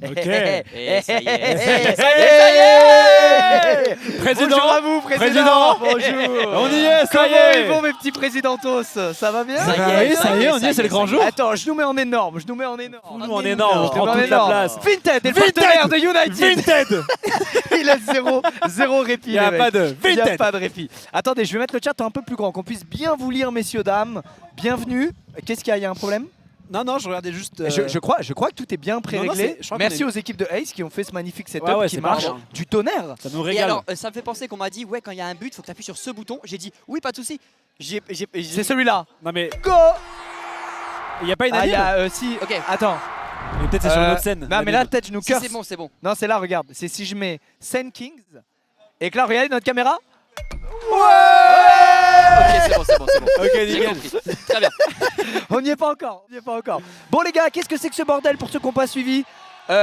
Ok. Et ça y est. Président. Bonjour à vous, président. Bonjour. On y est, ça y Comment est. ils vont mes petits présidentos? Ça va bien? Ça y est, Bah oui, ça y est, on y est, c'est le grand jour. Attends, je nous mets en énorme. Nous en énorme, on Je nous prend mets en toute la énorme. place. Vinted est le Vinted. partenaire de United. Vinted. Il a zéro répit. Il n'y a les pas mecs. de Il n'y a Vinted. pas de répit. Attendez, je vais mettre le chat un peu plus grand, qu'on puisse bien vous lire, messieurs, dames. Bienvenue. Qu'est-ce qu'il y a? Il y a un problème? Non, je regardais juste. Je crois que tout est bien pré-réglé. je crois qu'on Merci est- aux équipes de Ace qui ont fait ce magnifique setup Ouais, qui c'est marche marrant. du tonnerre. Ça nous Et régale. alors, ça me fait penser qu'on m'a dit, ouais, quand il y a un but, faut que tu appuies sur ce bouton. J'ai dit, oui, pas de souci. C'est celui-là. Non mais Go. il n'y a pas une Ah, il y anime. a si. Ok. Attends. Mais peut-être c'est sur une autre scène. Non, mais là, peut-être je nous Si, curse. c'est bon, c'est bon. Non, c'est là, regarde. C'est si je mets Sen Kings et que là, regardez notre caméra. Ok, c'est bon, c'est bon, c'est bon. Ok, J'ai nickel. compris. Très bien. On n'y est pas encore. Bon, les gars, qu'est-ce que c'est que ce bordel pour ceux qui n'ont pas suivi? Il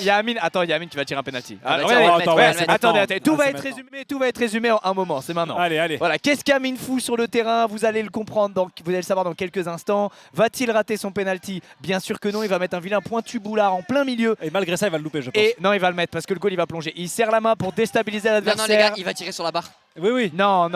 y a Amine. Attends, il y a Amine qui va tirer un penalty. Ah bah Regardez. tiens, on va le attends, mettre, on ouais, va le c'est mettre. Attendez, maintenant. tout Ah, va c'est être maintenant. résumé. Tout va être résumé en un moment. C'est maintenant. Allez. Voilà, qu'est-ce qu'Amine fout sur le terrain? Vous allez le comprendre, vous allez le savoir dans quelques instants. Va-t-il rater son penalty? Bien sûr que non, il va mettre un vilain pointu boulard en plein milieu. Et malgré ça, il va le louper, je pense. Et non, il va le mettre parce que le goal il va plonger. Il serre la main pour déstabiliser Non, non, les gars, l'adversaire. il va tirer sur la barre. Oui. Non,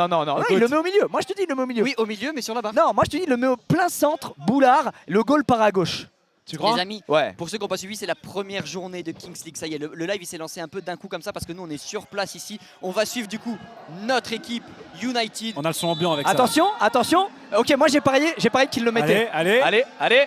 il le met au milieu. Moi je te dis, il le met au milieu. Oui, au milieu, mais sur la barre. Non, moi je te dis, il le met au plein centre, boulard. Le goal part à gauche. Tu crois? Les amis, Ouais. pour ceux qui n'ont pas suivi, c'est la première journée de Kings League. Ça y est, le live il s'est lancé un peu d'un coup comme ça parce que nous on est sur place ici. On va suivre du coup notre équipe United. On a le son ambiant avec ça. Attention. Ok, moi j'ai parié qu'il le mettait. Allez. Allez.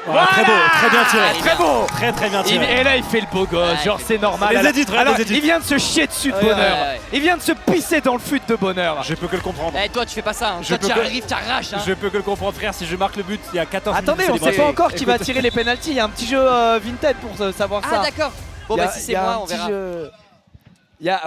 Voilà, très beau, très bien tiré. Allez, Très beau. Très bien tiré. Et là il fait le beau gosse, Ouais, genre c'est normal. Les Alors- édits, regarde alors, les édits. il vient de se chier dessus de Ouais, bonheur. ouais. Il vient de se pisser dans le fut de bonheur. Je peux que le comprendre. Eh, toi tu fais pas ça, hein. Je Toi peux tu que- arrives, tu arraches. Hein. Je peux que le comprendre, frère. Si je marque le but, il y a 14 Attendez, minutes on de sait pas célébration. encore qui va Écoute, tirer les penalties. Il y a un petit jeu Vinted pour savoir Ah ça. d'accord. Bon Il y a- bah si il c'est y a moi, un on petit verra. jeu-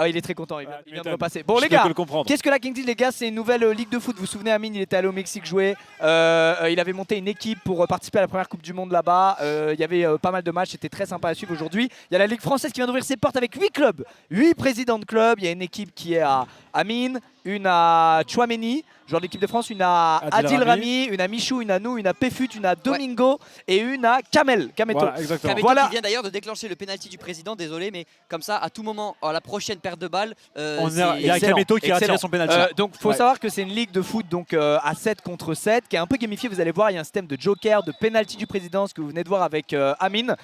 il est très content, il vient de m'étonnes. repasser. Bon Je les peux gars, que le comprendre. qu'est-ce que la Kings League les gars? C'est une nouvelle ligue de foot. Vous vous souvenez, Amine, il était allé au Mexique jouer. Il avait monté une équipe pour participer à la première Coupe du Monde là-bas. Il y avait pas mal de matchs, c'était très sympa à suivre aujourd'hui. Il y a la Ligue française qui vient d'ouvrir ses portes avec 8 clubs, 8 présidents de clubs. Il y a une équipe qui est à Amine, une à Chouameni, genre l'équipe de France, une à Adil Adil Rami, une à Michou, une à nous, une à Pefut, une à Domingo et une à Kameto. Voilà, exactement. Kameto Voilà. qui vient d'ailleurs de déclencher le penalty du président, désolé, mais comme ça, à tout moment, à la prochaine perte de balle, Il y a excellent, Kameto qui a excellent. tiré son penalty. Donc faut Ouais. savoir que c'est une ligue de foot donc à 7 contre 7 qui est un peu gamifiée. Vous allez voir, il y a un système de joker, de penalty du président, ce que vous venez de voir avec Amine.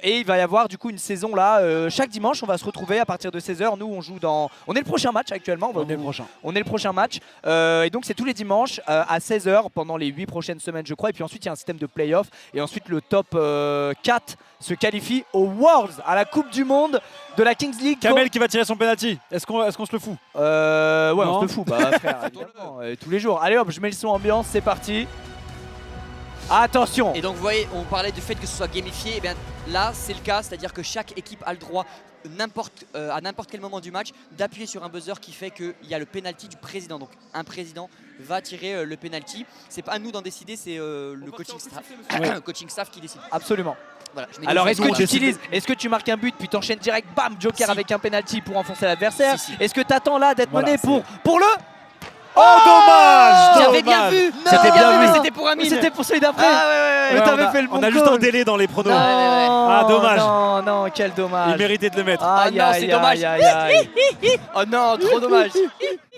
Et il va y avoir du coup une saison là. Chaque dimanche, on va se retrouver à partir de 16h. Nous, on joue dans. On est le prochain match actuellement. On est le prochain. On est le prochain match. Et donc c'est tous les dimanches à 16h pendant les 8 prochaines semaines, je crois. Et puis ensuite, il y a un système de play-off. Et ensuite, le top 4 se qualifie aux Worlds, à la Coupe du Monde de la Kings League. Kamel qui va tirer son penalty. Est-ce qu'on se le fout? Ouais, Non. on se le fout, bah frère, évidemment, tous les jours. Allez hop, je mets le son ambiance, c'est parti. Attention. Et donc vous voyez, on parlait du fait que ce soit gamifié, et bien là c'est le cas, c'est-à-dire que chaque équipe a le droit à n'importe quel moment du match d'appuyer sur un buzzer qui fait qu'il y a le penalty du président. Donc un président va tirer le penalty. C'est pas à nous d'en décider, c'est le coaching staff. Ouais. Coaching staff qui décide. Absolument. Voilà, je mets Alors les est-ce choses que en tu place. utilises, est-ce que tu marques un but puis t'enchaînes direct, bam, joker Si. avec un penalty pour enfoncer l'adversaire? Si. Est-ce que t'attends là d'être Voilà, mené c'est- pour le... Oh, dommage! J'avais bien vu. C'était bien vu. mais c'était pour Amine. C'était pour celui d'après. Ah ouais. Mais Ouais, t'avais on a- fait le bon On a juste call. un délai dans les pronos. Non. Ah dommage. Non, quel dommage. Il méritait de le mettre. Ah non, c'est dommage. Aïe. Oh non, trop dommage.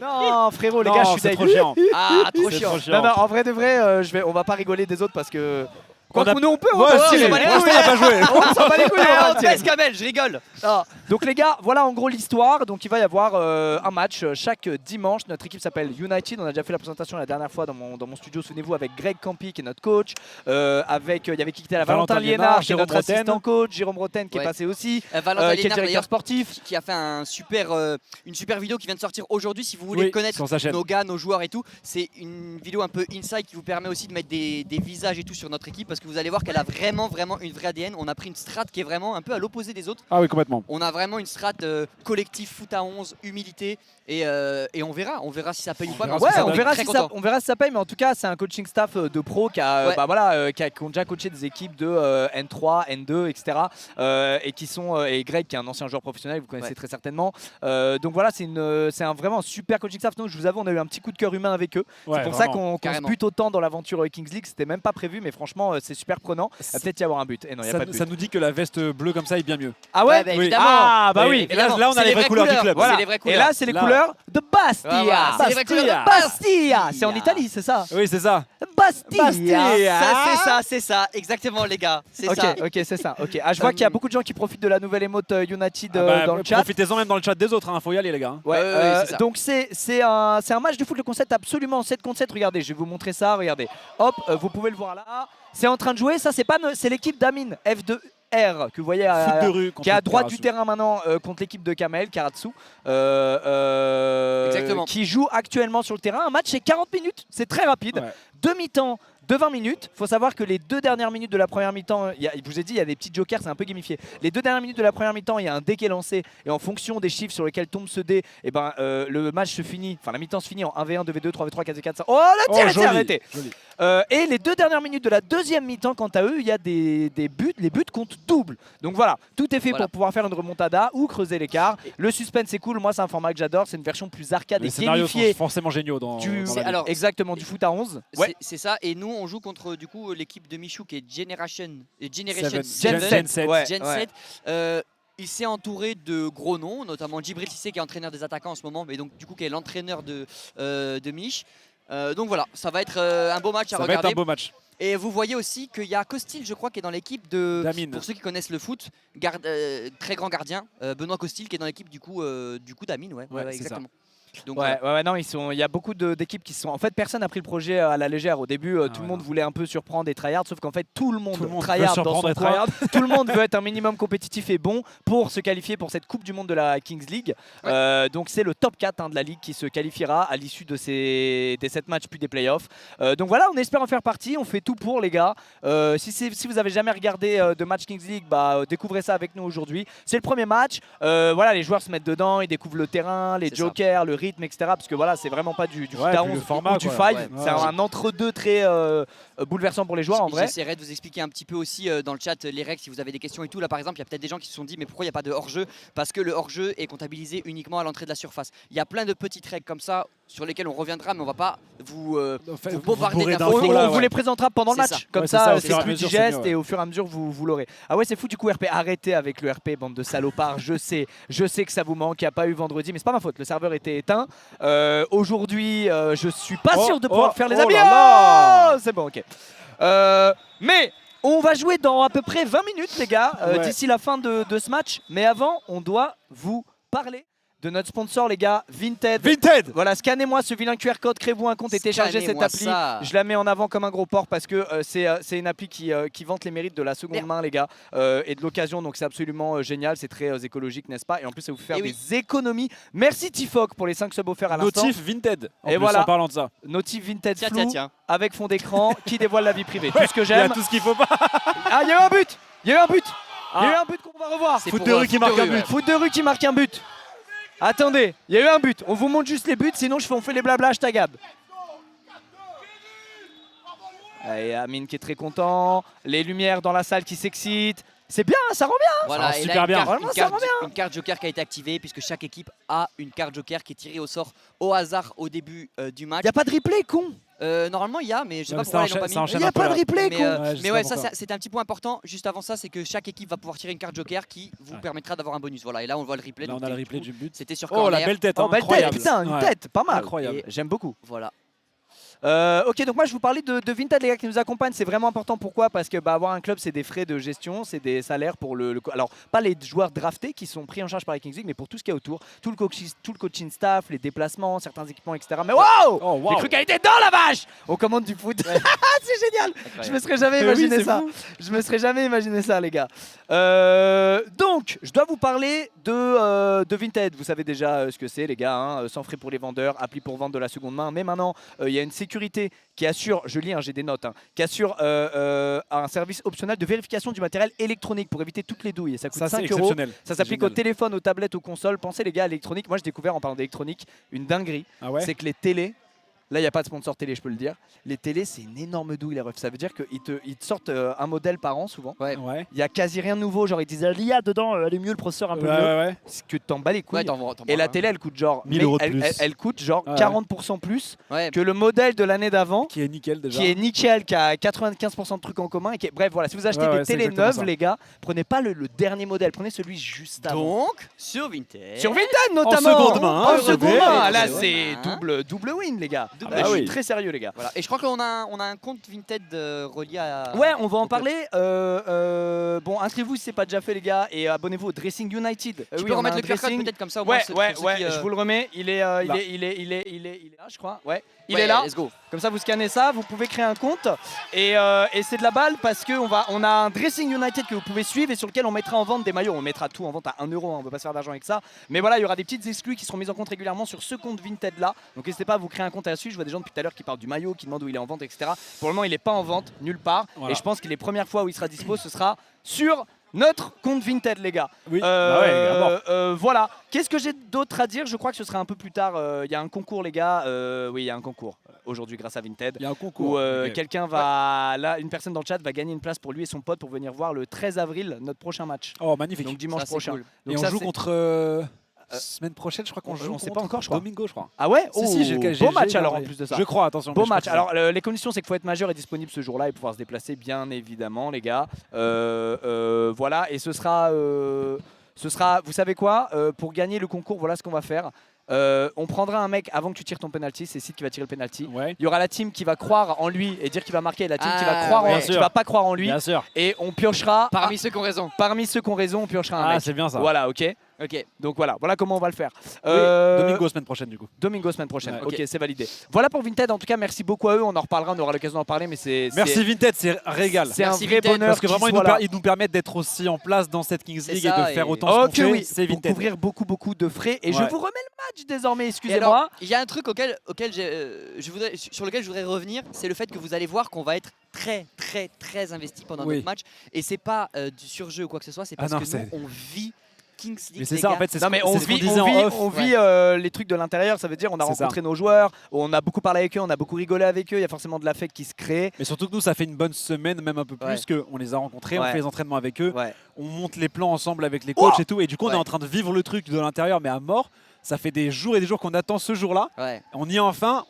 Non, frérot, les Non, gars, je suis c'est deg. trop chiant. Ah, trop C'est chiant. trop chiant. Non, en vrai de vrai, on va pas rigoler des autres parce que... Quoi On a- que nous on peut, Ouais, on va si, tirer. pour les l'instant, on n'a pas joué. On s'en bat les couilles, on va Oh, le tirer. baisse Kamel, je rigole. Ah, donc les gars, voilà en gros l'histoire. Donc il va y avoir un match chaque dimanche. Notre équipe s'appelle United. On a déjà fait la présentation la dernière fois dans mon studio, souvenez-vous, avec Greg Campi qui est notre coach. Il y avait qui était là, Valentin Valentin Liénard qui est Jérôme notre Roten. assistant coach, Jérôme Roten qui est Ouais. passé aussi, Valentin qui est le Liénard, directeur d'ailleurs, sportif. qui a fait une super vidéo qui vient de sortir aujourd'hui. Si vous voulez Oui, connaître sur sa chaîne. nos gars, nos joueurs et tout, c'est une vidéo un peu inside qui vous permet aussi de mettre des visages et tout sur notre équipe parce que vous allez voir qu'elle a vraiment une vraie ADN. On a pris une strat qui est vraiment un peu à l'opposé des autres. Ah oui, complètement. On a vraiment une strat collectif foot à 11, humilité et on verra si ça paye ou pas. mais verra en tout Ouais, cas, on est verra, très si ça, content. on verra si ça paye, mais en tout cas, c'est un coaching staff de pro qui a, Ouais. qui ont déjà coaché des équipes de N3, N2, etc. Et qui sont et Greg qui est un ancien joueur professionnel, vous connaissez Ouais. très certainement. Donc voilà, c'est vraiment un super coaching staff. Donc je vous avoue, on a eu un petit coup de cœur humain avec eux. Ouais, C'est pour ça vraiment. qu'on se Carrément. bute autant dans l'aventure Kings League. C'était même pas prévu, mais franchement, c'est super prenant. Il va peut-être y avoir un but. Et non, il n'y a pas de but. Ça nous dit que la veste bleue comme ça est bien mieux. Ah ouais, bah, Oui. évidemment. Ah bah oui. Et là, on a C'est les vraies couleurs du club. Voilà. C'est les vraies Et couleurs. là, c'est les Là. couleurs de Bastia. Voilà, c'est les vraies couleurs de Bastia. C'est en Italie, c'est ça? Oui, c'est ça. Bastia. C'est ça, exactement les gars. C'est Ok, ça. ok, c'est ça. Ok. Ah, je vois qu'il y a beaucoup de gens qui profitent de la nouvelle emote United dans le chat. Profitez-en même dans le chat des autres, hein. Faut y aller les gars. Ouais, c'est ça. donc c'est un match de foot, le concept absolument 7 contre 7. Regardez, je vais vous montrer ça. Regardez, hop, vous pouvez le voir là. C'est en train de jouer. Ça, c'est l'équipe d'Amine F2R que vous voyez Foot de rue. qui est à droite du terrain maintenant contre l'équipe de Kamel Karatsu, Exactement. qui joue actuellement sur le terrain. Un match, c'est 40 minutes, c'est très rapide. Ouais. Demi-temps de 20 minutes. Il faut savoir que les 2 dernières minutes de la première mi-temps, je vous ai dit, il y a des petits jokers, c'est un peu gamifié. Les 2 dernières minutes de la première mi-temps, il y a un dé qui est lancé et en fonction des chiffres sur lesquels tombe ce dé, et ben, le match se finit, enfin la mi-temps se finit en 1v1, 2v2, 3v3, 4v4, 5. Oh, le tir était arrêté. Joli. Et les 2 dernières minutes de la deuxième mi-temps, quant à eux, il y a des buts. Les buts comptent double. Donc voilà, tout est fait Voilà. pour pouvoir faire une remontada ou creuser l'écart. Le suspense, c'est cool. Moi, c'est un format que j'adore. C'est une version plus arcade Les et scénarios sont gamifiée. forcément géniaux dans Du, la ligue. alors, exactement, du foot à 11. Ouais. C'est ça, et nous on joue contre du coup l'équipe de Michou qui est Generation Seven. 7. Gen 7. Ouais, Gen ouais. 7. Il s'est entouré de gros noms, notamment Djibril Cissé qui est entraîneur des attaquants en ce moment, mais donc du coup qui est l'entraîneur de Mich. Donc voilà, ça va être un beau match à Ça va être regarder. un beau match. Et vous voyez aussi qu'il y a Costil, je crois, qui est dans l'équipe de. d'Amine. Pour ceux qui connaissent le foot, très grand gardien, Benoît Costil qui est dans l'équipe du coup d'Amine, ouais, Ouais, c'est exactement. Donc, Ouais, voilà. non, il y a beaucoup d'équipes qui sont. En fait, personne n'a pris le projet à la légère. Au début, tout le monde voulait un peu surprendre et tryhard, sauf qu'en fait, tout le monde tryhard veut dans son surprendre et coin. tryhard. Tout le monde veut être un minimum compétitif et bon pour se qualifier pour cette Coupe du Monde de la Kings League. Donc, c'est le top 4 de la Ligue qui se qualifiera à l'issue de des 7 matchs puis des playoffs. Donc voilà, on espère en faire partie. On fait tout pour, les gars. Si vous avez jamais regardé de match Kings League, découvrez ça avec nous aujourd'hui. C'est le premier match. Voilà, les joueurs se mettent dedans, ils découvrent le terrain, les C'est ça. jokers, le rythme, etc. Parce que voilà, c'est vraiment pas du foot Ouais, à puis 11 le format, ou du quoi. 5. Ouais. C'est un entre-deux très bouleversant pour les joueurs en vrai. J'essaierai de vous expliquer un petit peu aussi dans le chat les règles si vous avez des questions et tout. Là par exemple, il y a peut-être des gens qui se sont dit mais pourquoi il n'y a pas de hors-jeu? Parce que le hors-jeu est comptabilisé uniquement à l'entrée de la surface. Il y a plein de petites règles comme ça sur lesquelles on reviendra, mais on va pas vous bombarder bourrer d'infos. d'infos, On là, vous ouais. les présentera pendant le C'est match. ça. Comme Ouais, c'est ça, ça, au c'est fur et à plus mesure, digeste c'est mieux, ouais. et au fur et à mesure, vous l'aurez. Ah ouais, c'est fou du coup, RP. Arrêtez avec le RP, bande de salopards. Je sais que ça vous manque. Il n'y a pas eu vendredi, mais c'est pas ma faute. Le serveur était éteint. Aujourd'hui, je suis pas sûr de pouvoir faire les amis. là là. C'est bon, ok. Mais on va jouer dans à peu près 20 minutes, les gars, Ouais. d'ici la fin de ce match. Mais avant, on doit vous parler de notre sponsor, les gars, Vinted. Vinted. Voilà, scannez-moi ce vilain QR code, créez-vous un compte et téléchargez cette Scannez-moi appli. ça. Je la mets en avant comme un gros porc parce que c'est une appli qui vante les mérites de la seconde Merde. main, les gars, et de l'occasion. Donc c'est absolument génial, c'est très écologique, n'est-ce pas? Et en plus, ça vous fait faire Et des oui. économies. Merci Tifoc pour les 5 subs offerts à l'instant. Notif Vinted. En Et plus, voilà. en parlant de ça. Notif Vinted Tiens, flou tiens. avec fond d'écran qui dévoile la vie privée. Tout ce que Il y a j'aime. tout ce qu'il faut pas. Ah, il y a eu un but! Il y a eu un but! Il y a eu un but qu'on va revoir. C'est Foot pour, de rue qui foot de marque un rue, but. ouais. Foot de rue qui marque un but. Attendez, il y a eu un but. On vous montre juste les buts, sinon on fait les blabla hashtag. Et Amine qui est très content. Les lumières dans la salle qui s'excitent. C'est bien, ça rend bien. Voilà, Ça rend et super là, bien. Vraiment, ça rend bien. une carte joker qui a été activée puisque chaque équipe a une carte joker qui est tirée au sort au hasard au début du match. Il n'y a pas de replay, con. Normalement il y a, mais je sais Non, pas mais pourquoi ils l'ont pas ça mis. enchaîne Il n'y a un peu, pas de là. replay, Mais, con. Ouais, je sais mais pas ouais, pourquoi. c'est un petit point important. Juste avant ça, c'est que chaque équipe va pouvoir tirer une carte joker qui vous permettra d'avoir un bonus. Voilà, et là on voit le replay. Là, donc, on a le du replay coup, du but. C'était sur Oh, corner. la belle tête. Oh, hein, belle tête, incroyable. putain, une Ouais. tête, pas mal. Incroyable. J'aime beaucoup. Voilà. Ok, donc moi je vous parlais de Vinted, les gars qui nous accompagnent. C'est vraiment important. Pourquoi? Parce que avoir un club, c'est des frais de gestion, c'est des salaires pour alors pas les joueurs draftés qui sont pris en charge par les Kings League, mais pour tout ce qu'il y a autour, tout le coaching staff, les déplacements, certains équipements, etc. Mais waouh, Oh, j'ai wow. cru qu'elle était dans la vache. On commande du foot. C'est génial. Je me serais jamais Oui, imaginé c'est ça. fou. Je me serais jamais imaginé ça, les gars. Donc, je dois vous parler de Vinted. Vous savez déjà ce que c'est, les gars, hein, sans frais pour les vendeurs, appli pour vendre de la seconde main. Mais maintenant, il y a une sécurité qui assure, je lis, j'ai des notes, qui assure un service optionnel de vérification du matériel électronique pour éviter toutes les douilles. Et ça coûte Ça, c'est 5 euros. exceptionnel. Ça C'est s'applique au génial. téléphone, aux tablettes, aux consoles. Pensez, les gars, à l'électronique. Moi, j'ai découvert en parlant d'électronique une dinguerie. Ah ouais. C'est que les télés Là, il n'y a pas de sponsor télé, je peux le dire. Les télés, c'est une énorme douille, les refs. Ça veut dire qu'ils te sortent un modèle par an, souvent. Ouais. Ouais. Il n'y a quasi rien de nouveau. Genre, ils disent l'IA dedans, elle est mieux, le processeur un peu mieux. Ouais. C'est que t'en bats les couilles. Ouais, Et la télé, elle coûte genre 1000 € de elle, plus. elle coûte genre Ouais. 40% plus Ouais. que le modèle de l'année d'avant, Qui est nickel déjà. qui est nickel, qui a 95% de trucs en commun. Et bref, voilà, si vous achetez Ouais, des ouais, c'est télés exactement neuves, ça. les gars, prenez pas le dernier modèle, prenez celui juste avant. Donc, sur Vinted. Sur Vinted notamment. seconde main, En hein, seconde relevé. main. Là, Ouais. c'est Hein. double win, les gars. Double Je suis win. très sérieux, les gars. Voilà. Et je crois qu'on a, on a un compte Vinted relié à. Ouais, on va en au club. parler. Bon, inscrivez-vous si c'est pas déjà fait, les gars, et abonnez-vous au Dressing United. Tu Oui, peux on a remettre un le QR code dressing. peut-être comme ça au moins. Ouais, pour ouais, ceux ouais. qui, Je vous le remets. Il est là, je crois. Ouais, il est là. Let's go. Comme ça, vous scannez ça, vous pouvez créer un compte. Et c'est de la balle parce qu'on on a un Dressing United que vous pouvez suivre et sur lequel on mettra en vente des maillots. On mettra tout en vente à 1 €, hein, on ne veut pas se faire d'argent avec ça. Mais voilà, il y aura des petites exclus qui seront mises en compte régulièrement sur ce compte Vinted là. Donc n'hésitez pas à vous créer un compte à la suite. Je vois des gens depuis tout à l'heure qui parlent du maillot, qui demandent où il est en vente, etc. Pour le moment, il n'est pas en vente, nulle part. Voilà. Et je pense que les premières fois où il sera dispo, ce sera sur notre compte Vinted, les gars. Oui. Bah ouais, à mort. Voilà. Qu'est-ce que j'ai d'autre à dire? Je crois que ce sera un peu plus tard. Il y a un concours, les gars. Oui, il y a un concours aujourd'hui grâce à Vinted. Il y a un concours. Où Ok. quelqu'un va, là, une personne dans le chat va gagner une place pour lui et son pote pour venir voir le 13 avril notre prochain match. Oh, magnifique. Donc dimanche Ça, c'est prochain. cool. Donc Et on ça, joue c'est- contre. Semaine prochaine, je crois qu'on On joue. sait contre pas encore, je crois. Domingo, je crois. Ah ouais. Si, j'ai beau match j'ai alors en regardé. plus de ça. Je crois, attention. Beau mais je match. crois que Alors les conditions, c'est qu'il faut être majeur et disponible ce jour-là et pouvoir se déplacer, bien évidemment, les gars. Voilà. Et ce sera, vous savez quoi, pour gagner le concours, voilà ce qu'on va faire. On prendra un mec avant que tu tires ton penalty, c'est Sid qui va tirer le penalty. Ouais. Il y aura la team qui va croire en lui et dire qu'il va marquer, et la team qui va Ah, croire ouais. en, Bien qui sûr. va pas croire en lui. Bien sûr. Et on piochera Parmi ceux qui ont raison. parmi ceux qui ont raison, on piochera un Ah, mec. c'est bien ça. Voilà, ok. Ok. Donc voilà comment on va le faire. Oui, Domingo semaine prochaine, du coup. Domingo semaine prochaine. Ouais. Ok, c'est validé. Voilà pour Vinted. En tout cas, merci beaucoup à eux. On en reparlera, on aura l'occasion d'en parler, mais c'est Merci Vinted, c'est régal. c'est un Merci vrai Vinted, bonheur Parce que qu'ils vraiment, soient là. ils nous permettent d'être aussi en place dans cette Kings C'est League ça, et de faire et- autant ce Ok, qu'on fait. oui, C'est pour Vinted. couvrir beaucoup de frais. Et je Ouais. vous remets le match désormais, Et excusez-moi. alors, il y a un truc sur lequel je voudrais revenir, c'est le fait que vous allez voir qu'on va être très investi pendant Oui. notre match. Et c'est pas du surjeu ou quoi que ce soit, c'est parce non, que c'est- nous, on vit Kings League. Mais c'est les ça, en gars. fait, c'est Non mais on ce qu'on vit, disait on en vit, off. on vit, les trucs de l'intérieur, ça veut dire on a C'est ça. rencontré nos joueurs, on a beaucoup parlé avec eux, on a beaucoup rigolé avec eux, il y a forcément de l'affect qui se crée. Mais surtout que nous, ça fait une bonne semaine, même un peu plus, qu'on les a rencontrés, on Ouais. fait les entraînements avec eux, Ouais. on monte les plans ensemble avec les coachs Oh et tout. Et du coup, on Ouais. est en train de vivre le truc de l'intérieur, mais à mort. Ça fait des jours et des jours qu'on attend ce jour-là. Ouais, On y est enfin.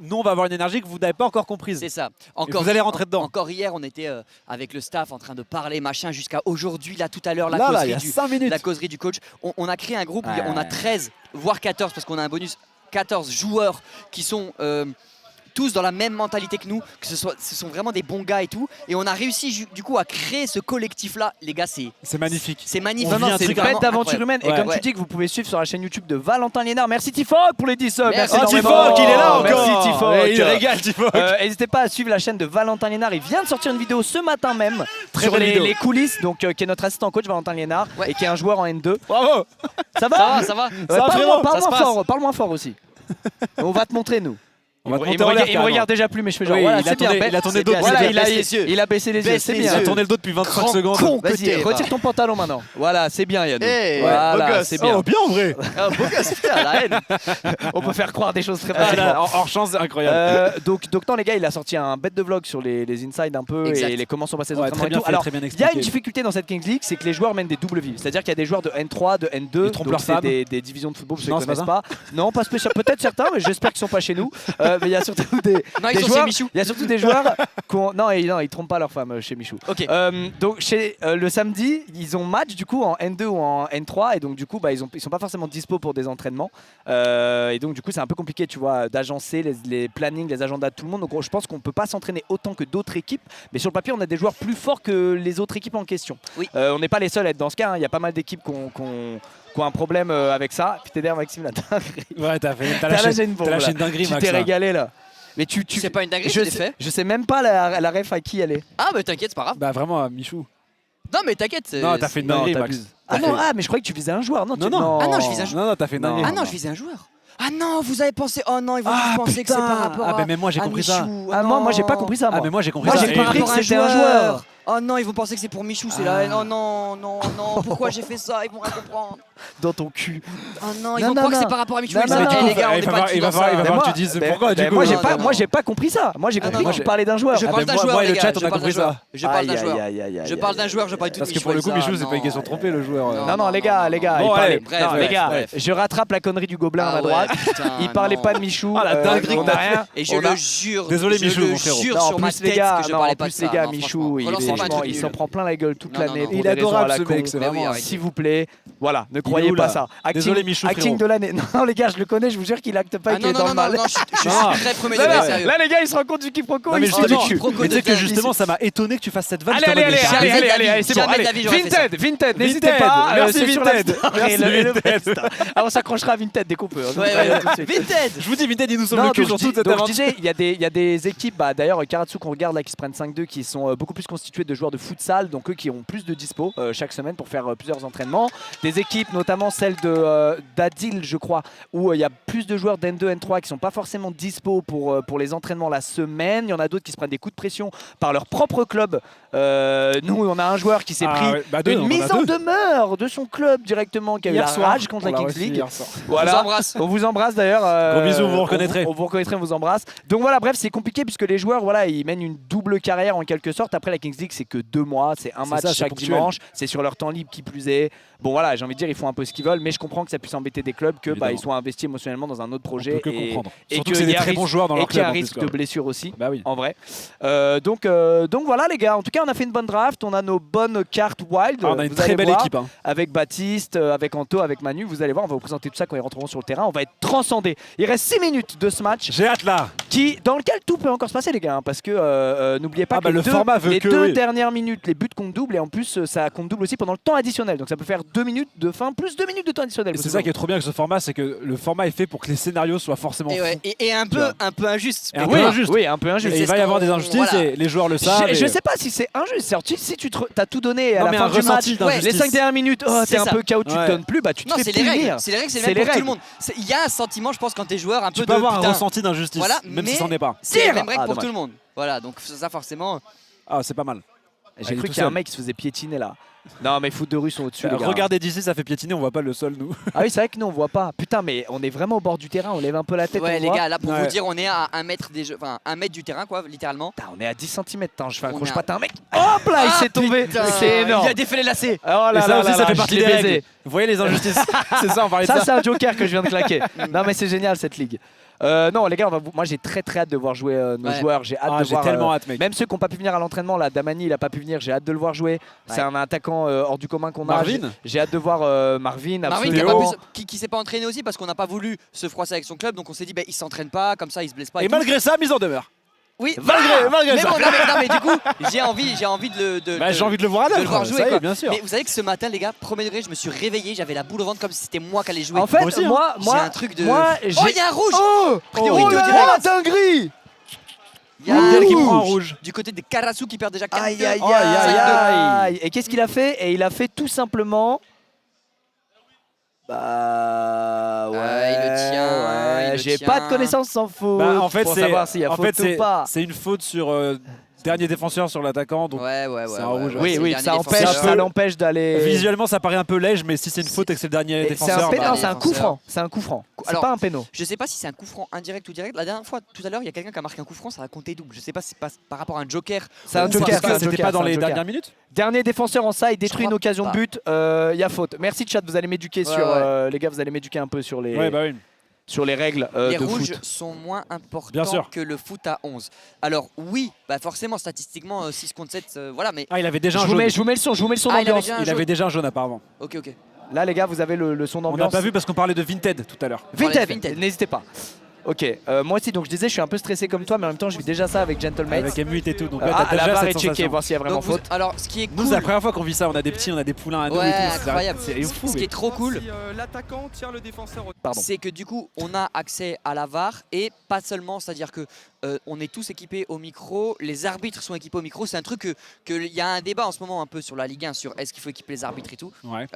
Nous, on va avoir une énergie que vous n'avez pas encore comprise. c'est ça. vous allez rentrer dedans. Encore hier, on était avec le staff en train de parler, machin, jusqu'à aujourd'hui, là, tout à l'heure, la Là, causerie il y a du 5 minutes. la causerie du coach. On a créé un groupe où Ouais. on a 13, voire 14, parce qu'on a un bonus 14 joueurs qui sont tous dans la même mentalité que nous, que ce sont vraiment des bons gars et tout. Et on a réussi du coup à créer ce collectif-là. Les gars, C'est magnifique. c'est magnifique. On vit un C'est une truc bête vraiment d'aventure incroyable. humaine. Et Ouais. comme Ouais. tu dis que vous pouvez suivre sur la chaîne YouTube de Valentin Liénard. Merci Tifok pour les 10 subs. Merci. Merci Oh, énormément. Tifok, il est là encore. Merci Tifok. Et il régale, Tifok. N'hésitez pas à suivre la chaîne de Valentin Liénard. Il vient de sortir une vidéo ce matin même Très sur bonne vidéo. les coulisses, donc qui est notre assistant coach Valentin Liénard Ouais. et qui est un joueur en N2. Bravo. Ça va Ça va, ça va. Ouais, Ça va, frérot, parle ça se moins passe. fort, parle moins fort aussi. On va te montrer nous. On va te Il monter me en l'air, regarde- il me carrément. regarde déjà plus, mais je fais genre Oui, voilà, il a c'est bien. tourné- Ben, il a tourné c'est le dos bien. depuis Voilà, le il a, baisse les yeux. il a baissé les yeux, Baisse c'est les Il bien. a yeux. tourné le dos depuis 25 Grand secondes. con. Vas-y, Côté, retire va. ton pantalon maintenant. Voilà, c'est bien Yannou. Hey, Voilà, beau gosse. c'est bien. Oh, bien en vrai. Ah, beau gosse, putain, la haine. On peut faire croire des choses très Ah, facilement. là, hors chance, c'est incroyable. Donc non les gars, il a sorti un bête de vlog sur les insides un peu Exact. et les comment sont passés les Ouais, entraînements très et bien tout. fait, Alors, très bien il y a expliqué. une difficulté dans cette Kings League, c'est que les joueurs mènent des doubles vies. C'est-à-dire qu'il y a des joueurs de N3, de N2, Ils trompent donc leurs c'est femmes. des divisions de football, je ne Non, les c'est pas connaissent pas. Non, pas spécial. Peut-être certains, mais j'espère qu'ils sont pas chez nous. Mais il y a surtout des Non, ils sont joueurs. chez Michou. Il y a surtout des joueurs non, ils trompent pas leurs femmes chez Michou. Ok. Donc le samedi, ils ont match du coup en N2 ou en N3 et donc du coup ils sont pas forcément dispo pour des entraînements et donc du coup c'est un peu compliqué tu vois d'agencer les plannings, les agendas de tout le monde. Donc je pense qu'on peut pas s'entraîner autant que d'autres équipes, mais sur le papier on a des joueurs plus forts que les autres équipes en question. Oui. On n'est pas les seuls à être dans ce cas, hein. Il y a pas mal d'équipes qui ont un problème avec ça. Puis t'es derrière Maxime là. Ouais, t'as T'as lâché lâché une bombe, t'as lâché là. une dinguerie, Tu Max. t'es là. régalé là. Mais tu C'est pas une dinguerie, je c'est des sais, faits. je sais même pas la ref à qui elle est. Ah, mais t'inquiète, c'est pas grave. Bah vraiment, Michou. Non, mais t'inquiète. Non, t'as fait une dinguerie, Max. t'abuses. Ah non, mais je croyais que tu visais un joueur. Non, Non, non. Ah non, je vise un Non, non, t'as fait une Non. dinguerie. Ah non, je visais un joueur. Ah non, vous avez pensé. Oh non, ils vont Ah, juste penser que c'est putain. par rapport Ah, à. bah, mais moi, j'ai à compris ça. Michou. Ah, Oh moi non. j'ai pas compris ça. Ah, mais moi, j'ai compris Moi ça. j'ai Et- compris que rapport à un c'était un joueur. Oh non, ils vont penser que c'est pour Michou, c'est la haine. Oh non, non, non, pourquoi j'ai fait ça? Ils vont rien comprendre. Dans ton cul. Oh non, ils Non, vont non, croire que non. c'est par rapport à Michou. Non, Ils non, disent, non. eh, les gars, on il n'est va pas falloir- du il tout va dans ça. falloir Mais que moi- tu dises mais- pourquoi du mais coup. moi, non, j'ai non, pas, non. moi, j'ai pas compris ça. Moi, j'ai compris non. que tu parlais d'un joueur. Je Ah, parle ben, d'un joueur, moi et le les chat, gars, on je a parle d'un compris joueur. ça. Je parle d'un aïe, joueur. aïe, aïe, aïe, Je aïe, parle d'un aïe. joueur, je parle du tout de Parce que Michou. pour le coup, Elsa, Michou, c'est pas qu'ils sont non. trompés le joueur. Non, Non, non, les gars, Bon, il allez, parlait. bref, Non, les bref, gars, bref. je rattrape la connerie du gobelin à ma Ah ouais, droite. putain, Il parlait non. pas de Michou. Ah, la dinguerie on qu'on a a rien. Et je On a- le jure, Désolé, je Michou, le mon frérot. jure Non, en sur ma plus les tête gars, que je non, parlais en pas de plus ça. les gars, Non, Michou, franchement, il relancez est pas un franchement, truc il nul. s'en prend plein la gueule toute Non, l'année non, pour non. des Il est raisons à adorable la ce con. mec, c'est Mais oui, vraiment. arrêtez. S'il vous plaît, voilà, ne est croyez où, pas là ça. Désolé, Michou, Acting frérot. de l'année. Non, les gars, je le connais, je vous jure qu'il acte pas Ah qu'il non, est non, dans non, le non, mal. non, je Non. suis très premier Là, degré, là, sérieux. là, les gars, ils se rendent compte du quiproquo. Non, mais ils sont justement, dessus. Croco mais tu sais de que dingue. justement, ça m'a étonné que tu fasses cette vanne. Allez, j'étais en allez, mode, allez, mais jamais allez, de la allez, vie, allez, c'est bon, jamais de allez. la vie, j'aurais fait Vinted, Vinted, n'hésitez Vinted, pas. merci, c'est sur la Vinted. story, Merci, le Vinted. best. Ah, on s'accrochera à Vinted dès qu'on peut. Ouais, ouais, Vinted. Je vous dis, Vinted, ils nous sont Non, le cul donc, sur toute cette donc je aventure. disais, il y a des équipes, d'ailleurs Karatsu qu'on regarde là qui se prennent 5-2, qui sont beaucoup plus constituées de joueurs de futsal, donc eux qui ont plus de dispo chaque semaine pour faire plusieurs entraînements. Des équipes, notamment celle d'Adil, je crois, où il y a plus de joueurs d'N2, N3 qui sont pas forcément dispo pour les entraînements la semaine. Il y en a d'autres qui se prennent des coups de pression par leur propre club. Nous, on a un joueur qui s'est pris une mise en demeure de son club directement, qui a eu la rage contre la Kings League. On vous embrasse. On vous embrasse d'ailleurs. Gros bisous, vous reconnaîtrez. On vous reconnaîtrez, on vous embrasse. Donc voilà, bref, c'est compliqué puisque les joueurs, voilà, ils mènent une double carrière en quelque sorte. Après la Kings League, c'est que 2 mois, c'est un C'est match ça, c'est chaque ponctuel. dimanche. C'est sur leur temps libre qui plus est. Bon voilà, j'ai envie de dire, ils font un peu ce qu'ils veulent, mais je comprends que ça puisse embêter des clubs, que Évidemment. ils soient investis émotionnellement dans un autre On projet. peut que comprendre. et Surtout que que c'est il des y a très risque- bons joueurs dans et leur qu'il y a club. un en plus, risque quoi. de blessure aussi. Bah oui. En vrai. Donc voilà les gars, en tout cas on a fait une bonne draft, on a nos bonnes cartes wild. Ah, on a une Vous très allez belle voir, équipe. Hein. avec Baptiste, avec Anto, avec Manu, vous allez voir, on va vous présenter tout ça quand ils rentreront sur le terrain, on va être transcendés. Il reste 6 minutes de ce match J'ai hâte là. dans lequel tout peut encore se passer les gars, hein, parce que n'oubliez pas Ah que bah, le format veut les que, deux oui. dernières minutes, les buts comptent double et en plus ça compte double aussi pendant le temps additionnel, donc ça peut faire 2 minutes de fin plus 2 minutes de temps additionnel. Et c'est ça qui est trop bien avec ce format, c'est que le format est fait pour que les scénarios soient forcément Et, fous. ouais, et un Tu vois. peu injuste. Et un oui, peu injuste. oui, un peu injuste. Et c'est il va ce y avoir qu'on- des injustices voilà. et les joueurs le savent. Je et- sais pas si c'est injuste. C'est-à-dire, si tu as tout donné à Non, la mais fin un du match, ressenti d'injustice. les 5 dernières minutes, oh, C'est t'es un ça. peu KO, tu te Ouais. donnes plus, bah tu te Non, fais c'est les règles. punir. C'est les règles, c'est C'est les mêmes les pour tout le règles. monde. Il y a un sentiment, je pense, quand t'es joueur, un peu Tu de peux avoir un putain, ressenti d'injustice, Voilà, même mais- si c'en est pas. c'est les Tire. mêmes règles Ah, pour dommage. tout le monde. Voilà, donc ça forcément. Ah, c'est pas mal. J'ai Il est cru tout qu'il y a un seul. mec qui se faisait piétiner là. Non, mais foot de rue sont au-dessus. les gars. Regardez d'ici, ça fait piétiner, on voit pas le sol, nous. Ah oui, c'est vrai que nous on voit pas. Putain, mais on est vraiment au bord du terrain, on lève un peu la tête. Ouais, on les voit. gars, là pour Ouais. vous dire, on est à 1 mètre des jeux, enfin 1 mètre du terrain, quoi, littéralement. Putain, on est à 10 cm. Je fais un On croche est à- patin, un mec. Hop là, il s'est tombé. putain, C'est énorme. Il a défait les lacets. Oh là Et ça là aussi, là ça là, fait je partie l'ai des baisé. règles. Vous voyez les injustices C'est ça, on parlait de Ça, ça. c'est un joker que je viens de claquer. Non, mais c'est génial cette ligue. Non, les gars, moi j'ai très hâte de voir jouer nos Ouais. joueurs. J'ai hâte Ah, de j'ai voir. tellement hâte, mec. Même ceux qui n'ont pas pu venir à l'entraînement, là, Damani, il a pas pu venir. J'ai hâte de le voir jouer. C'est Ouais. un attaquant hors du commun qu'on a. Marvin J'ai hâte de voir Marvin. Marvin qui, absolument. s'est pas entraîné aussi parce qu'on n'a pas voulu se froisser avec son club, donc on s'est dit, il s'entraîne pas, comme ça il se blesse pas. Et tout. malgré ça, mise en demeure. Oui, Malgré mais ça. bon, non, mais du coup, j'ai envie de Bah, j'ai envie de le voir à de le l'œuvre. voir jouer, Ça y quoi. est, bien sûr. Mais vous savez que ce matin, les gars, premier degré, je me suis réveillé, j'avais la boule au ventre comme si c'était moi qui allais jouer. En fait, Moi aussi, hein. moi, J'ai un truc de. moi, Oh, j'ai. il y a un rouge. Oh, Priorité oh au là direct. là, dinguerie. Il y a un Abdel qui Rouge. prend en rouge. du côté des Karasu qui perd déjà 4 Aïe aïe Oh, aïe, aïe, aïe. Et qu'est-ce qu'il a fait? Et il a fait tout simplement. Bah ouais, il le tient, ouais. il le J'ai tient. pas de connaissances sans faute. Bah, en fait, pour c'est savoir s'il y a en faute fait, ou c'est- pas. c'est une faute sur dernier défenseur sur l'attaquant. Donc Ouais. c'est un rouge. Oui, c'est oui, le ça dernier empêche, défenseur. ça l'empêche d'aller. visuellement, ça paraît un peu léger, mais si c'est une faute et que c'est le dernier Et C'est défenseur, un péno, bah, c'est un coup défenseur. franc. C'est un coup franc. C'est Alors, pas un péno. Je sais pas si c'est un coup franc indirect ou direct. La dernière fois, tout à l'heure, il y a quelqu'un qui a marqué un coup franc, ça a compté double. Je sais pas si c'est pas par rapport à un joker. C'est un ou joker. parce que c'est un c'était joker, pas dans c'est un les joker. dernières minutes. Dernier défenseur en side, détruit crois une occasion pas. de but. Il y a faute. Merci chat, vous allez m'éduquer Ouais, sur ouais. les gars, vous allez m'éduquer un peu sur les Ouais, bah oui. sur les règles Les de rouges foot. sont moins Bien importants sûr. que le foot à 11. Alors oui, bah forcément statistiquement 6 contre 7, voilà, mais Ah, il avait déjà Je un vous jaune. mets le son, je vous mets le son Ah, il avait d'ambiance. déjà un Il jaune. avait déjà un jaune apparemment. ok. Là les gars, vous avez le son On n'a d'ambiance. pas vu parce qu'on parlait de Vinted tout à l'heure. Vinted, Vinted. n'hésitez pas. Ok, moi aussi, donc je disais, je suis un peu stressé comme toi, mais en même temps, je vis déjà ça avec Gentleman. Avec M8 et tout. Donc là, Ah, t'as la déjà barre cette est checkée, sensation. voir s'il y a vraiment Donc, faute. alors ce qui est Nous, cool, c'est la première fois qu'on vit ça. On a des petits, on a des poulains à nous ouais, et tout. c'est- incroyable. C'est fou. Ce qui mais- est trop cool, Si l'attaquant tire le défenseur au Pardon. c'est que du coup on a accès à la VAR et pas seulement, c'est-à-dire que on est tous équipés au micro, les arbitres sont équipés au micro. C'est un truc que il y a un débat en ce moment un peu sur la Ligue 1 sur est-ce qu'il faut équiper les arbitres et tout. Ouais.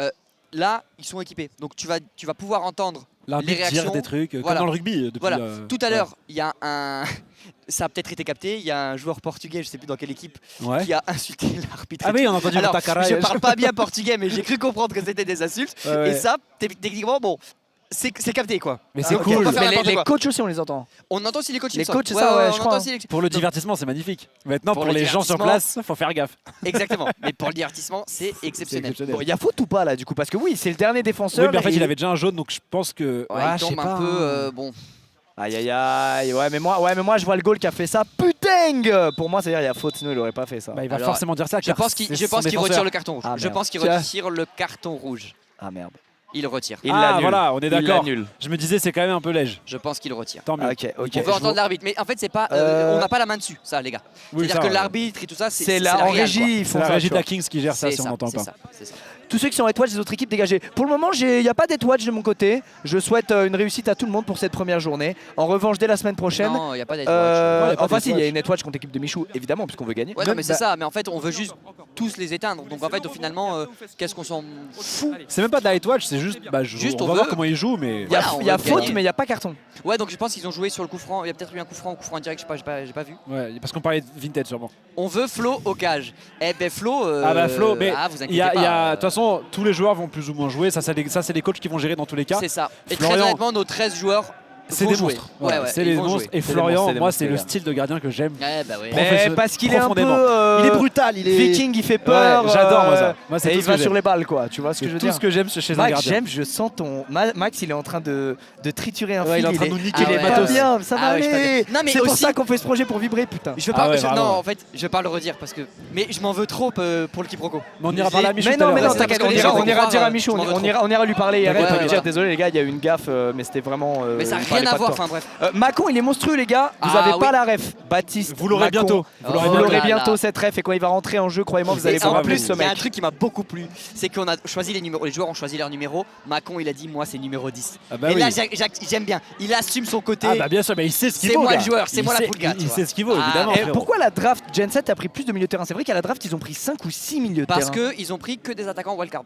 là, ils sont équipés. Donc tu vas pouvoir entendre les L'arbitre réactions. dire des trucs, Voilà. comme dans le rugby. Depuis, Voilà. Tout à l'heure, il y a un. Ça a peut-être été capté. Il y a un joueur portugais, je sais plus dans quelle équipe, Ouais. qui a insulté l'arbitre. Ah oui, on a entendu Alors, le takara. je parle pas bien portugais, mais j'ai cru comprendre que c'était des insultes. Ouais, ouais. Et ça, techniquement, bon, c'est capté quoi. Mais c'est Ok. cool. On va faire Mais n'importe les quoi. coachs aussi, on les entend. On entend aussi les coachs. il Les me semble. coachs, c'est ça, ouais, je on crois. entend aussi les- Pour le divertissement, c'est magnifique. Maintenant, Pour pour le les gens sur divertissement- place, faut faire gaffe. Exactement. Mais pour le divertissement, c'est C'est exceptionnel. exceptionnel. Bon, il y a faute ou pas là du coup? Parce que oui, c'est le dernier Oui, défenseur. mais en fait, et- il avait déjà un jaune, donc je pense que. Ouais, Ah, il je sais tombe pas, un peu. hein. Bon. Aïe aïe aïe, ouais mais moi je vois le goal qui a fait ça, putain. Pour moi c'est-à-dire il y a faute, sinon il aurait pas fait ça. Bah, il va Alors, forcément dire ça. Je car pense qu'il c'est je son pense qu'il défenseur. retire le carton rouge. Ah, Je merde. pense qu'il Tiens. retire le carton rouge. Ah merde. Il retire. Il Ah, l'annule. voilà, on est Il d'accord. l'annule. Je me disais, c'est quand même un peu léger. Je pense qu'il retire. Tant mieux. Ah, ok, ok. On veut entendre l'arbitre, mais en fait c'est pas, on n'a pas la main dessus, ça les gars. Oui, C'est-à-dire ça, que ouais. l'arbitre et tout ça, C'est là la en réal, régie, quoi. ils C'est font la ça. régie tu de la vois. Kings qui gère ça C'est si on ça, n'entend c'est pas. ça, c'est ça. Tous ceux qui sont Headwatch des autres équipes dégagés. Pour le moment, il n'y a pas d'Headwatch de mon côté. Je souhaite une réussite à tout le monde pour cette première journée. En revanche, dès la semaine prochaine. Non, il n'y a pas d'être. Ouais, y a pas Enfin, si, il y a d'Headwatch. une Headwatch contre l'équipe de Michou, évidemment, puisqu'on veut gagner. Ouais, non, mais c'est Bah, ça, mais en fait on veut juste tous les éteindre. Donc en fait, finalement, qu'est-ce qu'on s'en fout? C'est même pas de la Watch, c'est juste. Bah, Juste, on on va veut- voir comment ils jouent, mais. Il y a, Voilà, on il y a veut faute, gagner. mais il n'y a pas carton. Ouais, donc je pense qu'ils ont joué sur le coup franc. Il y a peut-être eu un coup franc indirect, je sais pas, j'ai pas vu. Ouais, parce qu'on parlait de Vinted sûrement. On veut Flo au cage. Eh ben Flo. Ah bah Flo, mais vous il inquiétez y a, pas. de toute façon, tous les joueurs vont plus ou moins jouer. Ça, c'est les coachs qui vont gérer dans tous les cas. C'est ça. Et très Florian- honnêtement, nos 13 joueurs. C'est vont des jouer. monstres. Ouais, ouais, c'est ils les vont monstres. jouer. Et C'est des Florian, monstres, moi, c'est c'est des le monstres, style de gardien que j'aime. Ouais, bah oui. Professionnel- Mais parce qu'il est un peu. profondément. Il est brutal, il est. Viking, il fait peur. Ouais, j'adore, moi, ça. Moi, c'est et tout il ce que va j'aime. sur les balles, quoi. Tu vois ce que je veux tout dire? ce que j'aime chez un Max, gardien. j'aime, je sens ton. Max, il est en train de triturer un Ouais, fil. il est en train de nous niquer Ah les ouais. pas matos. bien, ça va Ah ouais, je suis pas aller. bien. Non, mais c'est pour aussi- ça qu'on fait ce projet pour vibrer, putain. Je veux Ah pas. ouais, Non, vraiment. en fait, je vais pas le redire parce que. Mais je m'en veux trop pour le quiproquo. Mais on ira parler à Michou Mais tout à non, mais l'heure. non, Ouais, t'inquiète, parce que on les ira, gens vont on ira croire, dire à Michou, je m'en veux on ira lui parler. T'inquiète, Arrête, on pas, lui ouais. dire désolé les gars, il y a eu une gaffe, mais c'était vraiment. Mais ça n'a fallait rien pas à voir. de tort. Enfin bref. Macon, il est monstrueux, les gars. Vous Ah, avez oui. pas la ref. Baptiste. Vous l'aurez Macon. bientôt. Oh Vous là l'aurez là. bientôt cette ref et quand il va rentrer en jeu, croyez-moi, vous allez Et voir en plus plus, ce il y a un mec. truc qui m'a beaucoup plu, c'est qu'on a choisi les numéros, les joueurs ont choisi leur numéro. Macon, il a dit moi c'est numéro 10. Ah bah Et oui. là j'aime bien, il assume son côté. Ah bah bien sûr, mais il sait ce qu'il C'est vaut. moi gars. le joueur, c'est Il moi la sait- poule gars, tu Il vois. sait ce qu'il vaut, Ah, évidemment. Et frérot. pourquoi la draft Gen 7 a pris plus de milieu de terrain? C'est vrai qu'à la draft, ils ont pris 5 ou 6 milieux de Parce terrain. qu'ils ont pris que des attaquants wildcard.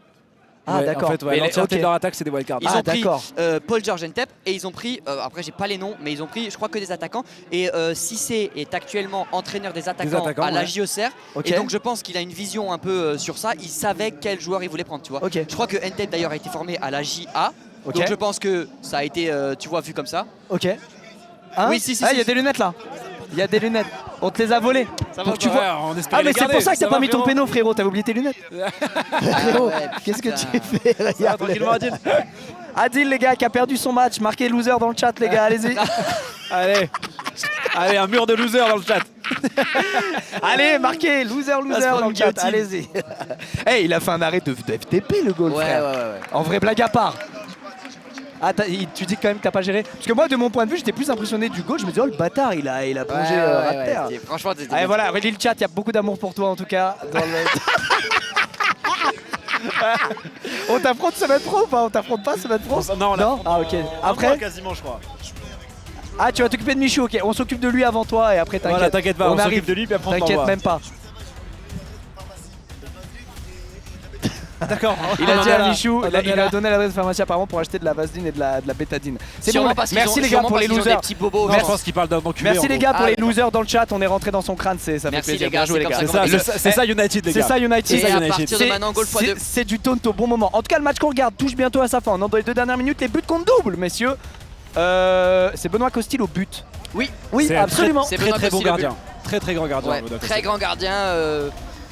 Ah, Ouais, d'accord. En fait, ouais, Mais l'entièreté ok. de leur attaque, c'est des wildcards. Ils Ah, ont pris d'accord. Paul George Entep et ils ont pris, après j'ai pas les noms, mais ils ont pris je crois que des attaquants. Et Cissé est actuellement entraîneur des attaquants attaquants, à la ouais. JOCR. Ok. Et donc je pense qu'il a une vision un peu sur ça. Il savait quel joueur il voulait prendre, tu vois. Ok. Je crois que Entep d'ailleurs a été formé à la JA. Ok. Donc je pense que ça a été, tu vois, vu comme ça. Ok. Hein Oui, si, si, Ah, si, il y a si. des lunettes là. Il y a des lunettes. On te les a volées. Pour que tu vois. On espère Ah, mais les c'est garder. pour ça que t'as Ça pas va, mis ton frérot péno, frérot. T'avais oublié tes lunettes. Frérot, Ah ouais, qu'est-ce que putain. tu fais? Ça va, Regarde. tranquillement, Adil. Adil, les gars, qui a perdu son match. Marquez loser dans le chat, les gars. Allez-y. Allez. Allez, un mur de losers dans le chat. Allez, marquez loser se dans prendre le une chat. guillotine. Allez-y. Hey, il a fait un arrêt de FTP, le goal, Ouais, ouais, frère. ouais. En vrai, blague à part. Ah, tu dis quand même que t'as pas géré? Parce que moi, de mon point de vue, j'étais plus impressionné du goal. Je me dis, oh le bâtard, il a plongé à terre. Franchement, c'était Allez, voilà, relis le chat, il y a beaucoup d'amour pour toi en tout cas. Dans le... On t'affronte semaine pro ou pas? On t'affronte pas semaine pro? Non, on l'a- Ah, ok. Un Après? mois quasiment, je crois. Ah, tu vas t'occuper de Michou, ok. On s'occupe de lui avant toi et après t'inquiète. Voilà, t'inquiète pas, on arrive. s'occupe de lui, puis après on T'inquiète t'envoie. même pas. D'accord. Il a dit à là. Michou, On en est il là. a donné l'adresse de pharmacie apparemment pour acheter de la vaseline et de la bétadine. C'est Sûrement bon, parce qu'ils merci ont- les gars sûrement pour parce les qu'ils ont losers. des petits bobos. Non, je Non, pense qu'il parle d'enculé. Merci les gars pour Ah, les d'accord. losers dans le chat, on est rentré dans son crâne, ça fait Merci plaisir. les gars, Bien joué c'est les comme gars. ça C'est ça United, les C'est gars. ça United. Et ça, à United. partir de maintenant, goal x2. C'est du taunt au bon moment. En tout cas, le match qu'on regarde touche bientôt à sa fin. On est dans les 2 dernières minutes. Les buts comptent double, messieurs. C'est Benoît Costil au but. Oui, Oui, C'est un absolument. C'est Très Benoît très bon Costil au but. gardien. Très très grand gardien. ouais, Benoît très Costil. grand gardien.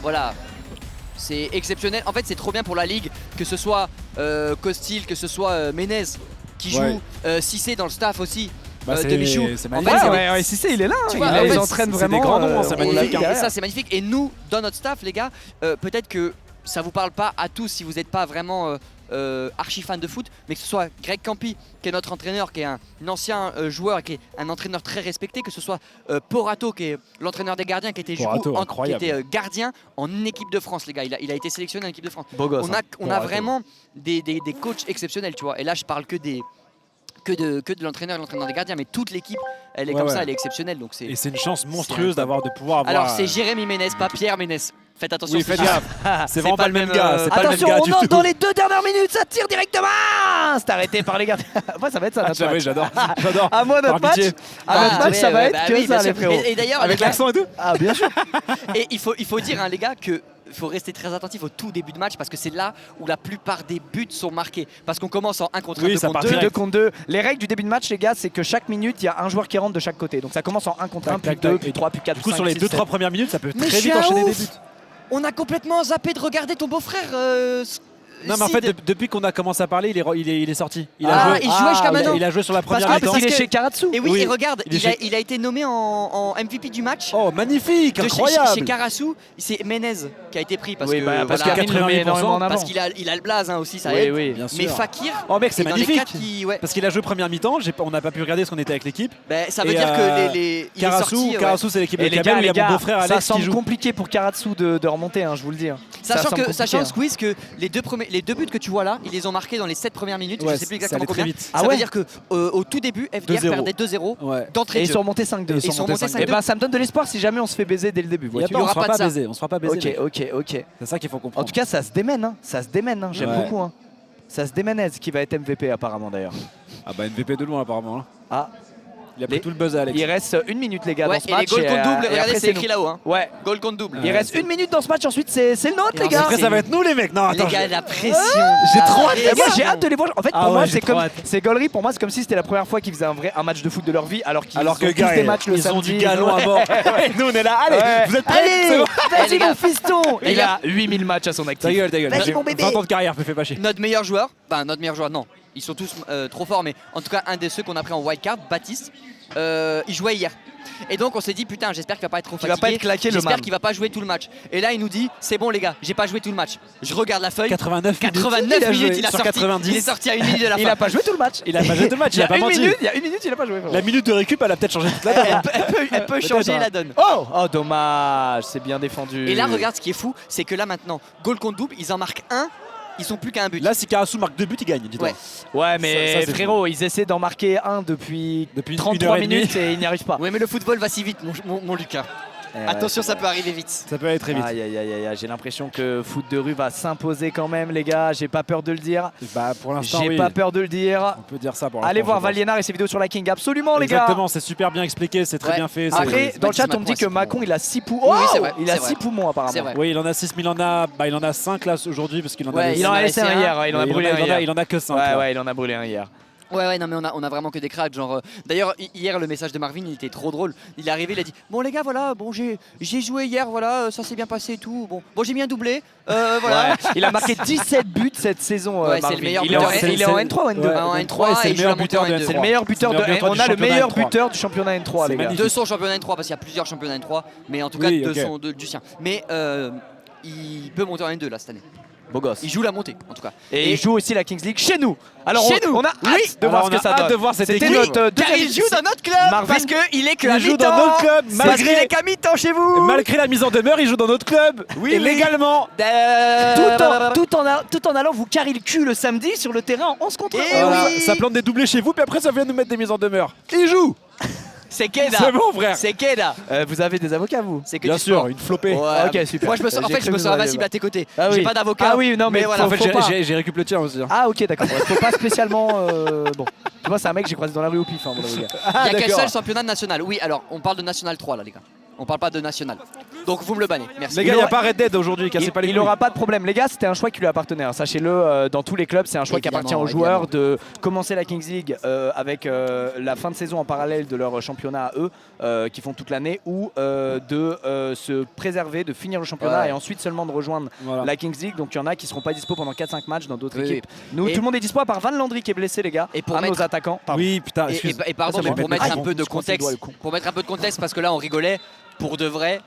Voilà. C'est exceptionnel. En fait, c'est trop bien pour la ligue que ce soit Costil, que ce soit Menez qui joue, Cissé dans le staff aussi. Bah, de Michou. c'est En fait, magnifique. c'est Ouais, si il est là. Tu Il vois, là, en ils fait, entraînent c'est vraiment. des grands noms, hein, ça on magnifique, l'a Et, vu et derrière. ça, c'est magnifique. Et nous, dans notre staff, les gars, peut-être que ça vous parle pas à tous si vous n'êtes pas vraiment archi fan de foot, mais que ce soit Greg Campi, qui est notre entraîneur, qui est un ancien joueur et qui est un entraîneur très respecté, que ce soit Porato, qui est l'entraîneur des gardiens, qui était, Porato, qui incroyable. était gardien en équipe de France, les gars. Il a été sélectionné en équipe de France. Beau gosse. On a Porato. vraiment des coachs exceptionnels, tu vois. Et là, je parle que de l'entraîneur et l'entraîneur des gardiens, mais toute l'équipe, elle est Ouais, comme ouais. ça, elle est exceptionnelle. Donc c'est. Et c'est une chance C'est monstrueuse d'avoir de pouvoir avoir. Alors c'est Jérémy Ménez, pas Pierre Ménez. Faites attention. Oui, c'est faites pas- gaffe. C'est vraiment pas le même gars. C'est pas le même Attention, gars on du entre tout. dans les 2 dernières minutes, ça tire directement. C'est arrêté par les gardiens. Moi, ça va être ça. Ah, notre match. oui, j'adore. J'adore. À moi, notre Par match, pitié. à notre match, ouais, ça va ouais, être bah que oui, ça, bien les sûr. frérots. Et d'ailleurs, Avec les gars, l'accent et tout. Ah, bien sûr. et il faut dire, hein, les gars, que faut rester très attentif au tout début de match parce que c'est là où la plupart des buts sont marqués. Parce qu'on commence en 1 contre 1, Oui, 2 ça contre part 2. direct. 2 contre 2. Les règles du début de match, les gars, c'est que chaque minute, il y a un joueur qui rentre de chaque côté. Donc ça commence en 1 contre 1, Tac, puis tac, 2, tac. puis 3, puis 4, Du coup, 5, sur les 6, 2-3 premières minutes, ça peut Mais très je vite suis un enchaîner des ouf. buts. On a complètement zappé de regarder ton beau-frère. Non, mais en fait, depuis qu'on a commencé à parler, il est sorti. Il Ah, a joué. il jouait jusqu'à maintenant. Il a joué sur la première Ah, mi-temps. parce qu'il est que- chez Karatsu. Et oui, Oui, et regarde, il est il a été nommé en MVP du match. Oh, magnifique, De incroyable. chez Karasu, c'est Menez qui a été pris parce Oui, que bah, parce voilà, qu'Amine le met 90%, énormément en avant. parce qu'il a le blaze hein, aussi, ça Oui, aide. oui. Bien sûr. Mais Fakir, Oh mec, c'est est dans les magnifique. quatre qui, ouais. Parce qu'il a joué première mi-temps, on n'a pas pu regarder parce qu'on était avec l'équipe. Ben, ça veut Et, dire que il est sorti. Karasu, c'est l'équipe de Et les Kamel, gars, il y a les mon gars, beau-frère ça Alex qui semble joue. compliqué pour Karatsu de remonter, hein, je vous le dis. hein. Ça Sachant semble que, compliqué, sachant hein. Squeeze que les deux buts que tu vois là, ils les ont marqués dans les 7 premières minutes. Ouais, Je sais plus ça exactement allait très combien. vite. Ça Ah veut ouais. dire que au tout début, FDR 2-0. perdait 2-0 Ouais. d'entrée Et de ils jeu. sont remontés 5-2. Ils sont montés 5-2. Et ben ça me donne de l'espoir si jamais on se fait baiser dès le début. Il y a vois-tu. pas, on aura se fera pas pas de ça. baiser, on se fera pas baiser. Ok, mec. ok. C'est ça qu'il faut En comprendre. tout cas, ça se démène, hein. Ça se démène, hein. J'aime Ouais. beaucoup. Hein. Ça se démène qui va être MVP apparemment d'ailleurs. Ah bah MVP de loin apparemment. hein. Ah, Il a pris Les- tout le buzz à Alex. il reste 1 minute les gars Ouais, dans ce et les match. goals contre double, et regardez, après, c'est écrit nous. là-haut. Hein. Ouais. Goal contre double. Il Ouais, reste c'est- 1 minute dans ce match, ensuite c'est le nôtre les Non, gars. Après c'est- ça va être nous les mecs. Non, attends. Les gars, la pression. J'ai La trop hâte, Les gars, pression. j'ai hâte de les voir. En fait, Ah pour moi, ouais, c'est j'ai trop comme hâte. ces gauleries. Pour moi, c'est comme si c'était la première fois qu'ils faisaient un match de foot de leur vie, alors qu'ils Alors ont que tous gars, des matchs le ils ont samedi. du galon à mort. Et nous on est là. Allez, Ouais. vous êtes prêts? Allez, C'est bon. Eh, vas-y les gars. mon fiston. Les Il gars. a 8000 matchs à son actif. Ta gueule, ta gueule. Vas-y, J'ai mon bébé. 20 ans de carrière, me fais pas chier. Notre meilleur joueur, non, ils sont tous trop forts, mais en tout cas, un de ceux qu'on a pris en wildcard, Baptiste, il jouait hier. Et donc on s'est dit putain, j'espère qu'il va pas être trop Qu'il va fatigué. pas être claqué, le J'espère man. qu'il va pas jouer tout le match. Et là il nous dit c'est bon les gars, j'ai pas joué tout le match. Je regarde la feuille. 89 89 minutes, il a sur sorti. 90. Il est sorti à 1 minute de la Il fin. a pas joué tout le match. Il a pas joué tout le match, il a pas menti. Il y a 1 minute, il a pas joué. La minute de récup, elle a peut-être changé toute la donne. Elle peut changer la donne. Oh, dommage, c'est bien défendu. Et là regarde ce qui est fou, c'est que là maintenant, goal contre double, ils en marquent un, ils sont plus qu'à un but. Là, si Karasu marque 2 buts, il gagne. Dis-toi. Ouais. Ouais, mais Ça, c'est frérot, ils essaient d'en marquer un depuis Depuis 33 1h30. minutes et ils n'y arrivent pas. Ouais mais le football va si vite mon Lucas. Attention, ça peut arriver vite. Ça peut aller très vite. Aïe, aïe, aïe, aïe, aïe, j'ai l'impression que foot de rue va s'imposer quand même, les gars. J'ai pas peur de le dire. Bah pour l'instant, J'ai oui. pas peur de le dire. On peut dire ça pour l'instant. Allez voir je pense. Valiénard et ses vidéos sur la King, absolument, les gars. Exactement, c'est super bien expliqué, c'est très Ouais. bien fait. c'est- Après, dans le chat, Baptiste on me dit que Macron, Macon, il a 6 poumons. Oui, oui, c'est vrai, Il a c'est 6 vrai. poumons, apparemment. C'est vrai. Oui, il en a 6, mais il en a 5 là aujourd'hui parce qu'il en a Ouais, laissé Il en a a laissé laissé un un. hier. Il en a brûlé un hier. il en a que 5. Ouais, ouais, il en a brûlé un hier. Ouais, non, mais on a vraiment que des cracks. Genre, d'ailleurs, hier, le message de Marvin, il était trop drôle. Il est arrivé, il a dit bon, les gars, voilà, bon, j'ai joué hier, voilà, ça s'est bien passé et tout. Bon, j'ai mis un doublé, voilà. Ouais. Il a marqué 17 buts cette saison. Ouais, c'est Marvin. le meilleur Il est en- buteur. il est en N3 ou N2 Ouais, en donc, N3, ouais, c'est et le il joue meilleur la montée buteur en de N2. C'est le meilleur buteur C'est le meilleur buteur On du a le championnat meilleur N3. buteur du championnat N3, C'est les gars. magnifique. De son championnat N3, parce qu'il y a plusieurs championnats N3, mais en tout cas, Oui, de ok. son, du sien. Mais il peut monter en N2 là cette année. Beau gosse. Il joue la montée, en tout cas. Et il joue aussi la Kings League chez nous. Alors Chez nous. on a hâte Oui. de voir Alors, ce que on a ça hâte donne. de voir cette C'était équipe. notre Car deuxième- il joue dans notre club, Marvin, parce qu'il est que à il joue mi-temps. dans notre club, Parce malgré- qu'il est qu'à mi-temps chez vous. Malgré la mise en demeure, il joue dans notre club. Oui, et oui. légalement. Tout en allant vous carrer le cul le samedi sur le terrain en 11 contre 11. Eh Voilà, oui. ça plante des doublés chez vous, puis après ça vient nous mettre des mises en demeure. Il joue. C'est Keda. C'est bon, frère. C'est Keda. Vous avez des avocats, vous? C'est que Bien du sûr, sport. une flopée. Ouais. Ok, super. Moi, en fait, je me sens invincible à tes côtés. Ah oui. J'ai pas d'avocat. Ah oui, non, mais voilà. En fait, faut pas. j'ai récupéré le tien aussi. hein. Ah ok, d'accord. Faut pas spécialement... Bon. Tu vois, c'est un mec que j'ai croisé dans la rue au pif, hein, mon gars. Il y a qu'un d'accord. seul championnat national. Oui, alors, on parle de National 3 là, les gars. On parle pas de National. Donc, vous me le bannez. Merci. Les gars, il n'y a pas Red Dead aujourd'hui, cassez pas les Il couilles. aura pas de problème. Les gars, c'était un choix qui lui appartenait. hein. Sachez-le, dans tous les clubs, c'est un choix qui appartient aux Évidemment, joueurs de commencer la Kings League avec la fin de saison en parallèle de leur championnat à eux, qui font toute l'année, ou de se préserver, de finir le championnat Ouais. et ensuite seulement de rejoindre Voilà. la Kings League. Donc il y en a qui seront pas dispo pendant 4-5 matchs dans d'autres Oui, équipes. Nous, Et- tout le monde est dispo à part Van Landry qui est blessé, les gars. Et pour à mettre- nos attaquants. Pardon. Oui, putain, Et, excuse. et pardon, Ça, mais ça pour m'embête mettre un trop. peu de Je croise les contexte, doigts, le con. pour mettre un peu de contexte, parce que là on rigolait, pour de vrai,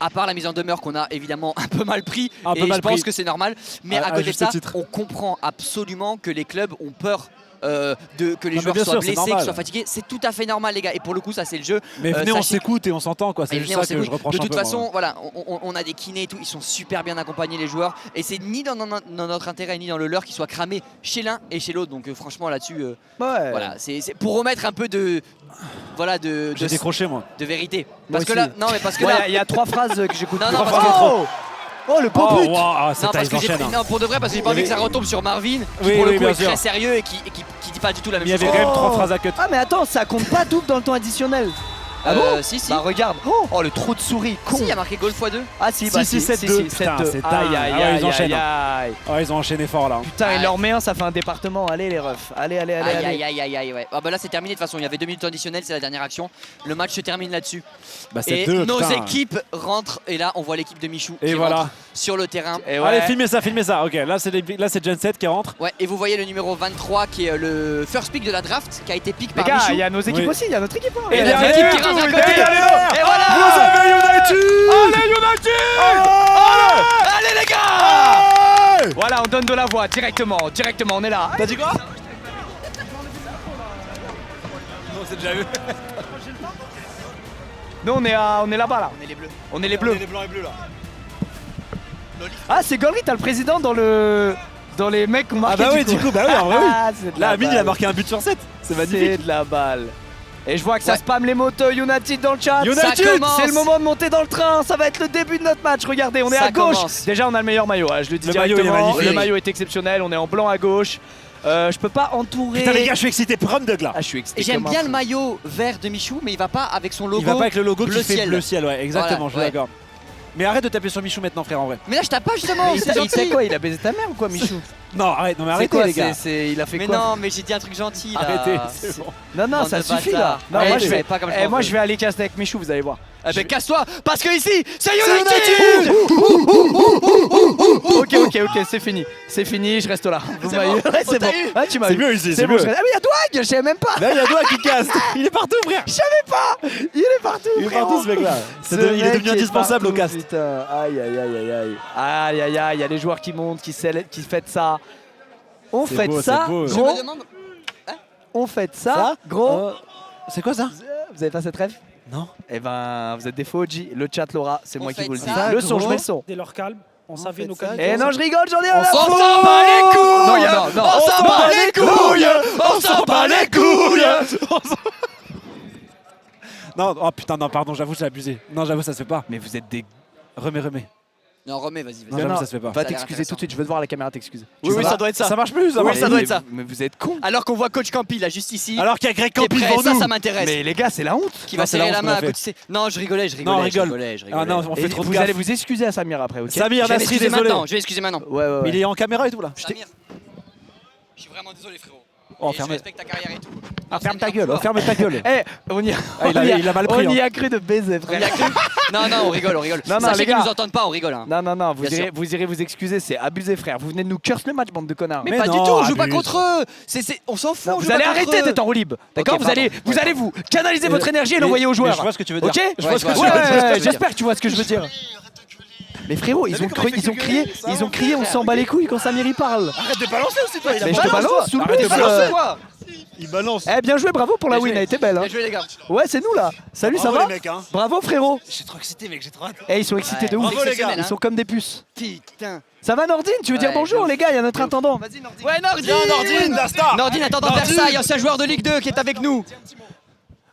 à part la mise en demeure qu'on a évidemment un peu mal pris, Un peu et mal je pense pris. que c'est normal, mais À à côté de juste ça, titre. on comprend absolument que les clubs ont peur. Que les Non, mais joueurs bien soient sûr, c'est blessés, qu'ils normal. soient fatigués, c'est tout à fait normal les gars, et pour le coup ça c'est le jeu. Mais venez, on sachez- s'écoute et on s'entend, quoi. C'est Et juste venez, on ça que je s'écoute. reproche De un toute peu, moi. façon, voilà, on a des kinés et tout, ils sont super bien accompagnés les joueurs, et c'est ni dans notre intérêt ni dans le leur qu'ils soient cramés chez l'un et chez l'autre. Donc franchement là-dessus, Ouais. voilà, c'est pour remettre un peu de, voilà, de J'ai décroché, moi. vérité. Moi Parce que aussi. là, non mais parce que Ouais, là, il y a 3 phrases que j'écoute. Non, plus. non, Oh parce que- Oh le beau Oh, but. wow, ah, Non, ils enchaînent. non, pour de vrai, parce que j'ai pas envie que ça retombe sur Marvin, qui Oui, pour le oui, coup bien est sûr. très sérieux et qui dit pas du tout la même Il y chose. avait quand même 3 Oh. phrases à cut. Ah mais attends, ça compte pas double dans le temps additionnel. Ah bon? Si, si. Bah regarde. Oh le trou de souris, con. Si, il y a marqué goal x2. Ah si, Si, bah si, 7-2. Putain, 7-2. c'est dingue. Aïe aïe Ah ouais, aïe ils enchaînent, aïe. Ouais, ils ont enchaîné fort là. Putain, il Ouais. leur met un, ça fait un département. Allez les refs. Allez. Aïe aïe aïe aïe aïe, ouais. Ah bah là c'est terminé de toute façon, il y avait 2 minutes additionnelles, c'est la dernière action. Le match se termine là-dessus. Bah, Et 7-2. nos putain. équipes rentrent et là on voit l'équipe de Michou Et qui voilà. rentre sur le terrain. Et Allez, filmez ça. Ok, là c'est Gen 7 qui rentre. Ouais, et vous voyez le numéro 23 qui est le first pick de la draft qui a été pick Les par gars, Michou. il y a nos équipes Oui. aussi, il y a notre équipe. hein. Et Et notre derrière, équipe qui rentre à tout, côté. derrière. Et voilà. Vous avez United. Allez United. Allez les gars. Voilà, on donne de la voix directement, on est là. T'as dit quoi? Non, c'est déjà vu. Nous on est là-bas là. On est les bleus. On est les bleus. Les blancs et bleus là. Ah c'est Golry, t'as le président dans les mecs qu'on Ah marqué. bah oui, du coup, bah oui, en vrai oui. Ah, c'est de Là, la Amine il a balle. marqué un but sur 7. C'est C'est magnifique. de la balle. Et je vois que ça Ouais. spam les motos United dans le chat. United, Ça commence. C'est le moment de monter dans le train, ça va être le début de notre match. Regardez, on est Ça à gauche. commence. Déjà, on a le meilleur maillot, hein, je le dis Le maillot, il est directement. magnifique. Le maillot est exceptionnel, on est en blanc à gauche. Je peux pas entourer. Putain les gars, je suis excité. Prom Dog là. Ah, je suis excité. Et j'aime comme un bien fou. le maillot vert de Michou, mais il va pas avec son logo. Il va pas avec le logo bleu qui fait ciel. bleu ciel, ouais, exactement, Voilà, je suis ouais. d'accord. Mais arrête de taper sur Michou maintenant, frère, en vrai. Mais là je tape pas justement, Mais c'est il sait gentil. quoi? Il a baisé ta mère ou quoi, Michou? Non, arrête, non mais C'est arrêtez quoi, les gars. il a fait Mais quoi? non, mais j'ai dit un truc gentil là. Arrêtez, c'est bon. Non, Bande ça de suffit là. bâtards. Non, Ouais, moi je je savais vais, pas comme je moi m'en je vais aller casser avec Michou, vous allez voir. Eh ben casse-toi, parce que ici c'est C'est United. Ok, c'est fini, je reste là. Vous m'avez- Ouais, c'est t'as bon. eu. Ah, tu m'as C'est eu. mieux ici, C'est c'est bon, mieux. je reste- Ah mais y'a Douag, je savais même pas. Là, il y a Doua qui casse. Il est partout, frère. Je savais pas. Il est partout. Il est frérot. partout, ce mec là. Ce Il est mec devenu est indispensable au partout, cast. Putain, aïe, il y a les joueurs qui montent, qui fêtent ça. On C'est fête beau, ça, c'est beau. Je gros. me demande. On fête ça, gros. C'est quoi ça? Vous avez pas cette rêve? Non. Eh ben, vous êtes des faux OG. Le chat l'aura, c'est On moi qui fête vous le dis. ça, Le son, gros. je mets le son. Dès leur calme, on savait nos fait ça, qualités. Eh non, je rigole, j'en ai un. On s'en bat les couilles. Non, On s'en bat les couilles. On s'en bat les couilles. Non, oh putain, non, pardon, j'avoue, j'ai abusé. Non, j'avoue, ça se fait pas. Mais vous êtes des. Remets. Non, remets, vas-y, Non, vas-y. j'avoue, ça se fait pas. Va Ça a l'air t'excuser tout de suite, je veux te voir à la caméra t'excuser. Oui, oui, ça doit être ça. Ça marche plus, ça Oui, marche ça plus. doit être ça. Mais vous êtes cons. Alors qu'on voit Coach Campi là juste ici. Alors qu'il y a Greg qui est Campi prêt, devant ça, nous. ça m'intéresse. Mais les gars, c'est la honte. Qui va Non, c'est la serrer la honte main qu'on à a côté. fait. Non, je rigolais. Non, rigole. Je rigolais. Ah non, on Et fait trop de vous gaffe. allez vous excuser à Samir après, ok? Samir, Je vais Nasri, m'excuser désolé. maintenant. Je vais excuser maintenant. Ouais. Mais il est en caméra et tout là. Samir, je suis vraiment désolé, frérot. Oh, Et je ferme- respecte ta carrière et tout. Ferme ta gueule, ferme ta gueule. Eh, on y a, Ah, il a mal pris, on y hein. a cru de baiser, On y a frère. cru. Non, on rigole. Non, non, Sachez les qu'ils gars. nous entendent pas, on rigole. hein. Non, Bien vous irez vous excuser, c'est abusé, frère. Vous venez de nous curse le match, bande de connards. Mais Mais pas non, du tout, on joue pas abuse. contre eux. On s'en fout. Non, on vous joue allez pas contre arrêter eux. d'être en roue libre, d'accord? Ok, Vous allez pardon. vous canaliser votre énergie et l'envoyer aux Mais joueurs. je vois ce que tu veux dire. Ok? Je vois ce que tu Ouais, veux ouais, dire. ouais, ouais. J'espère que tu vois ce que je veux dire. Mais frérot, ils ont crié, on s'en bat les couilles quand Samir y parle. Arrête de balancer aussi, toi. Mais je te balance sous le Arrête de bus. balancer. Quoi Il balance. Eh, bien joué, bravo pour la Bien win, joué. elle était belle. hein. Bien joué, les gars. Ouais, c'est nous là. Salut, ça Bravo, va? les mecs, hein. Bravo frérot. Je suis trop excité, mec, j'ai trop hâte. Eh, ils sont excités Ouais, de ouf. bravo, les gars. Ils sont comme des puces. Putain. Ça va Nordine? Tu veux dire Ouais, bonjour de les gars? Il y a notre intendant. Vas-y, Nordine. Ouais, Nordine. Viens, Nordine, la star. Nordine, attendant Nordine. Versailles, ancien joueur de Ligue 2 qui est avec nous.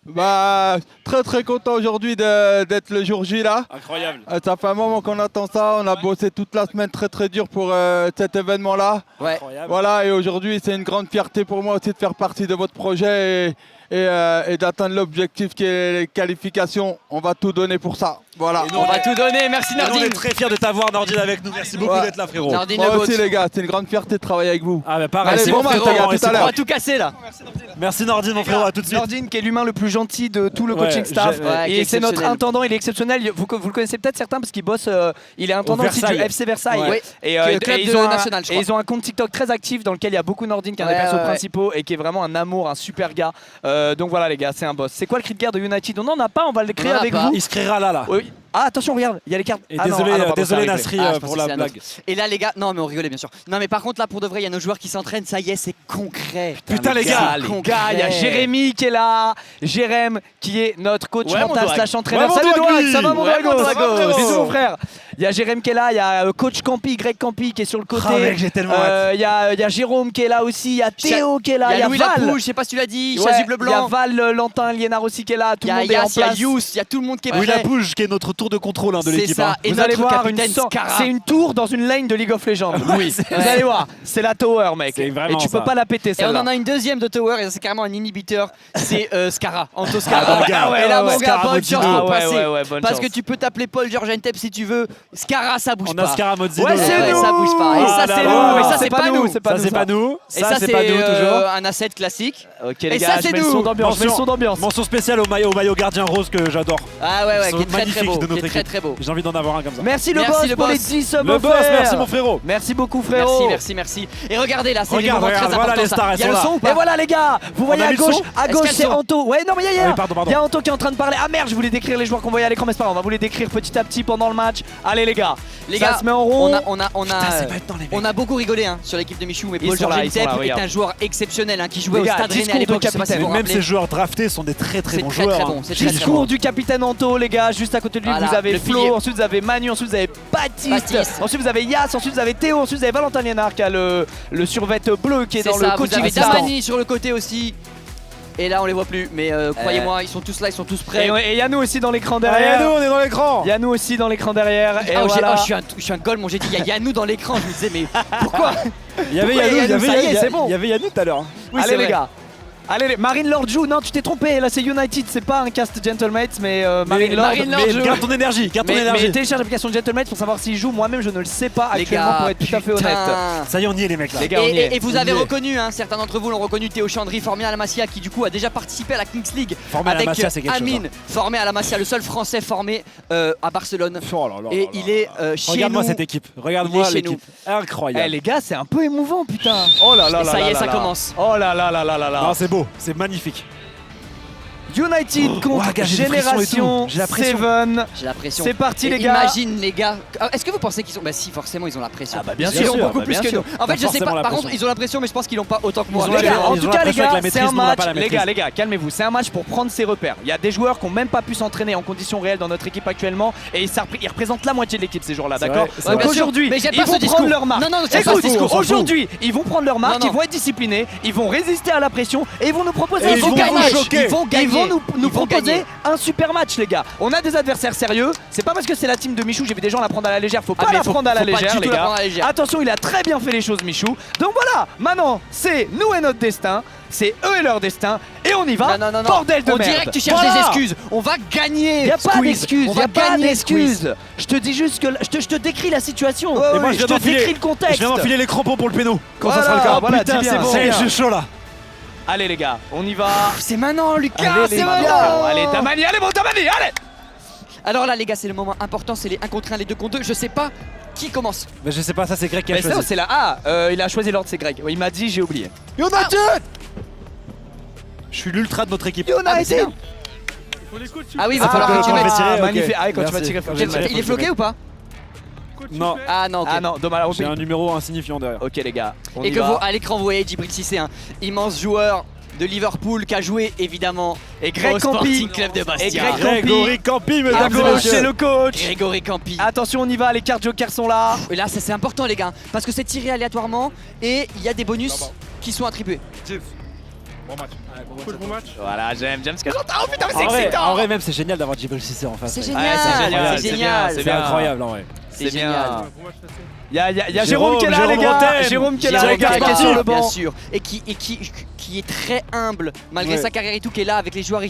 Bah, très content aujourd'hui d'être le jour J là. Incroyable. Ça fait un moment qu'on attend ça. On a bossé toute la semaine très dur pour cet événement là. Ouais. Incroyable. Voilà, et aujourd'hui c'est une grande fierté pour moi aussi de faire partie de votre projet et d'atteindre l'objectif qui est les qualifications. On va tout donner pour ça. Voilà. Et nous, On va tout donner. Merci, Et nous, on Nordine. est très fiers de t'avoir, Nordine, avec nous. Merci beaucoup Ouais. d'être là, frérot. Nordine, Moi le aussi GOAT. les gars, c'est une grande fierté de travailler avec vous. Ah, bah pareil, Allez, c'est bon mon match, frérot. les gars, et tout à c'est l'heure. On va tout casser là. Merci, Nordine, mon frérot, à tout de suite. Nordine qui est l'humain le plus gentil de tout le Ouais, coaching staff. Ouais, qui est Et c'est notre exceptionnel. intendant, il est exceptionnel. Vous le connaissez peut-être certains parce qu'il bosse, il est intendant aussi du Versailles. FC Versailles. Ouais. Oui. Et, Qui est le club ils de ont un, national, je et crois. ils ont un compte TikTok très actif dans lequel il y a beaucoup Nordine qui est un des Ouais, persos ouais, ouais. principaux et qui est vraiment un amour, un super gars. Donc voilà les gars, c'est un boss. C'est quoi le cri de guerre de United? On n'en a pas, on va le créer en a avec pas. vous. Il se créera là. Oui. Ah attention, regarde, il y a les cartes. Et Ah non, désolé, ah non, pardon, désolé c'est un replay. Nasri Ah, je pour pensais la que c'était un blague. Et là, les gars, non, mais on rigolait bien sûr. Non, mais par contre, là, pour de vrai, il y a nos joueurs qui s'entraînent. Ça y est, c'est concret. Putain, les gars. Les gars, il y a Jérémy qui est là, Jérém qui est notre coach Ouais, mon mental Douag. slash entraîneur. Ouais, mon Salut Douag, Douag, lui. ça va mon Ouais, mon Douagos? Douagos. Bisous mon frère. Il y a Jérém qui est là, il y a coach Campi, Greg Campi qui est sur le côté. Ah mec, j'ai tellement hâte. Il y a Jérôme qui est là aussi, il y a Théo qui est là, Il y a Louis Val. Lapouche, je sais pas si tu l'as dit, Ouais, Chasuble il y a Blanc. Val, Lantin, Liénard aussi qui est là, tout Il y le a monde est en Yass, il y a place. Yous, il y a tout le monde qui est Oui, prêt. la bouge qui est notre tour de contrôle de C'est l'équipe. ça. hein. Et Vous allez notre voir capitaine Skara. c'est une tour dans une lane de League of Legends. Oui, vous allez voir, c'est la tower mec. C'est Et vraiment tu peux ça. pas la péter Et on celle-là. en a une deuxième de Tower, et c'est carrément un inhibiteur, c'est Skara, Anto Ah, Skara. mon gars, Et là, ouais, mon gars, Skara bonne Modino. chance pour Ah, ouais, passer. ouais, bonne Parce chance. que tu peux t'appeler Paul George Entep si tu veux. Skara, ça bouge On a pas. Skara Modzino. Ouais, c'est Ouais, nous. ça bouge pas. Et Oh ça, là c'est là. nous. Mais ça, c'est pas nous. c'est pas Ça nous. c'est pas nous. Et ça, c'est pas nous toujours. un asset classique. Ok les Et gars, ça, je c'est mets le nous. son d'ambiance, je mets le son d'ambiance. Mention spéciale au maillot gardien rose que j'adore. Ah ouais, Ils sont qui est très très magnifiques beau. de Qui notre est très équipe. très beau. J'ai envie d'en avoir un comme ça. Merci le Merci, boss le pour les boss. 10 subs Le boss, offerts. merci mon frérot. Merci beaucoup frérot. Merci. Et regardez là, c'est les Regarde, moments très regarde, voilà importants. les stars, elles Il y a sont le là. son ou Et pas? voilà les gars, vous voyez a à mis le gauche, son à Est-ce gauche qu'elles c'est sont Anto. Ouais non mais il y a, Ah oui, pardon. il y a Anto qui est en train de parler. Ah merde, je voulais décrire les joueurs qu'on voyait à l'écran mais c'est pas grave, on va vous les décrire petit à petit pendant le match. Allez les gars, Les ça gars, se met en rond. on a beaucoup rigolé hein, sur l'équipe de Michou, mais Ils Paul sont là, George ils sont là, Entep est regarde. un joueur exceptionnel hein, qui jouait Les au gars, Stade Rennais discours à de l'époque. Je sais pas si capitaine. vous vous Même rappelez. ces joueurs draftés sont des très C'est bons très, joueurs. très hein. bon, c'est très, très Discours bon. du capitaine Anto les gars, juste à côté de lui Voilà, vous avez le Flo, pilier. ensuite vous avez Manu, ensuite vous avez Baptiste, Baptiste. ensuite vous avez Yass, ensuite vous avez Théo, ensuite vous avez Valentin Liénard qui a le survêt bleu qui est C'est dans le ça, vous coaching avez assistant. Damani sur le côté aussi. Et là on les voit plus, mais croyez-moi, ils sont tous là, ils sont tous prêts. Et il y a nous aussi dans l'écran Allez, derrière. nous, on est dans l'écran. Il y a nous aussi dans l'écran derrière. Et Oh, voilà. je suis un goal, mon j'ai dit, il y a Yannou dans l'écran, je me disais mais pourquoi? Il y avait Pourquoi Yannou, Yannou, ça y est, c'est bon. il y avait Yannou tout à l'heure. hein. Oui, Allez c'est les vrai. gars. Allez, Marine Lord joue. Non, tu t'es trompé. Là, c'est United. C'est pas un cast Gentlemates, mais Marine Lord. Marine Lord Mais joue. garde ton énergie, garde ton Mais énergie. télécharge l'application Gentlemates pour savoir s'il joue. Moi-même, je ne le sais pas Les actuellement gars, pour être tout à fait putain. honnête. Ça y est, on y est les mecs là. Les gars, on y est. Et vous On avez y est. reconnu, hein, certains d'entre vous l'ont reconnu, Théo Chandry, formé à la Masia, qui du coup a déjà participé à la Kings League Formé à la avec Masia, c'est quelque chose, Amine, formé à la Masia, le seul français formé à Barcelone. Oh là là Et là il là est là. chez Regarde-moi nous. cette équipe. Regarde-moi Il est chez l'équipe. Eh Incroyable. les gars, c'est un peu émouvant, putain. Oh là là Et là ça y là est, là ça là. commence. Oh là là là là là là. Non, c'est beau, c'est magnifique. United contre ouais, gars, j'ai des frissons et Génération tout. J'ai la pression. 7. J'ai la pression. C'est parti Et les gars. Imagine les gars. Ah, est-ce que vous pensez qu'ils ont. Bah si, forcément, ils ont la pression. Ah bah bien Ils sûr, ont beaucoup bah plus bien que sûr. nous. En fait, je sais forcément pas. la Par pression. contre, ils ont la pression, mais je pense qu'ils l'ont pas autant que moi. Ils ont Les la- gars, en ils tout ont cas, la les pression avec gars, la c'est maîtrise, un nous, on n'a match. pas la Les maîtrise. gars, calmez-vous. C'est un match pour prendre ses repères. Il y a des joueurs qui n'ont même pas pu s'entraîner en conditions réelles dans notre équipe actuellement et ils représentent la moitié de l'équipe ces jours-là, C'est d'accord vrai, c'est Donc vrai. aujourd'hui, Mais j'aime ils pas ce vont discours. prendre leur marque. Non, non, c'est pas ce Écoute, discours. aujourd'hui, ils vont prendre leur marque, Non, non. ils vont être disciplinés, ils vont résister à la pression et ils vont nous proposer Et un ils vont super vous match. choquer. Ils vont gagner. Ils vont nous Ils vont proposer gagner. un super match, les gars. On a des adversaires sérieux. C'est pas parce que c'est la team de Michou, j'ai vu des gens la prendre à la légère. Faut pas mais la faut- prendre à la faut pas légère, du tout les la gars. prendre à la légère. Attention, il a très bien fait les choses, Michou. Donc voilà, maintenant, c'est nous et notre destin. C'est eux et leur destin. Et on y va. Non, non, non, non. Bordel de On merde. dirait que tu cherches Voilà. des excuses. On va gagner. Y a pas Squeeze. d'excuses, On y va a pas gagner, Squeeze. d'excuses. Je te dis juste que je te décris la situation. Et moi, je te décris le contexte. Je viens m'enfiler les crampons pour le péno. Quand Voilà, ça sera le cas. voilà, Putain, dis bien, c'est bon. c'est bien. J'ai chaud là. Allez les gars, on y va. C'est maintenant, Lucas. Allez les C'est gars. maintenant. Allez Damani, allez mon Damani, allez. Alors là, les gars, c'est le moment important. C'est les 1 contre 1, les 2 contre 2. Je sais pas qui commence. Mais je sais pas, ça c'est Greg qui a Mais ça, choisi. c'est là. Il a choisi l'ordre, c'est Greg. Oui, il m'a dit, j'ai oublié. United. Je suis l'ultra de notre équipe. Ah, mais c'est bien. Ah oui, il va Ah, falloir que tu on va mettes. tirer, ok. magnifique. Ah, quand tu vas Merci. tirer, faut que J'ai tu le mettes. Il est floqué ou pas? Non, Ah non, ok. Ah non, dommage. j'ai un numéro insignifiant derrière. Ok les gars, on Et y que va. vous, à l'écran, vous voyez Djibril Cissé, un immense joueur de Liverpool qui a joué évidemment Et Greg au Campi. Sporting Club de Bastia. Et Greg Grégory Campi, À mesdames et gauche, c'est messieurs. le coach. Grégory Campi. Attention, on y va, les cartes jokers sont là. Et là, ça c'est important, les gars, parce que c'est tiré aléatoirement et il y a des bonus qui sont attribués. Voilà, j'aime ce que j'entends. Oh putain, mais En vrai, même c'est génial d'avoir Djibril Cissé en face. C'est Ouais. génial, c'est génial, c'est génial. c'est C'est bien. incroyable en vrai. C'est génial. Il y a Jérôme, Jérôme qui est là, les Jérôme gars. Rotem. Jérôme qui est là, Jérôme les gars, qui est Capa, sur le bien banc. sûr, et qui est très humble malgré Ouais. sa carrière et tout, qui est là avec les joueurs.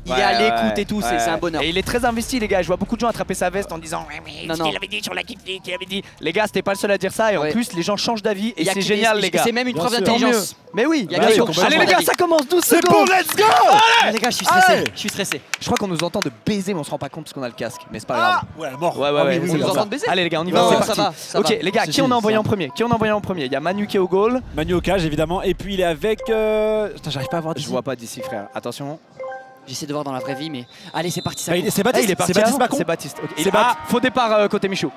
Il Ouais, est à l'écoute ouais, et tout, ouais. c'est un bonheur. Et il est très investi, les gars. Je vois beaucoup de gens attraper sa veste en disant ouais, mais Non, ce non. qu'il avait dit sur la Kings League, il avait dit. Les gars, c'était pas le seul à dire ça. Et en Ouais. plus, les gens changent d'avis. Et Il y a c'est que- génial, les gars. C'est même une Bien preuve sûr. d'intelligence. Mais oui, Il y a bien que sûr. des gens qui Allez, changent les gars, d'avis. ça commence 12 C'est bon, secondes. let's go. Les gars, je suis stressé. Allez. Je suis stressé. Je crois qu'on nous entend de baiser, mais on se rend pas compte parce qu'on a le casque. Mais c'est pas grave. Ouais, mort. Ouais, Ah oui, ouais, oui, c'est oui, comme nous ça. entend baiser. Allez, les gars, on y va, Non, c'est ça parti. va, ça Ok, va. les gars, Si, qui on si, a envoyé ça en premier? Qui on a envoyé en premier? Il y a Manu qui est au goal. Manu au cage évidemment. Et puis il est avec. Putain, j'arrive pas à voir Je d'ici. vois pas d'ici, frère. Attention. J'essaie de voir dans la vraie vie, mais allez, c'est parti. Ça Bah, court. c'est Ah, Baptiste, il est parti. c'est Baptiste avant Macron. C'est Baptiste. ok. C'est Bat- Faux départ côté Michou.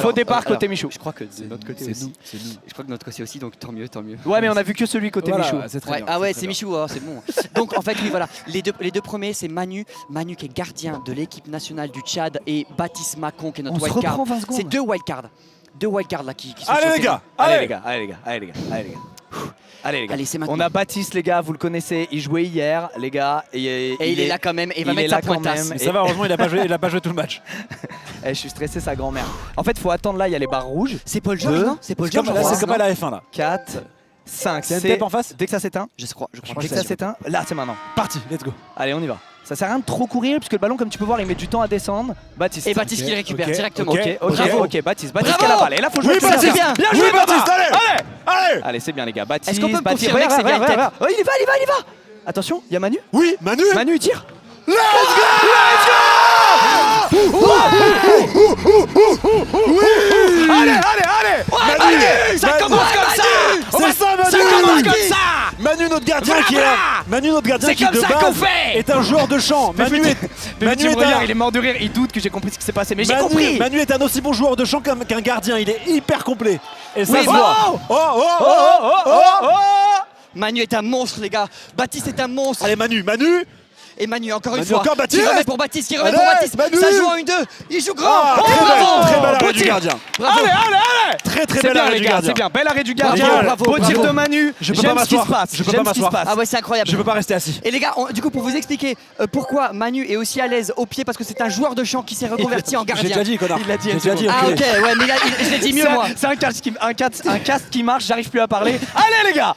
Faux départ côté Michou. Je crois que de notre côté aussi. Je crois que de notre côté aussi, donc tant mieux, tant mieux. Ouais, mais on a vu que celui côté Voilà, Michou. c'est très Ouais, bien, ah ouais, très c'est bien. Michou, oh, c'est bon. Donc en fait, oui, voilà. Les deux premiers, c'est Manu qui est gardien de l'équipe nationale du Tchad et Baptiste Macon qui est notre On se wildcard. reprend 20 secondes. C'est deux wildcards. Deux wildcards là qui sont Allez sur le les terrain. gars, Allez allez les gars, allez les gars, allez les gars, allez les gars. Allez les gars. Allez, c'est maintenant. On a Baptiste les gars, vous le connaissez, il jouait hier les gars. Et Et il est là quand même, et il va il mettre est sa là quand pointasse. même. Mais ça va, heureusement, il a pas joué tout le match. Je suis stressé sa grand-mère. En fait, faut attendre là, il y a les barres rouges. C'est Paul George, Deux. non? C'est Paul C'est comme, George. là, je c'est crois, comme non à la F1 là. 4, 5, C'est un tape en face. Dès que ça s'éteint, Je crois. dès que ça s'éteint, là c'est maintenant. Parti, let's go. Allez, on y va. Ça sert à rien de trop courir puisque le ballon, comme tu peux voir, il met du temps à descendre. Baptiste. Et Baptiste qui le récupère ok, directement. Ok, ok, Bravo. ok, Baptiste. Baptiste Bravo. qui a la balle. Et là, faut jouer Oui, avec le Baptiste. gardien. Bien Oui, joué, Baptiste, Baba. allez. Allez. Allez, c'est bien les gars. Baptiste. Est-ce qu'on peut me Baptiste. confirmer que c'est bien le tape? Oh, il y va, il va. Attention, il y a Manu. Oui, Manu. Manu, il tire. Allez, Ça commence comme ça. C'est ça, Manu. Ça commence comme ça. Manu, notre gardien qui est là. Manu, notre gardien C'est qui comme de ça qu'on base fait. est un joueur de chant. Manu est Manu, un- regarde, il est mort de rire. Il doute que j'ai compris ce qui s'est passé. Mais j'ai compris. Manu est un aussi bon joueur de chant qu'un gardien. Il est hyper complet. Et ça Oui, se bon. voit. Oh. Manu est un monstre, les gars. Baptiste est un monstre. Allez, Manu. Et Manu, encore une Manu, fois. encore Baptiste. Qui remet pour Baptiste, qui remet Allez, pour Baptiste. Manu. Ça joue en 1-2. Il joue grand. Ah, Oh, très bravo. bel Beau arrêt du tir. gardien. Bravo. Très C'est bel bien arrêt les du gars, gardien. c'est bien. Bel arrêt du Bravo, gardien. bravo, Beau tir bravo. de Manu. Je peux J'aime pas ce qui se m'asseoir. passe. Je peux J'aime pas ce qui se m'asseoir. passe. Ah ouais, c'est incroyable. Je peux pas rester assis. Et les gars, du coup, pour vous expliquer pourquoi Manu est aussi à l'aise au pied, parce que c'est un joueur de chant qui s'est reconverti en J'ai gardien. déjà dit, connard. Il l'a dit, J'ai déjà dit. Ah ok, enculé. ouais, mais là, je l'ai dit mieux moi. C'est un casque qui marche, j'arrive plus à parler. Allez les gars.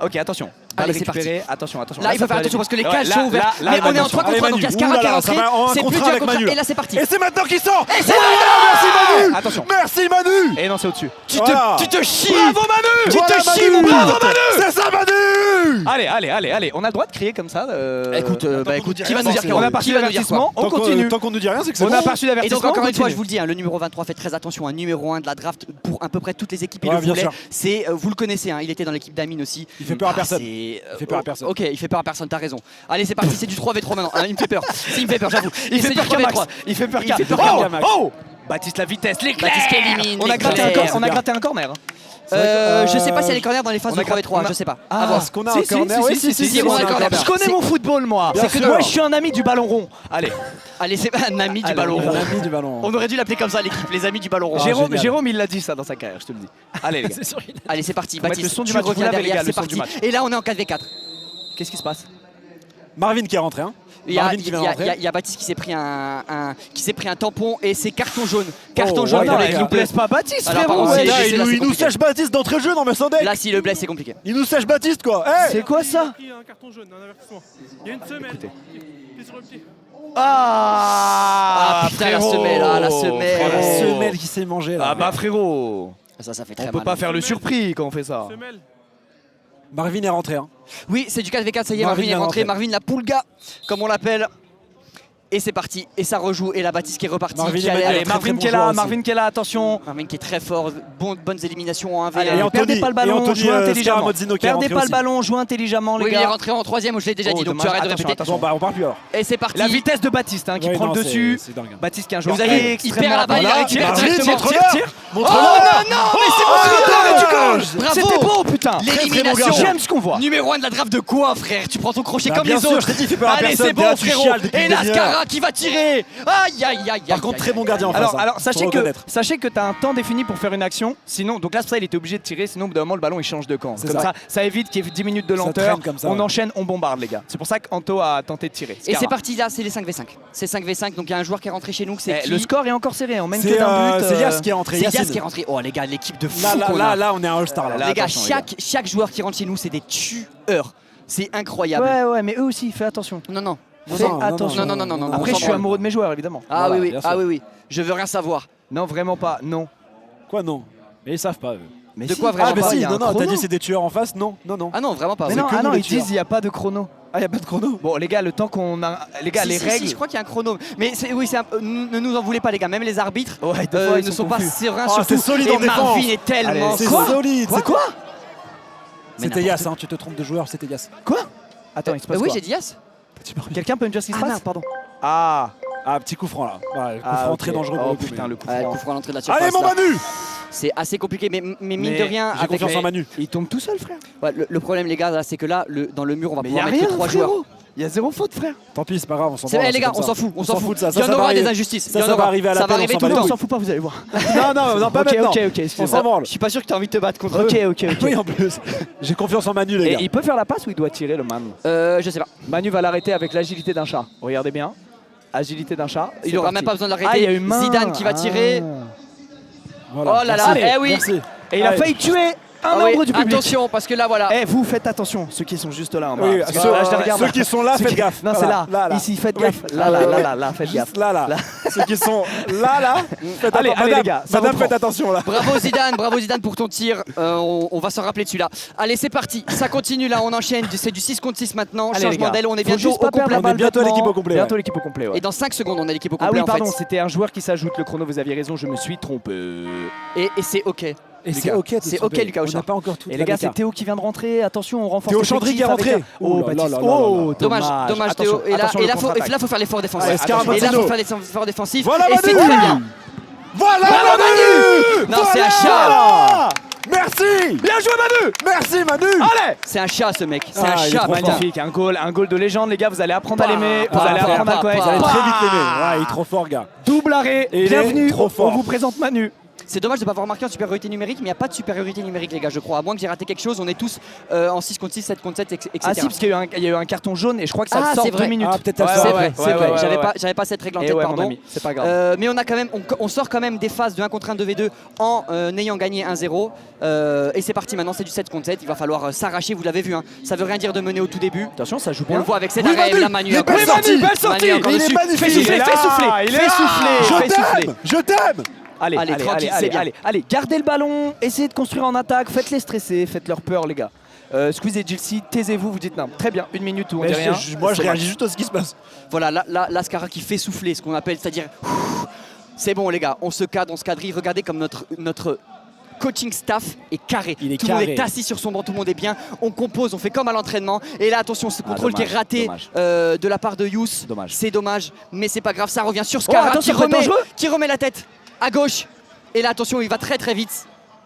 Ok, attention. Balle Allez, c'est récupérée. Attention. Là, il ça faut faire peut aller attention parce que les vite. cages Ouais, sont là, ouvertes. là, Mais on est en attention. 3 contre 3, donc il y a Scarra qui est rentré. C'est plus dur contre Manu. Et là, c'est parti. Et c'est maintenant qu'il sort. Et c'est Merci Manu. Attention. Merci Manu. Et non, c'est au-dessus. Voilà. Tu te chies. Bravo Manu. Tu te chies mon bravo Manu. C'est ça Manu. Allez. On a le droit de crier comme ça. Écoute, qui va nous dire on a pas reçu d'avertissement. On continue. Tant qu'on nous dit rien, c'est que c'est On bon. a pas reçu Et donc d'avertissement. encore on une fois, continue. je vous le dis, hein, le numéro 23, faites très attention, un numéro 1 de la draft pour à peu près toutes les équipes, il Ouais, le bien voulait. sûr. C'est, vous le connaissez, hein, il était dans l'équipe d'Amine aussi. Il fait peur à personne. Il fait peur à personne. Ok, il fait peur à personne, t'as raison. Allez, c'est parti, c'est du 3v3 maintenant. Il me fait peur. Il me fait peur, j'avoue. Il fait C'est peur du qu'à Max. 3v3. Il fait peur Il qu'à fait peur qu'à Oh, Max. oh Baptiste la vitesse, l'éclair. Baptiste qui élimine. On a gratté un l'éclair. corner. On a gratté un corner. Je sais pas s'il y a les corners dans les phases on de a 3v3, je sais pas. Ah, À voir. Est-ce qu'on a Si, un si, corner? si, Oui, si, si, on a un un corner. Je connais mon football moi. Bien sûr. Moi je suis un ami du ballon rond. Allez. Allez, c'est un ami du Allez, ballon on rond. L'ami du ballon. On aurait dû l'appeler comme ça l'équipe, les amis du ballon rond. Ah, génial. Jérôme il l'a dit ça dans sa carrière, je te le dis. Allez les gars. Allez, c'est parti. Faut mettre le Baptiste, son du tu match. Vous reviens l'avez, les derrière, gars, le c'est son parti. du match. Et là, on est en 4v4. Qu'est-ce qui se passe? Marvin qui est rentré. Hein. Il y a- Marvin qui vient de rentrer. il y a Baptiste qui s'est pris un tampon et c'est carton jaune. Carton Oh, jaune ouais, pour ouais, l'équipe. Il nous blesse pas Baptiste Alors, frérot. pardon, Ouais. c'est- Il là, nous- c'est il nous compliqué. sèche Baptiste d'entrée de jeu, non mais sans deck. Là, s'il le blesse, c'est compliqué. Il nous sèche Baptiste quoi. Hey. C'est quoi ça? pris un carton jaune, un avertissement. Il y a une semelle. Écoutez. Pied sur le pied. Ah, putain, la frérot. semelle, ah, la semelle. Oh, la Frérot. semelle qui s'est mangée là. Ah bah frérot. Ça fait On très peut mal. pas faire le surpris quand on fait ça. Semelle. Marvin est rentré. Hein. Oui, c'est du 4v4, ça y est, Marvin Marvin est est rentré. rentré. Marvin la poulga, comme on l'appelle. Et c'est parti, et ça rejoue, et la Baptiste qui est reparti. Marvin qui est a l'air- allez, Allez, très, Marvin bon qui est joueur là, aussi. Marvin qui est là, attention. Marvin qui est très fort, bonnes éliminations en 1v1. Allez, Et Anthony- perdez pas le et ballon, Anthony, jouez intelligemment. Scaramozzino qui est Perdez rentré pas le aussi. ballon, jouez intelligemment les Oui, il est gars. rentré en troisième, je l'ai déjà Oh, dit, donc dommage. tu arrêtes de Attention, répéter. attention. Bon bah on part plus alors. Et c'est parti. La vitesse de Baptiste hein, qui Ouais, prend non, le c'est- dessus. c'est dingue. Baptiste qui est un joueur Vous avez- il extrêmement perd la balle, il la Voilà, récupère tire, directement. tire. Oh Montre-le. non, mais c'est Oh, bon, du gauche. Bravo. C'était beau putain. L'élimination. J'aime ce qu'on voit. Numéro 1 de la draft de quoi, frère? Tu prends ton crochet Bah, comme bien les sûr, autres. je t'ai dit, fais peur à Allez, personne, c'est t'es là, bon, tu frérot. chiales depuis Et une la demi-heure. Scarra qui va tirer. Aïe, aïe, aïe. Par contre, très bon gardien en face. hein. Alors Faut sachez reconnaître. que tu as un temps défini pour faire une action. Sinon, donc là, c'est pour ça il était obligé de tirer. Sinon, au bout d'un moment, le ballon il change de camp. C'est Comme ça. ça évite qu'il y ait 10 minutes de Ça lenteur. traîne comme ça, On ouais. enchaîne, on bombarde les gars. C'est pour ça qu'Anto a tenté de tirer. Et c'est parti là, c'est les 5v5. C'est 5v5, donc il y a un joueur qui est rentré chez nous. C'est qui Le score est encore serré. On mène que C'est d'un but. c'est Yass qui est rentré. C'est Yass Yacine. qui est rentré. Oh les gars, l'équipe de fou Là, qu'on a. on est un All-Star là. Là, Les gars, attention, les gars. chaque joueur qui rentre chez nous, c'est des tueurs. C'est incroyable. Ouais, mais eux aussi, fais attention. Non, non. Fais attention. Non. Après, on je s'en suis branle. amoureux de mes joueurs, évidemment. Ah Voilà, oui, bien ah sûr. oui. Je veux rien savoir. Non, vraiment pas. Non. Quoi non? Mais ils savent pas eux. Mais De si, quoi vraiment Ah mais pas, si, il y a non un non, t'as chrono. dit c'est des tueurs en face? Non, non, non. Ah non, vraiment pas. Mais ouais. non, que nous, non, les ils tueurs. disent il n'y a pas de chrono. Ah y a pas de chrono. Bon, les gars, le temps qu'on a. Les gars, Si, les si, règles. si, je crois qu'il y a un chrono. Mais oui, ne nous en voulez pas, les gars. Même les arbitres Ouais, des fois, ils ne sont pas confus. sereins. Oh, surtout. c'est solide Et en défense. Marvin est tellement. Allez, C'est Quoi solide. Quoi c'est quoi? Mais C'était n'importe Yass, hein, tu te trompes de joueur, c'était Yass. Quoi Attends, il se passe oui, quoi j'ai dit Yass. Quelqu'un peut me dire ce qui se Ah, passe? merde, pardon. Ah, Ah, petit coup franc là. Ouais, coup franc ok. très dangereux pour Oh le coup, putain, mais- le coup Ouais, franc. coup franc à l'entrée de la surface. Allez, mon là. Manu. C'est assez compliqué, mais mine Mais de rien. J'ai avec confiance les- en Manu. Il tombe tout seul, frère. Ouais, le problème, les gars, là, c'est que là, dans le mur, on va Mais il y pouvoir a mettre rien, que 3 joueurs. frérot. Il y a zéro faute, frère. Tant pis, c'est pas grave, on s'en C'est branle, vrai, les gars, comme on ça. s'en fout. On s'en fout. de ça. Il y en Ça va aura des arriver. injustices. Ça va arriver à la Ça va peine, arriver on tout s'en le bat On les temps. s'en fout pas, vous allez voir. Non, non, pas Ok, maintenant. ok, On excusez-moi. s'en branle. Je suis pas sûr que tu as envie de te battre contre eux. Ok. Oui, en plus. J'ai confiance en Manu, les Et gars. il peut faire la passe ou il doit tirer le man? Je sais pas. Manu va l'arrêter avec l'agilité d'un chat. Regardez bien. Agilité d'un chat. Il C'est aura parti. même pas besoin de Ah, il y l'arrêter. a une main. Zidane qui va tirer. Voilà. Oh là là, Merci. eh oui. Merci. Et il a Allez. failli tuer un Ah oui, membre du public. attention, parce que là, voilà. Eh, vous faites attention, ceux qui sont juste là en bas. Oui, Parce que ceux- là, je les regarde. ceux qui sont là, Ceux faites qui- gaffe. Non, c'est Voilà, là. là. Ici, faites Oui. gaffe. Là, faites gaffe. Juste là. Ceux qui sont là. Faites Allez, attention. allez, Madame, les gars, ça Madame, reprend. faites attention là. Bravo Zidane pour ton tir. On va s'en rappeler dessus là. Allez, c'est parti. Ça continue là, on enchaîne. C'est du 6 contre 6 maintenant. Allez, les Changement gars. d'aile, on est Faut bientôt juste au pas perdre complet. la balle On est bientôt à bêtement. l'équipe au complet, Bientôt ouais. l'équipe au complet, ouais. Et dans 5 secondes, on a l'équipe au Ah complet oui, en pardon, fait. c'était un joueur qui s'ajoute. Le chrono, vous aviez raison, je me suis trompé. Et c'est ok. Et Les c'est gars, ok. de c'est se ok, tromper. Lucas On Auchard. n'a pas encore tout. Et les gars, c'est Théo qui vient de rentrer. Attention, on renforce. Théo l'effectif Chandry qui est avec rentré. un- Oh, Oh là Baptiste. là là là Oh, là. Dommage Attention, Théo. Et là, attention, le contre-attaque. faut faire l'effort défensif. Ouais, Et Scaramouche. là, faut faire l'effort défensif. Voilà, Et c'est Manu. très bien. Voilà Manu. Non, c'est un chat. Voilà. Merci. Bien joué, Manu. Merci Manu. Allez. C'est un chat ce mec. C'est Ah, un il est chat. trop putain. Magnifique, un goal de légende, les gars. Vous allez apprendre à l'aimer. Vous pas, allez pas, apprendre à le pas, connaître. pas. Vous allez très vite Bah. l'aimer. Ouais, il est trop fort, gars. Double arrêt. Et il est Bienvenue. trop fort. On vous présente Manu. C'est dommage de ne pas avoir marqué en supériorité numérique, mais il n'y a pas de supériorité numérique, les gars, je crois. À moins que j'ai raté quelque chose, on est tous en 6 contre 6, 7 contre 7, etc. Ah si, parce qu'il y a eu un carton jaune et je crois que ça Ah, sort c'est 2 vrai. minutes. Ah, peut-être ça Ouais, sort. C'est ouais, vrai, ouais, c'est vrai. ouais, J'avais ouais. j'avais pas cette règle en Et tête, ouais, mon pardon. ami, c'est pas grave. Mais on a quand même, on sort quand même des phases de 1 contre 1, 2v2 en ayant gagné 1-0. Et c'est parti maintenant, c'est du 7 contre 7. Il va falloir s'arracher, vous l'avez vu. Hein. Ça veut rien dire de mener au tout début. Attention, ça joue On bien. le voit avec cette Oui, arrêt, Manu. la Manu. Il est encore belle dessus. sortie. Belle sortie. Manu encore Il est dessus. magnifique. Fais souffler, Il est fais là. souffler, Il est fais là. souffler, fais souffler. Je t'aime. Allez, Allez, allez, tranquille, allez, c'est bien. allez, gardez le ballon, essayez de construire en attaque, faites-les stresser, faites-leur peur, les gars. Squeeze et Gilsey, taisez-vous, vous dites non. Très bien, 1 minute où on dit rien. Moi, je C'est réagis juste à ce qui se passe. Voilà, là, Scara qui fait souffler, ce qu'on appelle, c'est-à-dire, c'est bon les gars, on se cadre, on se quadrille. Regardez comme notre coaching staff est carré. Il est tout le monde carré. est assis sur son banc, tout le monde est bien. On compose, on fait comme à l'entraînement. Et là, attention, ce contrôle dommage, qui est raté dommage. de la part de Youss. Dommage. C'est dommage, mais c'est pas grave, ça revient sur Scara attention, qui, dangereux. qui remet la tête à gauche. Et là, attention, il va très très vite.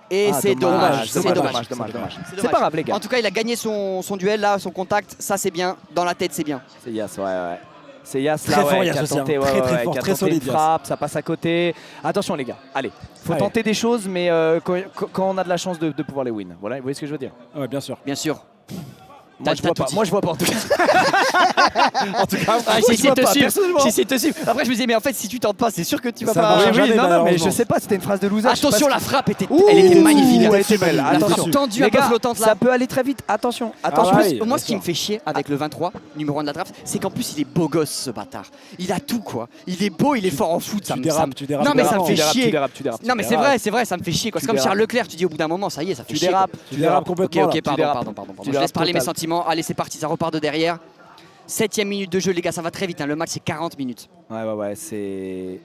Et c'est dommage, c'est dommage. C'est pas grave, les gars. En tout cas, il a gagné son duel là, son contact. Ça, c'est bien. Dans la tête, c'est bien. C'est Yass, ouais. C'est Yass Très là, fort, ouais, Yass qui a aussi, tenté, hein. ouais, Très, très ouais, fort, qui a très tenté solide, une Yass. frappe, ça passe à côté. Attention, les gars, allez. Faut Allez. tenter des choses, mais quand on a de la chance de pouvoir les win. Voilà, vous voyez ce que je veux dire. Ouais, bien sûr. Bien sûr. Moi, je vois tout pas. dit. Moi, je vois pas en tout cas. En tout cas, Ah, je j'ai essayé vois de te pas, suivre. personnellement. J'ai essayé de te suivre. Après, je me disais, mais en fait, si tu tentes pas, c'est sûr que tu vas Ça pas. marche Oui, jamais, non, mais malheureusement. je sais pas, c'était une phrase de loser. Attention, la frappe était, Ouh, elle était magnifique. elle était belle. La Attention. frappe tendue, un Les peu gars, flottante ça là. peut aller très vite. Attention, attention. Ah En ouais, plus, bien moi, ce qui sûr. me fait chier avec le 23, numéro 1 de la draft, c'est qu'en plus, il est beau gosse, ce bâtard. Il a tout, quoi. Il est beau, il est fort en foot. Tu dérapes. Non, mais ça me fait chier. Tu dérapes. Non, mais c'est vrai, ça me fait chier. quoi. C'est Tu comme dérapes. Charles Leclerc, tu dis au bout d'un moment, ça y est, ça fait Tu chier. quoi. dérapes. Tu dérapes Ok, complètement. ok, là. pardon. Tu Je dérapes laisse parler mes total. sentiments. Allez, c'est parti, ça repart de derrière. 7ème minute de jeu, les gars, ça va très vite. Hein. Le match, c'est 40 minutes. Ouais, c'est.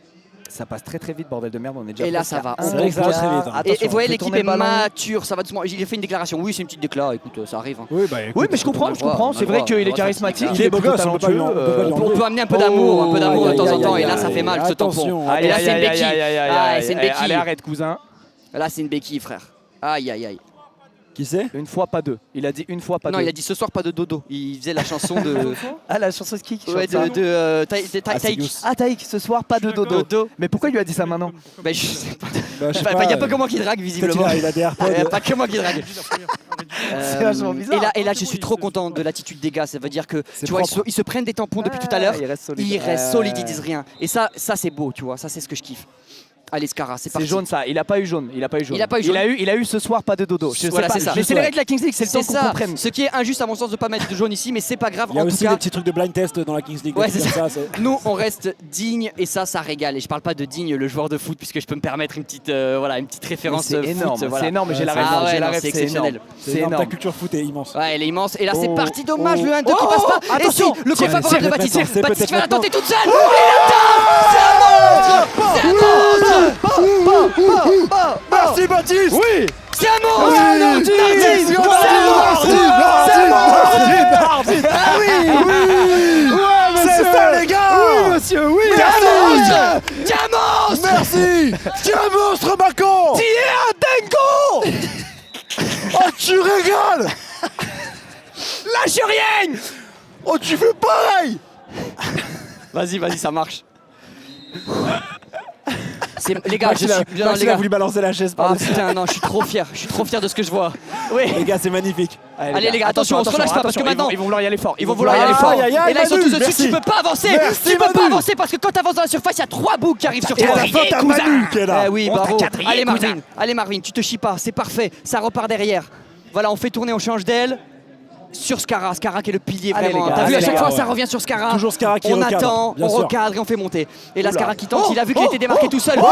Ça passe très très vite, bordel de merde. On est déjà Et là, presque ça à va. un C'est vrai que ça va quart. très vite, hein. Attention, Et vous voyez, on fait l'équipe tourner est le ballon. mature, ça va doucement. Il a fait une déclaration. Oui, c'est une petite déclaration. Écoute, ça arrive. hein. Oui, bah écoute. Oui, mais je comprends, on le je comprends. voit, C'est on vrai le qu'il voit, est on le charismatique, voit. il est beau Il est beau gosse, gosse, on peut pas lui talentueux. en- On peut amener un peu d'amour, de temps en temps. Et là, ça fait mal, ce tampon. Attention. Et là, c'est une béquille. Ah, c'est une béquille. Allez, arrête, cousin. Là, c'est une béquille, frère. Aïe, aïe, aïe. Qui c'est? Une fois, pas deux. Il a dit une fois, pas deux. Non, il a dit ce soir pas de dodo. Il faisait la chanson de. Ah, la chanson ski qui Ouais, chante ça. de c'est Taïk. Youss. Ah, Taïk, ce soir, pas de dodo. Dodo. Mais pourquoi il lui a dit ça maintenant? Bah, je sais pas. Bah, je sais Il n'y a pas euh, que moi qui drague, peut-être visiblement. il a des AirPods. Il n'y a pas que moi qui drague. C'est vachement bizarre. Et là, je suis trop content de l'attitude des gars. Ça veut dire que C'est tu vois, propre. ils se prennent des tampons depuis tout à l'heure. Il reste solide. Ils restent solides, ils disent rien. Et ça c'est beau, tu vois. Ça, c'est ce que je kiffe. Allez, Scara, c'est C'est parti. jaune ça, il a pas eu jaune. Il a pas eu jaune. Il a eu ce soir pas de dodo. Je sais Voilà, pas, c'est ça. Mais c'est les règles de la Kings League, c'est le temps C'est qu'on ça. comprenne. Ce qui est injuste à mon sens de pas mettre de jaune ici, mais c'est pas grave. Il y a En tout aussi cas, des petits trucs de blind test dans la Kings League. Ouais, des trucs c'est comme c'est- nous, on reste digne et ça régale. Et je parle pas de digne le joueur de foot, puisque je peux me permettre une petite, une petite référence C'est foot. énorme, voilà. c'est énorme, j'ai la Ah rêve. ouais, j'ai la non, rêve, c'est exceptionnel. C'est C'est énorme. Ta énorme. culture foot est immense. Ouais, elle est immense. Et là, c'est Oh, parti. Dommage, oh, le 1-2 qui oh, passe pas. oh, Et si, attention. le coup Tiens, favorable c'est de peut-être Baptiste. maintenant, c'est Baptiste qui va la peut-être tenter toute seule. Et la tape. C'est un monstre. Merci Baptiste. Oui. C'est un monstre. Martin, Martin, Martin, Martin, Martin. Ah oui. Tu rigoles? Lâche rien. Oh, tu fais pareil? Vas-y, ça marche. Les gars, Max, il a voulu balancer la chaise Ah par-dessus. putain, non, je suis trop fier de ce que je vois. Oui. Les gars, c'est magnifique. Allez, les gars, attention, on se relâche pas parce que maintenant, ils vont vouloir y aller fort. ils vont vouloir y aller fort. Aïe, aïe, aïe, Et là, ils sont Manu, tous dessus, merci. tu peux pas avancer. Merci, Tu peux pas Manu. avancer parce que quand t'avances dans la surface, il y a 3 bouts qui arrivent sur Et toi. la faute à Manu qui est là. Eh oui, On t'a bravo. quadrillé, Allez Marvin, tu te chies pas, c'est parfait. Ça repart derrière. Voilà, on fait tourner, on change d'aile. Sur Scarra qui est le pilier Allez, vraiment. les gars, T'as vu, à allez, chaque les fois gars, ça ouais. revient sur Scarra. Toujours Scarra qui On recadre, attend, bien on sûr. recadre et on fait monter. Et là Oula. Scarra qui tente, Oh, il a vu qu'il était démarqué tout seul. oh,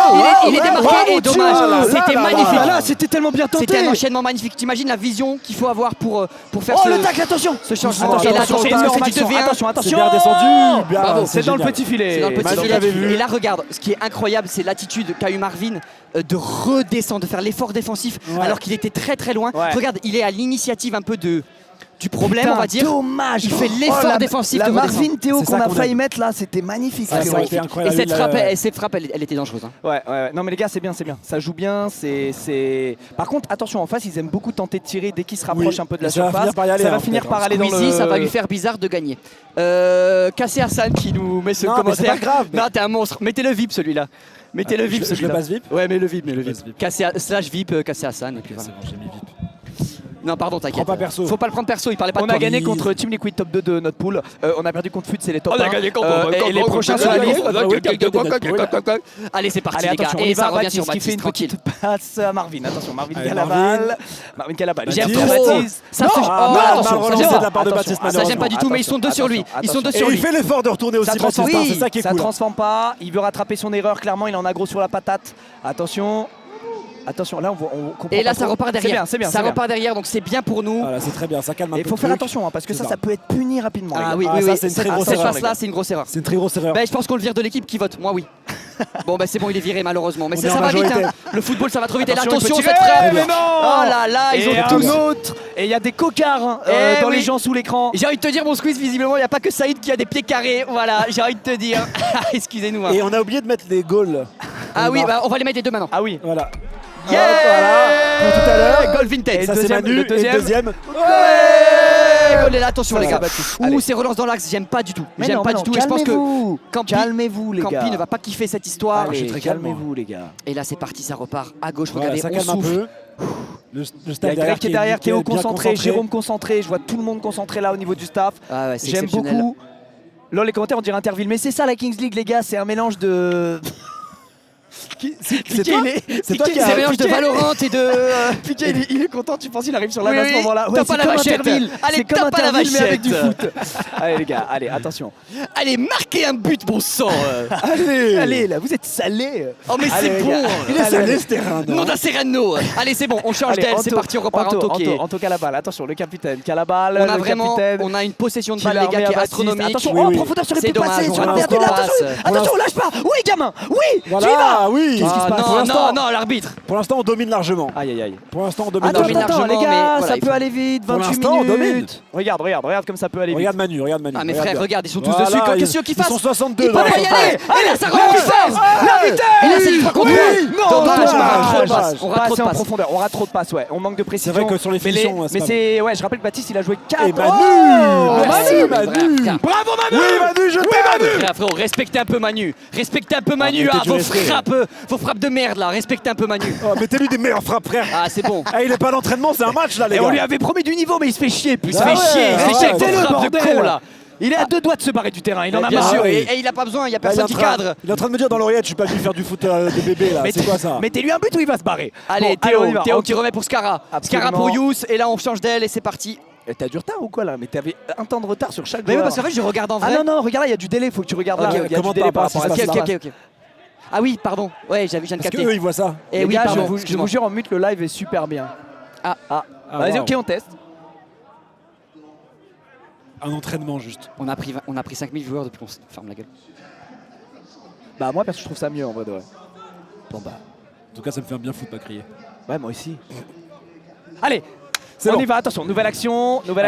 Il est démarqué bravo, et dommage. Thieu. C'était Là, là, magnifique. là, là. C'était tellement bien tenté. C'était un enchaînement magnifique. T'imagines la vision qu'il faut avoir pour faire Oh ce, le tacle, attention. ce changement. Attention, Et là, attention, attention, attention, parce que tu deviens. attention, C'est attention. bien descendu. Bien, Bravo, C'est dans le génial. petit filet. C'est dans le petit Manu filet. l'avait vu. Et là, regarde, ce qui est incroyable, c'est l'attitude qu'a eu Marvin de redescendre, de faire l'effort défensif Ouais. alors qu'il était très très loin. Ouais. Regarde, il est à l'initiative un peu du problème, on va dire. Dommage. Il fait l'effort défensif La de redescendre. Marvin Théo C'est qu'on ça a qu'on failli aime. mettre là, c'était magnifique. Ah, frérot. ça aurait été Et incroyable. cette frappe, elle était dangereuse. Hein. Ouais. Non mais les gars, c'est bien. Ça joue bien. C'est. Par contre, attention, en face, ils aiment beaucoup tenter de tirer dès qu'ils se rapprochent un peu de la ça va surface. finir par y aller, Ça va hein, finir peut-être, par hein. aller dans Squeezie, le. ça va lui faire bizarre de gagner. Cassé Hassan qui nous met ce Non, mais c'est commentaire. pas grave, mais- Non, t'es un monstre. Mettez le VIP celui-là. Mettez le VIP Je le celui-là. passe VIP. Ouais, mais le VIP, Je passe VIP. Slash VIP, Cassé Hassan. Et puis voilà. C'est bon, j'ai mis VIP. Non, pardon, t'inquiète. Prends pas perso. Faut pas le prendre perso, il parlait pas On de a toi. gagné contre Team Liquid top 2 de notre pool. On a perdu contre FUT, c'est les top 1. Et les prochains contre- sur la contre- liste. contre- Allez, c'est parti, Allez, les gars. attention, on Et y va. ça revient sur Baptiste qui fait Baptiste, une tranquille. petite passe à Marvin. Attention, Marvin Allez, qui a la Marvin. balle. Marvin qui a la balle. J'aime Baptiste. trop. Baptiste. Ça, Non, c'est- non, mal attention, relancé ça de la part de Baptiste, Ah, ça, j'aime pas du tout, mais ils sont deux sur lui. Ils sont deux sur Et lui. il fait l'effort de retourner aussi Ça Baptiste, transforme, hein, c'est ça qui est ça cool. transforme pas. Il veut rattraper son erreur. Clairement, il en a gros sur la patate. Attention. Attention, là on comprend Et là, pas ça trop. repart derrière. C'est bien. Ça repart derrière, donc c'est bien pour nous. Voilà, c'est très bien, ça calme un peu Il faut le faire truc. attention parce que C'est ça peut être puni rapidement. les Ah gars. oui, Ah, oui, ça, oui. c'est une très grosse Cette erreur, passe-là, les c'est une grosse erreur. C'est une très grosse erreur. Ben, je pense qu'on le vire de l'équipe qui vote. Moi, oui. Bon, ben c'est bon, il est viré malheureusement. Mais On ça, est ça en va vite. majorité. Hein. Le football, ça va trop vite. Et là, Attention, il attention, peut cette tirer, frappe. mais non. Oh là là, ils Et ont un tous. autre. Et il y a des cocards hein, Eh dans oui. les gens sous l'écran. J'ai envie de te dire, mon squeeze, visiblement, il n'y a pas que Saïd qui a des pieds carrés. Voilà, j'ai envie de te dire. Excusez-nous. Hein. Et on a oublié de mettre les goals. Ah oui, bah, on va les mettre les deux maintenant. Ah oui. Voilà. Yeah. Voilà. Pour tout à l'heure. Goal vintage. Ça c'est deuxième, Manu. le Et deuxième. le deuxième. Ouais. Goal, et là, attention, Ça, les c'est gars. Baptiste. Ouh, Allez. ces relances dans l'axe, j'aime pas du tout. Mais J'aime non, pas mais du non, tout. Et je pense que calmez-vous. Campi, Calmez-vous les gars. Campi ne va pas kiffer cette histoire. je suis Allez, très calme, moi. calmez-vous les gars. Et là, c'est parti, ça repart à gauche. Voilà, Regardez, ça on calme un souffle. peu. Le Il y staff a Greg qui est derrière, Théo bien concentré, Jérôme concentré. Je vois tout le monde concentré là au niveau du staff. Ah ouais, c'est J'aime exceptionnel. beaucoup. Là, les commentaires, on dirait Interville. Mais c'est ça la Kings League, les gars. C'est un mélange de. C'est toi C'est toi qui C'est un as. mélange de Piqué. Valorant et de. Piqué, il est content. Tu penses qu'il arrive sur la Oui, base à ce oui. moment-là. Tape à la comme vachette. Interville. Allez, C'est comme tape à la Interville, mais avec du vachette. foot. Allez, les gars, allez, attention. Allez, marquez un but, bon sang. Allez. Allez, là, vous êtes salés. Oh, mais Allez, c'est les bon. gars. Il est Allez, salé allez. ce terrain. Nom d'un Serrano. Allez, c'est bon, on change Allez, d'aile. C'est Anto, parti, on repart en toqué. Anto qui a la balle. Attention, le capitaine qui a la balle. On a le vraiment, capitaine. on a une possession de qui balle, l'a les gars, remis qui à est Baptiste. astronomique. Attention, Oui, oh, en oui. profondeur sur les C'est plus dommage, passés, on sur la rate perte de encore attention, passe. attention, lâche pas. Oui, gamin. Oui, Voilà, tu y vas. oui. Qu'est-ce qui se passe Pour Non, l'instant- non, l'arbitre. Pour l'instant, on domine largement. Aïe, aïe, aïe. Pour l'instant, on domine Attends, domine largement. attends, les largement, mais gars, voilà, ça il peut faut- aller vite, Pour 28 l'instant, on domine. minutes. Regarde comme ça peut aller vite. Regarde Manu, regarde Manu. Ah, mais regarde frère, bien. regarde, ils sont tous Voilà, dessus. Qu'est-ce qu'ils Ils fassent sont 62. Ils peuvent pas y aller. Et là, ça remonte fort. L'arbitre. Et là, c'est du 3 contre Oui. 1. Non, Dommage, on rate trop de dommage. passes. On Pas rate trop assez de en passes. profondeur, on rate trop de passes, ouais. On manque de précision. C'est vrai que sur les finitions, c'est mais pas c'est. Ouais, je rappelle que Baptiste, il a joué 4. Et Manu. Merci, Manu. frère. Bravo Manu. Oui, Manu, je t'aime. Frérot, respectez un peu Manu. Respectez un peu Manu. mettez Ah, du respect. vos frappes de merde là. Respectez un peu Manu. Oh, mettez-lui des meilleures frappes, frère. Ah, c'est bon. Ah, il est pas d'entraînement, c'est un match là, les Et gars. on lui avait promis du niveau, mais il se fait chier. Il se Ah fait ouais, chier. Il se fait chier avec respectez-le, vos frappes de bordel. con là. Il est à 2 doigts de se barrer du terrain, il en a Bien marre. sûr. oui. Et il a pas besoin. Il y a Là, personne qui cadre. il est en train de me dire dans l'oreillette, je suis pas venu faire du foot de bébé là. C'est quoi ça? Mettez-lui un but ou il va se barrer. Allez, Bon, Théo, on y va. Théo qui remet pour Scarra. Absolument. Scarra pour Yous. Et là, on change d'aile et c'est parti. T'as du retard ou quoi là? Mais t'avais un temps de retard sur chaque Mais oui, joueur. parce qu'en fait, je regarde en Ah vrai. non, non, regarde là, il y a du délai, faut que tu regardes là. Ok, Il y a du comment délai par par rapport à rapport à ça. Ok. Ah oui, pardon. Ouais, je viens de Parce capter. qu'eux, ils voient ça. Eh Les oui, gars, pardon. je Excuse-moi. vous jure, en mute, le live est super bien. Ah. Vas-y, wow. ok, on teste. Un entraînement juste. On a pris 5000 joueurs depuis qu'on se ferme la gueule. Bah, moi, parce que je trouve ça mieux en vrai de vrai. Bon bah. En tout cas, ça me fait un bien fou de pas crier. Ouais, moi aussi. Allez, C'est on bon. y va, attention, nouvelle action, Allez, ça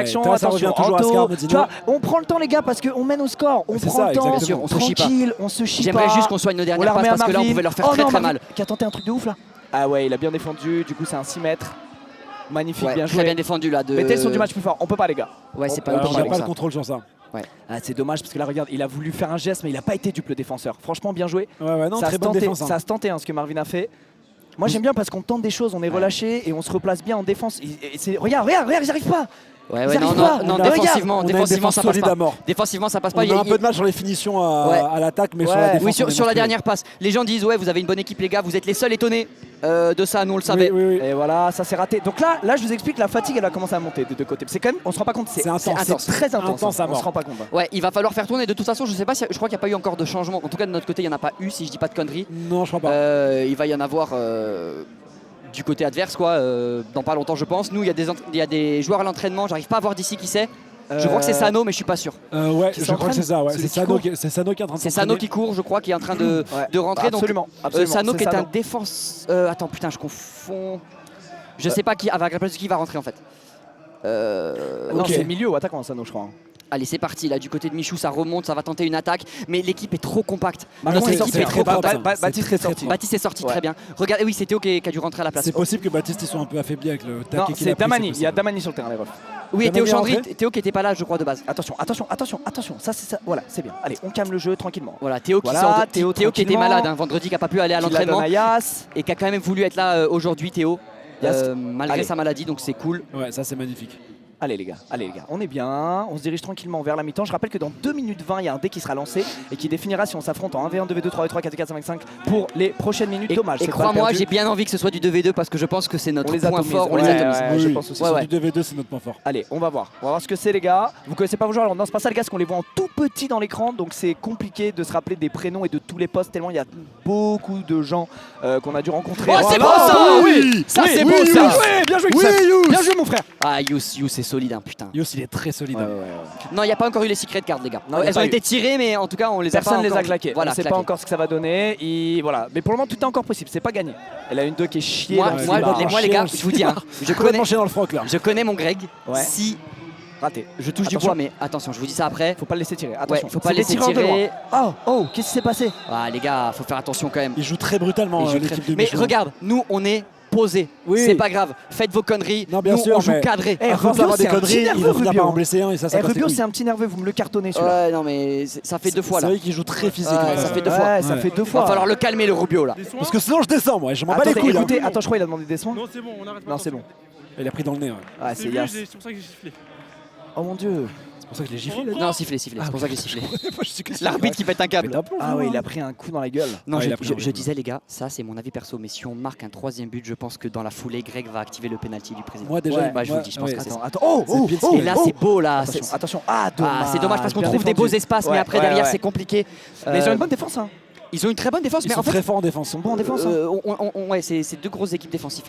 attention, revient toujours à Anto. Scar, Medino. Tu vois, on prend le temps les gars parce qu'on mène au score, on C'est prend ça, le temps, exactement. Bien sûr, on se chie pas. tranquille, on se chie pas. J'aimerais juste qu'on soigne nos On la dernières remet passes à parce que là, on Marvin. pouvait leur faire Oh très non, très Marvin mal. qui a tenté un truc de ouf là. Ah ouais, il a bien défendu, du coup c'est un 6 mètres. Magnifique, Ouais, bien très joué. bien défendu là. De... Mettez le son du match plus fort. On peut pas, les gars. Ouais, c'est pas Alors, obligé on n'a pour pas ça. le contrôle sur ça. Ah, c'est dommage parce que là, regarde, il a voulu faire un geste, mais il a pas été dupe le défenseur. Franchement, bien joué. Ouais, non, ça, très a bonne tenté, défense. ça a tenté ce que Marvin a fait. Moi, j'aime bien parce qu'on tente des choses, on est relâché et on se replace bien en défense. Regarde, ils arrivent pas. Ouais, Ils ouais, non, arrivent non, pas. non, On a- défensivement, On a une défensivement défense ça passe solide pas. à mort. Défensivement, ça passe On pas. a un peu de mal sur les finitions à l'attaque, mais sur la Ouais. défense. Oui, on est sur la monstrueux. dernière passe. Les gens disent ouais, vous avez une bonne équipe les gars, vous êtes les seuls étonnés de ça, nous on le savait. Oui. Et voilà, ça s'est raté. Donc là, je vous explique, la fatigue, elle va commencer à monter des deux côtés. C'est quand même, on se rend pas compte, c'est C'est intense. c'est très intense. Intense à On mort. se rend pas compte. Hein. Ouais, il va falloir faire tourner. De toute façon, je sais pas si je crois qu'il n'y a pas eu encore de changement. En tout cas, de notre côté, il n'y en a pas eu, si je dis pas de conneries. Non, je crois pas. Il va y en avoir du côté adverse, quoi, dans pas longtemps, je pense. Nous, il y a des joueurs à l'entraînement, j'arrive pas à voir d'ici qui c'est. Je crois que c'est Sano, mais je suis pas sûr. Ouais, qui je crois que c'est ça. Ouais. s'entraîne, C'est Sano qui est en train de C'est Sano qui court, je crois, qui est en train de rentrer. Absolument. Donc, absolument. Sano c'est qui est un Sano. défense. Attends, putain, je confonds. Je sais pas qui, avec la place de qui va rentrer en fait. Non, Ok. c'est le milieu ou attaquant, Sano, je crois. Allez, c'est parti. Là, du côté de Michou, ça remonte, ça va tenter une attaque. Mais l'équipe est trop compacte. Maman Notre est équipe sorti. est trop propre, compacte. ça. Baptiste C'est est très sorti. Baptiste est sorti, Ouais. très bien. Regardez, oui, c'est Théo qui a dû rentrer à la place. C'est possible que Baptiste ils soit un peu affaibli avec le Non, taquet qu'il c'est a pris, Damani. c'est Il y a possible. Damani sur le terrain, les refs. Oui, et Damani Théo est Chandry, rentré Théo qui était pas là, je crois, de base. Attention. Ça, c'est ça. Voilà, c'est bien. Allez, on calme le jeu tranquillement. Voilà, Théo qui Voilà, sort de- Théo Théo qui était tranquillement. malade vendredi, qui a pas pu aller à Qui la donne l'entraînement à Yas. et qui a quand même voulu être là aujourd'hui, Théo. Yas. Malgré Allez. sa maladie, donc c'est cool. Ouais, ça c'est magnifique. Allez les gars, on est bien, on se dirige tranquillement vers la mi-temps. Je rappelle que dans 2 minutes 20, il y a un dé qui sera lancé et qui définira si on s'affronte en 1v1, 2v2, 3v3, 4v4, 5v5 pour les prochaines minutes. Et, Dommage. et cette balle crois-moi, perdue. j'ai bien envie que ce soit du 2v2 parce que je pense que c'est notre On les point atomise. fort, on les Ouais, atomise. ouais, Oui, je oui. pense aussi. Ouais, Sur ouais. du 2v2, c'est notre point fort. Allez, on va voir ce que c'est les gars. Vous connaissez pas vos joueurs, alors non c'est pas ça les gars, parce qu'on les voit en tout petit dans l'écran, donc c'est compliqué de se rappeler des prénoms et de tous les postes tellement il y a beaucoup de gens qu'on a dû rencontrer. Oh, c'est Voilà. beau ça Oui, Ça, oui, c'est oui, beau, oui, ça. bien joué, Oui, Youssef. Youss. Bien joué mon frère. Ah, Youss, c'est solide, hein, putain. Youss, il est très solide. Non, il n'y a pas encore eu les secret cards, les gars. Non, y a Elles pas ont eu. été tirées, mais en tout cas, on les a Personne pas les encore a claqués. Voilà, on sait claquées. pas encore ce que ça va donner. Voilà. Mais pour le moment, tout est encore possible. C'est pas gagné. Elle a une 2 qui est chiée. Moi, dans le moi, slibard. les gars, je vous dis, hein, je connais, Complètement chier dans le froc là. je connais mon Greg. Ouais. Si Raté. je touche du Attention. bois, mais attention, je vous dis ça après. Faut pas le laisser tirer. Attention. faut pas C'est le des laisser tireurs de tirer. loin. Oh, qu'est-ce qui s'est passé? Ah, les gars, faut faire attention quand même. Il joue très brutalement Il joue l'équipe très- de Mais Michou. regarde, nous, on est posé. Oui. C'est pas grave. Faites vos conneries. Non, bien nous, sûr, on joue mais- cadré. Eh, À force Rubio, d'avoir c'est des un petit conneries, il nerveux, va finir par en Rubio. blesser un et ça casse les Rubio, couilles. c'est un petit nerveux. Vous me le cartonnez celui-là. Ouais, non, mais ça fait deux fois C'est là. vrai qu'il joue très physique. Ouais, là. ça fait deux fois. Ouais, ça Ouais. fait 2 Va fois. falloir le calmer, le Rubio là. Des soins Parce que sinon je descends moi, je m'en bats les Attendez, couilles. écoutez, hein. attends, je crois qu'il a demandé des soins. Non, c'est bon, on arrête pas. Non, c'est bon. Il a pris dans le nez. Ouais. Ah, C'est c'est vu, Yas. c'est pour ça que j'ai sifflé. Oh mon dieu. C'est pour ça que je l'ai giflé. là. Non, sifflez. C'est pour ça que j'ai sifflé. Moi, je sais que c'est L'arbitre qui pète un câble. Mais t'as pas, Ah ouais, il a pris un coup dans la gueule. Non, Ouais, je, il a pris je- un je but. disais les gars, ça c'est mon avis perso, mais si on marque un 3e but, je pense que dans la foulée, Greg va activer le penalty du président. Moi déjà, Ouais, bah, je vous le dis, je pense ouais. que c'est ça. Attends. Oh, C'est oh, pile- oh. Et là oh. c'est beau là. Attention, C'est- attention. Ah, dommage. Ah, c'est dommage parce qu'on Bien trouve des défendu. beaux espaces, mais Ouais, après ouais, derrière ouais. c'est compliqué. Mais ils ont Euh, une bonne défense. Hein. ils ont une très bonne défense, Ils mais sont en fait, très forts en défense. Ils sont bons en défense. Hein. ouais, c'est deux grosses équipes défensives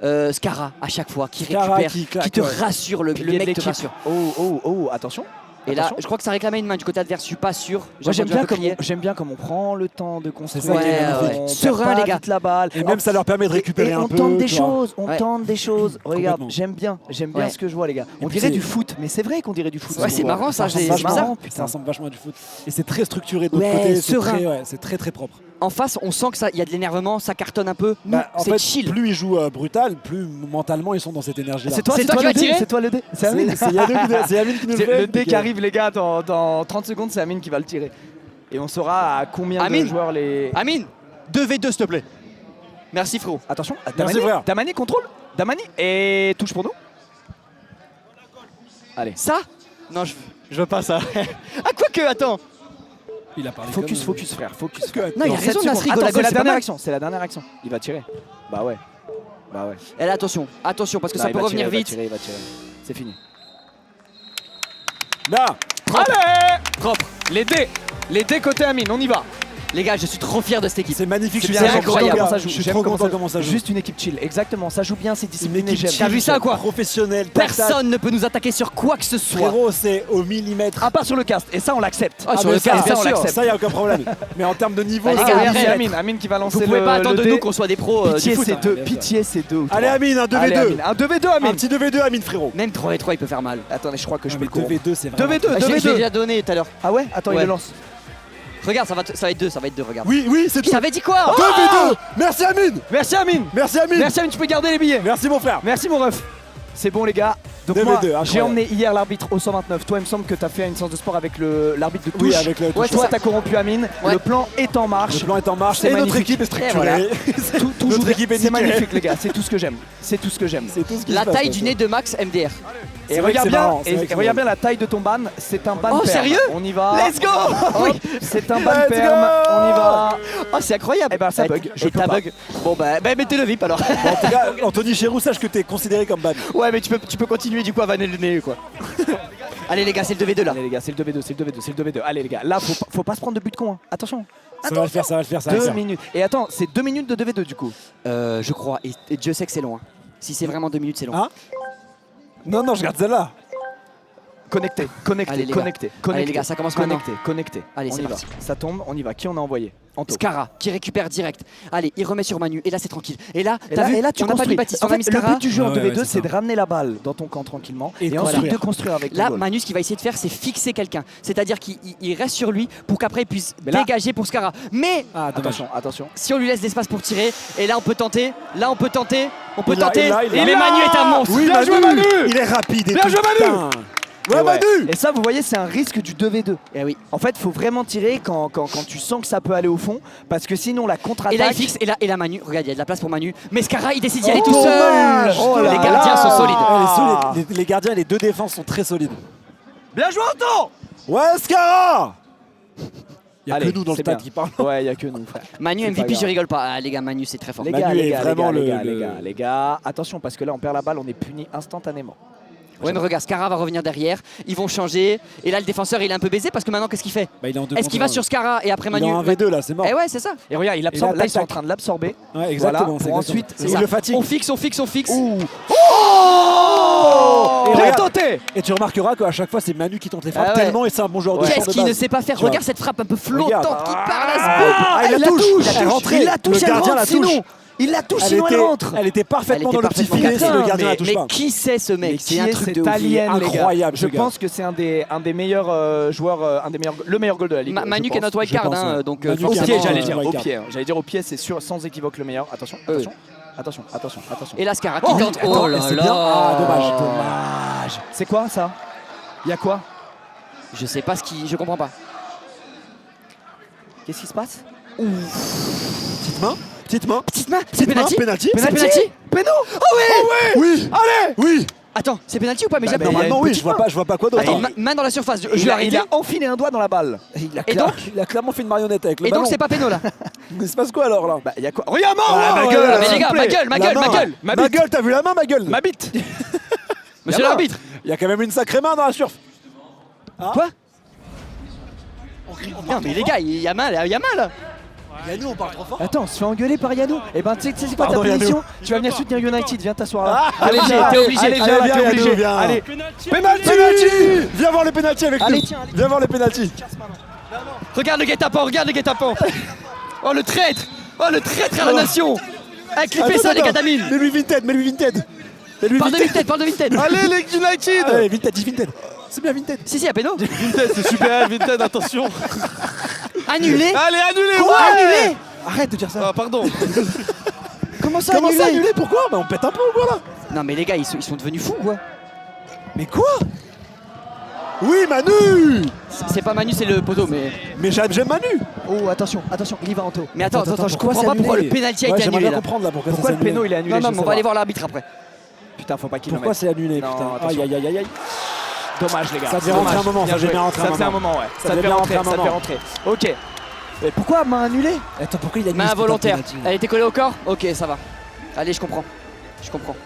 là. Scara à chaque fois qui Scara récupère, qui qui, claque, te ouais. rassure, le Pilier de mec te l'équipe. rassure. Oh, attention. Et là, Attention. je crois que ça réclamait une main du côté adverse, je suis pas sûr. Moi, j'aime entendu un bien, peu crier. j'aime bien comme on prend le temps de construire. ça qui est magnifique. On perd Serein, pas les gars. vite la balle. Et même ça leur permet de récupérer Et un on peu. tente des tu vois. choses, on Ouais. tente des choses. Regarde, Complètement. j'aime bien Ouais. ce que je vois les gars. On Et puis dirait c'est- du foot, mais c'est vrai qu'on dirait du foot. Ouais, ce c'est qu'on voit. marrant, ça, ressemble c'est vachement- bizarre. Ça ressemble vachement à du foot. Et c'est très structuré de l'autre Ouais, côté. C'est serein. très, ouais, c'est très très propre. En face, on sent que ça, il y a de l'énervement, ça cartonne un peu. Nous, Bah, en c'est fait, chill. plus ils jouent brutal, plus mentalement ils sont dans cette énergie-là. C'est toi, C'est toi qui le vas dé, tirer c'est toi le dé. C'est Amine. C'est Yamine qui nous le C'est fait. le dé qui arrive les gars dans 30 secondes, c'est Amine qui va le tirer. Et on saura à combien Amine. de joueurs les... Amine, 2v2 s'il te plaît. Merci frérot. Attention, Merci, frère. Damani contrôle. Damani et touche pour nous. Allez, Ça Non, je veux pas ça. Ah, quoique, attends. Il a parlé focus, comme- focus frère, focus. Non, il y a Dans raison, 7 Nasri, secondes. Gola, Attends, c'est Gola, la c'est pas dernière mal. action, c'est la dernière action. Il va tirer. Bah ouais. Et là, attention, parce que Non, ça il peut va revenir tirer, vite. Il va tirer. C'est fini. Là, Allez, Propre. les dés côté Amine, on y va. Les gars, je suis trop fier de cette équipe. c'est magnifique. C'est je suis bien très incroyable. content, Comment ça joue. Je suis J'aime trop content comment ça joue. Juste une équipe chill, exactement. Ça joue bien, c'est Une discipliné. équipe J'aime. chill, T'as vu ça, quoi professionnelle. Personne ne peut nous attaquer sur quoi que ce soit. Frérot, c'est au millimètre. À part sur le cast, et ça on l'accepte. Ah, sur mais le ça, cas, bien on sûr. l'accepte. Ça, y a aucun problème. Mais en termes de niveau, Ah, les c'est gars, au Allez, arrête. millimètre. Amine qui va lancer Vous pouvez le pas attendre de dé. nous qu'on soit des pros Pitié, du foot. c'est hein. deux. Pitié, c'est deux. ou Allez, trois. Amine, un Allez, 2v2. Amine. Un 2v2, Un Amine. petit 2v2, Amine, frérot. Même 3v3, il peut faire mal. Attendez, je crois que je Non, peux mais le courir. 2v2, c'est vraiment. 2v2, Ah, je l'ai 2v2. déjà donné tout à l'heure. Ah ouais. Attends, il Ouais. le lance. Regarde, ça va être 2, regarde. Oui, c'est Je t'avais dit quoi 2v2. Merci, Amine. Merci Amine. Merci, Amine. Merci Amine, tu peux garder les billets. Merci, mon frère. Merci mon ref. C'est bon les gars. Donc 2v2, moi incroyable. j'ai emmené hier l'arbitre au 129. Toi il me semble que tu as fait une séance de sport avec l'arbitre de touche. Oui, avec le Ouais, touche. toi t'as corrompu Amine. Ouais. Le plan est en marche. Le plan est en marche C'est et notre magnifique. équipe est structurée. voilà. Tout joue Notre bien. équipe est C'est nickel. magnifique les gars. C'est tout ce que j'aime. C'est tout ce que j'aime. C'est tout ce qui La se passe, taille là. du nez de Max MDR. Et C'est vrai regarde que c'est bien, marrant, c'est vrai que c'est regarde marrant. bien la taille de ton ban. C'est un ban Oh, perm. sérieux? On y va. Let's go. Hop, c'est un ban Let's perm. go. On y va. Oh, c'est incroyable. Eh ben ça Et- bug. Je et peux ça pas. bug. Bon bah mettez le VIP alors. Bon, en tout cas, Anthony Chéroux, sache que t'es considéré comme ban. Ouais mais tu peux continuer du coup à vanner le nez quoi. Allez les gars, c'est le 2v2 là. Allez les gars, c'est le 2v2, c'est le 2v2, c'est le 2v2. Allez les gars, là faut pas se prendre de but con. Hein. Attention. Ça va le faire, ça va le faire, ça va le 2 faire. minutes. Et attends, c'est 2 minutes de 2v2 du coup. Je crois. Et Dieu sait que c'est long. Hein. Si c'est vraiment 2 minutes, c'est long. Hein Non, non, je regarde celle-là. Connecté, Allez, connecté, les gars. connecté, connecté. Allez, les gars, ça commence maintenant. Connecté, connecté. Allez, On c'est y va. parti. Ça tombe, on y va. Qui on a envoyé Anto. Scara qui récupère direct. Allez, il remet sur Manu et là c'est tranquille. Et là, Et t'as là, vu, et là tu on n'a pas construis. mis Baptiste, En on a mis fait, le Scara. but du jeu en Ouais, 2v2, ouais, c'est c'est de ramener la balle dans ton camp tranquillement Et de ensuite construire. de construire avec ton Là, goal. Manu, ce qu'il va essayer de faire, c'est fixer quelqu'un. C'est-à-dire qu'il reste sur lui pour qu'après il puisse Mais là- dégager pour Scara. Mais Ah, dommage. Attention, attention. si on lui laisse l'espace pour tirer, et là on peut tenter, là on peut tenter, on peut Il l'a, tenter. il l'a, il l'a. Mais Manu est un monstre. Oui, Bien joué, Manu. Il est rapide et Bien tout. joué, Manu. putain. Ouais, Et ouais. Manu. Et ça, vous voyez, c'est un risque du 2v2. Et oui. En fait, faut vraiment tirer quand tu sens que ça peut aller au fond, parce que sinon la contre-attaque. Et là il fixe, et là Manu, regarde, il y a de la place pour Manu. Mais Scara il décide d'y aller Oh, tout seul. dommage. Oh là Les gardiens là. sont solides. Ouais, les gardiens et les deux défenses sont très solides. Bien joué, Anto. Ouais, Scara. Il y a Allez, que nous dans le c'est stade bien. qui parlent. Ouais, il y a que nous, frère. Manu C'est pas MVP, je grave. rigole pas. Ah, les gars, Manu c'est très fort. Les Manu gars, les est gars, vraiment les le- gars, les le- gars, les gars, attention parce que là on perd la balle, on est puni instantanément. Ouais, mais regarde, Scara va revenir derrière, ils vont changer. Et là, le défenseur, il est un peu baisé parce que maintenant, qu'est-ce qu'il fait? Bah, il est en deux Est-ce qu'il va contre sur Scara et après un. Il Manu est en 1v2 là, c'est mort. Eh ouais, c'est ça. Et regarde, il absorbe, Et là, là ils sont en tac, tac. train de l'absorber. Ouais, exactement. Voilà, c'est pour exactement. ensuite, c'est il ça. le fatigue. On fixe, on fixe, on fixe. Ouh. Et Bien regarde. tenté. Et tu remarqueras qu'à chaque fois, c'est Manu qui tente les frappes Ah ouais. tellement et c'est un bon joueur de champ Qu'est-ce de qu'il ne base. sait pas faire? Tu vois. Regarde cette frappe un peu flottante Regarde. qui part là. Ah, il la touche. Elle est rentrée. Il la touche, Le elle gardien rentre la touche. sinon. Il la touche, Elle sinon elle était, rentre. elle était parfaitement dans le petit parfaitement filet si cadrée. le gardien la touche Mais pas. qui c'est ce mec? Mais C'est qui un est truc cet de ouf. alien, les gars. incroyable, Je ce gars. pense que c'est un des meilleurs joueurs, le meilleur goal de la ligue. Manu je qui est pense. notre je wildcard, pense, hein, ouais. donc Manu Au qui est pied, vraiment, j'allais dire, au wildcard. pied. J'allais dire au pied, c'est sûr, sans équivoque le meilleur. Attention, Oui. attention, attention, attention, attention. Et là, Scara qui Oh, tente. attends, Oh là c'est là. bien. Ah, dommage. Dommage. C'est quoi ça? Il y a quoi? Je sais pas ce qui. Je comprends pas. Qu'est-ce qui se passe? Petite main. Petite main. Petite main. C'est penalty. Penalty. C'est penalty. Péno. Oui. Allez. Oui. Attends, c'est penalty ou pas? Mais Bah, j'ai mais il y a Normalement une oui, petite je vois pas quoi d'autre. Attends, main dans la surface. Je Il l'ai a arrêté. enfilé un doigt dans la balle. Il a clairement fait une marionnette avec le Et ballon. donc, c'est pas péno là. Il se passe quoi alors là? Bah, il y a quoi? Regarde, Ah, ma gueule, Mais les gars, ma gueule, ma La gueule, ma main. gueule. Ma gueule, t'as vu la main, ma gueule? ma bite. Monsieur main. l'arbitre. Il y a quand même une sacrée main dans la surf. Quoi? Non mais les gars, il y a main là, il y a main là. Yannou, on parle trop fort. Attends, on se fait engueuler par Yannou. Eh ben, tu sais c'est quoi ta Pardon, Yannou. punition? Tu vas venir soutenir United, viens t'asseoir là. Allez, t'es obligé. Allez, viens, Allez, là, t'es Yannou, obligé. viens. Allez. Penalty. Penalty. Viens voir les penalty avec Allez, nous. tiens, allez. Viens voir les penalty. Regarde le guet-apens, regarde le guet-apens. Oh le traître. Oh le traître à la nation. Eh, clippez ça les gars d'Amine. Mets-lui Vinted, mets-lui Vinted. Mets-lui Parle de Vinted. Vinted, parle de Vinted. Allez les United. Allez, Vinted, dis Vinted. C'est bien Vinted. Si, si, à péno. Vinted, c'est super, Vinted, attention. Annulé. Allez, annulez. Quoi, ouais. annulé? Arrête de dire ça. Ah, pardon. Comment ça, Comment ça annulé? annulé? Pourquoi? Bah on pète un peu ou quoi là? Non mais les gars, ils sont devenus fous quoi. Mais quoi? Oui, Manu. C'est pas Manu, c'est le poteau mais. Mais j'aime Manu. Oh, attention, attention, il y va Anto. Mais attends, je pourquoi comprends c'est pas pourquoi le annulé? pénalty a Ouais, été j'aimerais annulé bien là. comprendre là pourquoi Pourquoi ça le s'est péno annulé. il est annulé? Non, non, je mais sais on va aller pas. voir l'arbitre après. Putain, faut pas qu'il le Pourquoi mette. c'est annulé Non, putain? attention. Aïe aïe aïe aïe. Dommage les gars. Ça devait rentrer un moment, Bien ça devait joué. rentrer un Ça devait un moment. moment, ouais. Ça Ça devait devait rentrer, rentrer un ça devait moment. rentrer. Ok. Mais pourquoi main annulée? Attends, pourquoi il a mis Main ce putain de volontaire. penalty? Elle était collée au corps? Ok, ça va. Allez, je comprends. Je comprends.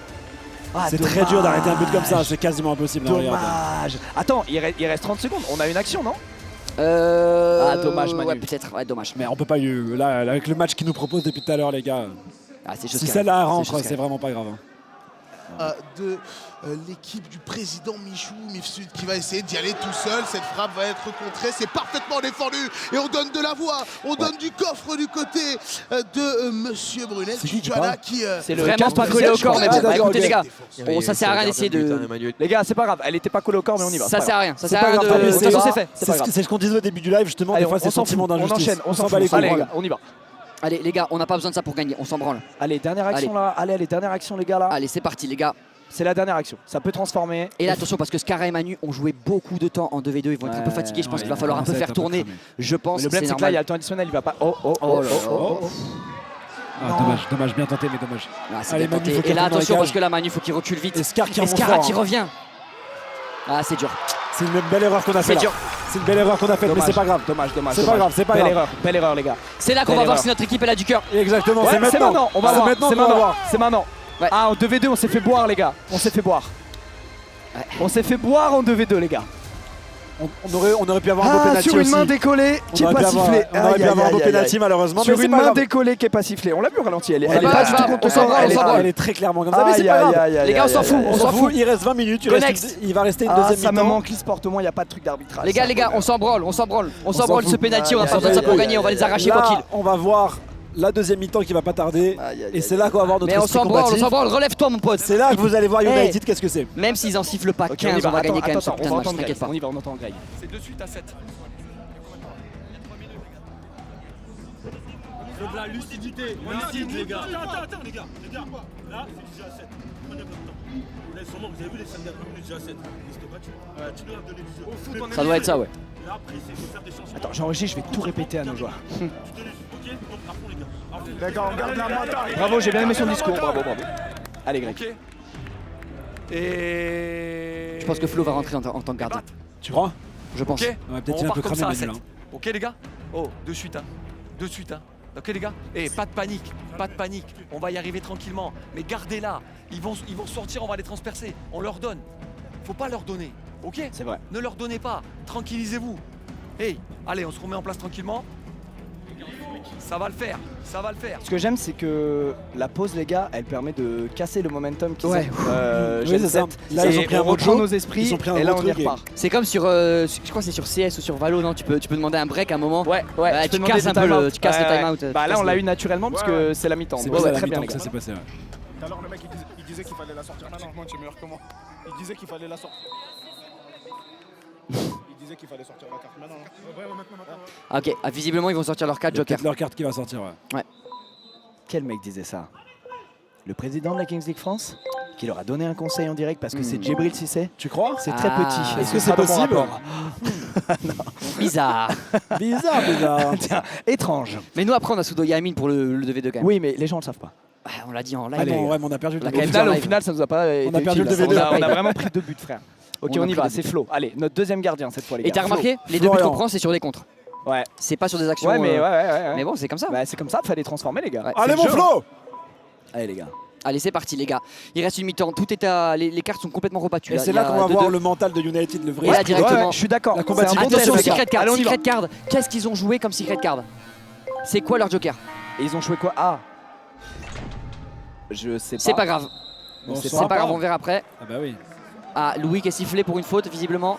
Ah, C'est très dur d'arrêter un but comme ça, c'est quasiment impossible. non, regarde. Dommage. Attends, il reste 30 secondes. On a une action, non? Ah, dommage, Manu. Ouais, peut-être. Ouais, dommage. Mais on peut pas là avec le match qu'il nous propose depuis tout à l'heure les gars. Ah, c'est chose Si qui celle-là arrive. rentre, C'est chose qui c'est vraiment pas grave. De l'équipe du président Michou Mifsud qui va essayer d'y aller tout seul. Cette frappe va être contrée, c'est parfaitement défendu et on donne de la voix, on donne du coffre du côté de Monsieur Brunel. C'est qui Chuchuana parle qui C'est le Vraiment casque pas de collé au Serge, corps, je mais crois. bon, bah, d'accord, écoutez les ok. gars, bon, ça sert à rien d'essayer de. Les gars, c'est pas grave. Elle était pas collée au corps, mais on y va. Ça c'est pas sert à grave. rien, ça C'est sert à pas rien grave, de. mais De toute façon, c'est fait. C'est pas grave. C'est ce qu'on disait au début du live justement. Allez, Des fois, on c'est s'en sentiment fout. On d'injustice. enchaîne, on s'en bat les fout. Allez, couilles. les gars, on y va. Allez, les gars, on n'a pas besoin de ça pour gagner, on s'en branle. Allez, dernière action là. Allez, dernière action, les gars là. Allez, c'est parti, les gars. C'est la dernière action. Ça peut transformer. Et là, attention, parce que Scara et Manu ont joué beaucoup de temps en 2v2. Ils vont être un peu fatigués. Je pense qu'il va falloir un peu faire tourner. Je pense Mais le que problème, c'est c'est que là, il y a normal. le temps additionnel. Il va pas. Oh. Oh là là. Ah, dommage, bien tenté, mais dommage. Ah, c'est Allez, bien Manu, tenté. faut qu'il Et là, retourne dans les attention, cages. parce que là, Manu, faut qu'il recule vite. Et Scar qui Et remonte Scara fort, qui hein. revient. Ah, c'est dur. C'est une belle erreur qu'on a C'est faite. dur. C'est une belle erreur qu'on a faite, mais Dommage. c'est pas grave. Dommage. C'est pas grave, c'est pas grave. Belle erreur, les gars. C'est là qu'on Belle va voir erreur. si notre équipe elle a du cœur. Exactement, Ouais, c'est maintenant. On va C'est voir. maintenant C'est qu'on va maintenant. voir. C'est maintenant. Ouais. Ah, en 2v2, on s'est fait boire, les gars. On s'est fait boire. Ouais. On s'est fait boire en 2v2, les gars. On aurait pu avoir un beau Ah, penalty sur une aussi. main décollée qui est pas sifflée. On aurait pu avoir un beau penalty malheureusement. Sur mais c'est une pas main grave. décollée qui est pas sifflée. On l'a vu au ralenti. Elle est On l'a pas pas du vu. tout on contre s'en branle, elle est- Elle est très clairement comme ça, mais c'est pas grave. Les gars, on s'en fout, On s'en fout, il reste 20 minutes. Connex. Il va rester une Ah, deuxième ça me mi-temps. manque l'e-sport. Au moins, il n'y a pas de truc d'arbitrage. Les gars, on s'en branle. On s'en branle s'en ce fout. penalty. On va Aïe, pas besoin de ça aïe, pour aïe, gagner. On va les arracher Là, quoi qu'il. on va voir la deuxième mi-temps qui va pas tarder. Et c'est là qu'on va voir notre Mais on esprit s'en branle, combatif. relève-toi mon pote. C'est là que vous allez voir United, qu'est-ce que c'est. Même s'ils en sifflent pas Ok, 15, on va gagner quand même ce Attends, putain on de va match, entendre t'inquiète Greg. pas. On y va, on entend Greg. C'est de suite à 7. De la lucidité, les gars. Attends, les gars. Là, c'est déjà 7. Prenez votre temps. Là, sûrement, vous avez vu les 5 dernières minutes déjà 7. N'hésitez pas, tu dois donner du jeu. Au foot, on est Ça doit être ça, ouais. Là, après, c'est faut faire des changements. Attends, j'enregistre, je vais tout répéter à nos joueurs. Tu te laisses, ok? Donc, à fond, les gars. À fond. D'accord, on garde la montée. Bravo, j'ai bien aimé son discours. Bravo. Allez, Greg. Ok. Et. Je pense que Flo va rentrer en tant que gardien. Tu crois? Je pense. Ok. Ouais, peut-être On il est un part peu comme cramé, ça à Manuel. 7. Ok, les gars? Oh, de suite, hein. De suite, hein. Ok, les gars? Eh, pas de panique. Pas de panique. On va y arriver tranquillement. Mais gardez-la. Ils vont sortir, on va les transpercer. On leur donne. Faut pas leur donner. Ok? C'est vrai. Ne leur donnez pas. Tranquillisez-vous. Hey, allez, on se remet en place tranquillement. Ça va le faire. Ça va le faire. Ce que j'aime, c'est que la pause, les gars, elle permet de casser le momentum qu'ils Ouais. ont. Oui, Gen c'est ça. 7. Là, ils ont pris un on bon reprend jeu. nos esprits Ils ont pris un et là, bon on y truc et- repart. C'est comme sur, je crois que c'est sur CS ou sur Valo, non? Tu peux demander un break à un moment. Ouais, Ouais, tu peux casses demander un des peu time-out. tu casses le Ouais, time-out. Bah là, on l'a eu naturellement parce que Ouais. c'est la mi-temps. C'est Ouais, pas à la très bien, mi-temps les que gars. ça s'est passé. Ouais. Tout à l'heure, le mec il disait qu'il fallait la sortir maintenant. Tu es meilleur que moi. Il disait qu'il fallait la sortir. Il disait qu'il fallait sortir la carte maintenant. Ouais, maintenant. Ok, ah, visiblement ils vont sortir leur 4 Il y a Joker. peut-être leur carte qui va sortir. Ouais. Quel mec disait ça? Le président de la Kings League France qui leur a donné un conseil en direct parce que c'est Djibril Cissé. Tu crois? C'est très Ah. petit. Est-ce que c'est possible? Bizarre. Bizarre. Tiens, étrange. Mais nous après on a Sudo Yamin pour le 2v2 quand même. Oui, mais les gens le savent pas. Ah, on l'a dit en live. Ah bon, ouais, mais on a perdu le La Au deuxième. Plusieurs final, lives. ça nous a pas été perdu le utile. 2v2. On a vraiment pris 2 buts, frère. Ok, On a on y pris va, deux c'est Flo. Allez, notre deuxième gardien cette fois, les gars. Et t'as remarqué, les 2 buts Florian. qu'on prend c'est sur des contres. Ouais. C'est pas sur des actions. Ouais, mais ouais. Mais bon, c'est comme ça. Bah, c'est comme ça, fallait transformer, les gars. Ouais. Allez, C'est mon le jeu. Flo! Allez, les gars. Allez, c'est parti les gars. Il reste une mi-temps. Tout est à les cartes sont complètement rebattues. Et c'est là qu'on va voir le mental de United, le vrai. Et là, esprit. directement. Je suis d'accord. La combativité, C'est un Attention, bon test, les gars. secret card. Allez, on y va. Secret card. Qu'est-ce qu'ils ont joué comme secret card? C'est quoi leur Joker? Et ils ont joué quoi? Ah. Je sais pas. C'est pas grave. Bon, C'est on C'est saura pas grave, on verra après. Ah bah oui. Ah, Louis qui est sifflé pour une faute visiblement.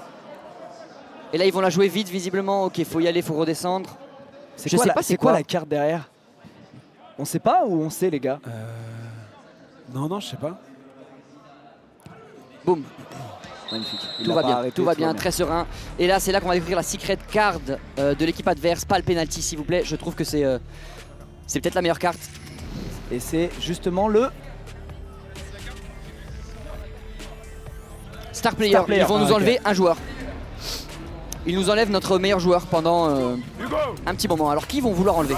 Et là ils vont la jouer vite visiblement. Ok, faut y aller, faut redescendre. C'est Je quoi sais la- pas, c'est c'est quoi quoi la carte derrière? On sait pas ou on sait, les gars? Non, je sais pas. Boum. Magnifique. Il Tout a va pas bien, arrêté, tout va bien, très serein. Et là, c'est là qu'on va découvrir la secret card de l'équipe adverse, pas le penalty, s'il vous plaît. Je trouve que c'est peut-être la meilleure carte. Et c'est justement le. Star player, Star player. ils vont nous Ah, ok. enlever un joueur. Ils nous enlèvent notre meilleur joueur pendant un petit moment. Alors qui vont vouloir enlever?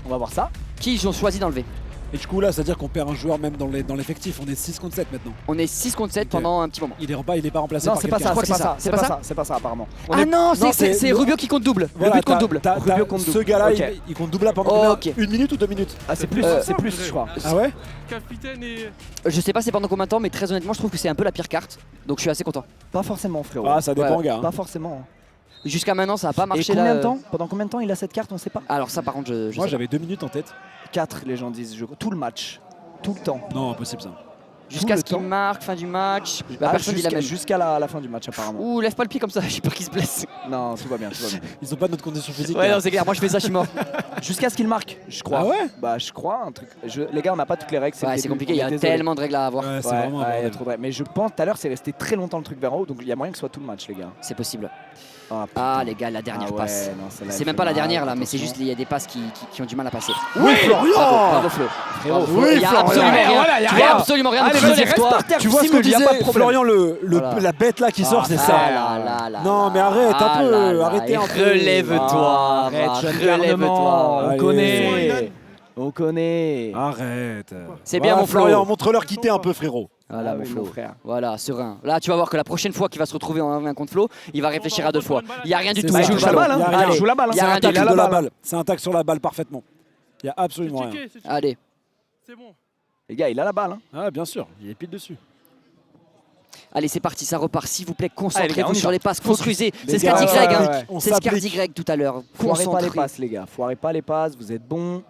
On va voir ça. Qui ils ont choisi d'enlever? Et du coup, là, c'est-à-dire qu'on perd un joueur même dans l'effectif. On est 6 contre 7 maintenant. On est 6 contre 7 Ok. pendant un petit moment. Il est pas remplacé Non, par c'est pas quelqu'un. ça, crois c'est que pas c'est ça, ça. c'est pas ça, c'est pas ça apparemment. On Ah est- non, non, c'est c'est- Rubio qui compte double. Voilà, le but compte double. Rubio compte Ce double. gars-là, Ok. il compte double là pendant Oh, combien? ok. 1 minute ou 2 minutes? Ah, c'est plus, Euh, c'est plus, je crois. Ah ouais? Capitaine et. Je sais pas c'est pendant combien de temps, mais très honnêtement, je trouve que c'est un peu la pire carte. Donc je suis assez content. Pas forcément, frérot. Ah, ça dépend, Ouais. gars. hein. Pas forcément. Jusqu'à maintenant, ça a pas Et marché combien là. de temps? Pendant combien de temps il a cette carte? On sait pas. Alors ça, par contre, je Moi, sais j'avais 2 minutes en tête. 4, les gens disent. Tout le match. Tout le temps. Non, impossible ça. pas. Jusqu'à tout ce le qu'il temps. marque, fin du match. Bah, Ah, personne dit la même. jusqu'à la fin du match, apparemment. Ouh, lève pas le pied comme ça, j'ai peur qu'il se blesse. Non, tout va bien, tout va bien. Ils ont pas notre condition physique. Ouais, là. non, c'est clair, moi je fais ça, je suis mort. Jusqu'à ce qu'il marque, je crois. Ah ouais? Bah, je crois, un truc. Les gars, on n'a pas toutes les règles. Ouais, le c'est début, compliqué, on il y est a désolé. tellement de règles à avoir. Ouais, c'est Ouais, vraiment un ouais, il y a bordel. trop de règles. Mais je pense tout à l'heure, c'est resté très longtemps le truc vers en haut, donc il y a moyen que ce soit tout le match, les gars. C'est possible. Ah, Ah, putain. les gars, la dernière Ah ouais, passe. non, celle-là, C'est elle même fait pas la mal, dernière là, mais c'est attention. juste il y a des passes qui ont du mal à passer. Oui, Florian! Bravo Flo. Frérot, Bravo, il y a Florian. absolument Ouais, rien. voilà, y a Tu vois rien. absolument rien. Donc Allez, relève-toi. Tu vois ce que disait Florian, la bête là qui sort, c'est ça. Non, mais arrête un peu, arrêtez un peu. Relève-toi. Arrête, jeune garnement. Allez. On connaît. On connaît. Arrête. C'est bien, mon Flo. Florian, montre-leur quitter un peu, frérot. Voilà, mon oui, Flo. mon frère. Voilà, serein. Là, tu vas voir que la prochaine fois qu'il va se retrouver en 1 contre Flo, il va réfléchir à 2 fois. Il n'y a rien du C'est tout. ça. Il joue joue la le balle, ballon. hein. Il y a rien. Allez. Joue la balle, hein. Il y a C'est rien un du tacle tout. de la balle. C'est un tacle sur la balle parfaitement. Il n'y a absolument rien. Allez. C'est bon. Les gars, il a la balle. Hein. Ah, bien sûr, il est pile dessus. Allez, c'est parti, ça repart. S'il vous plaît, Allez, les gars, on concentrez-vous y sur va. les passes, construisez. C'est ce gars, qu'a dit Greg. ouais, hein. ouais. On C'est ce qu'a s'applique. dit Greg tout à l'heure. Foirez pas les Concentrez. passes, les gars. Foirez pas les passes. Vous êtes bons,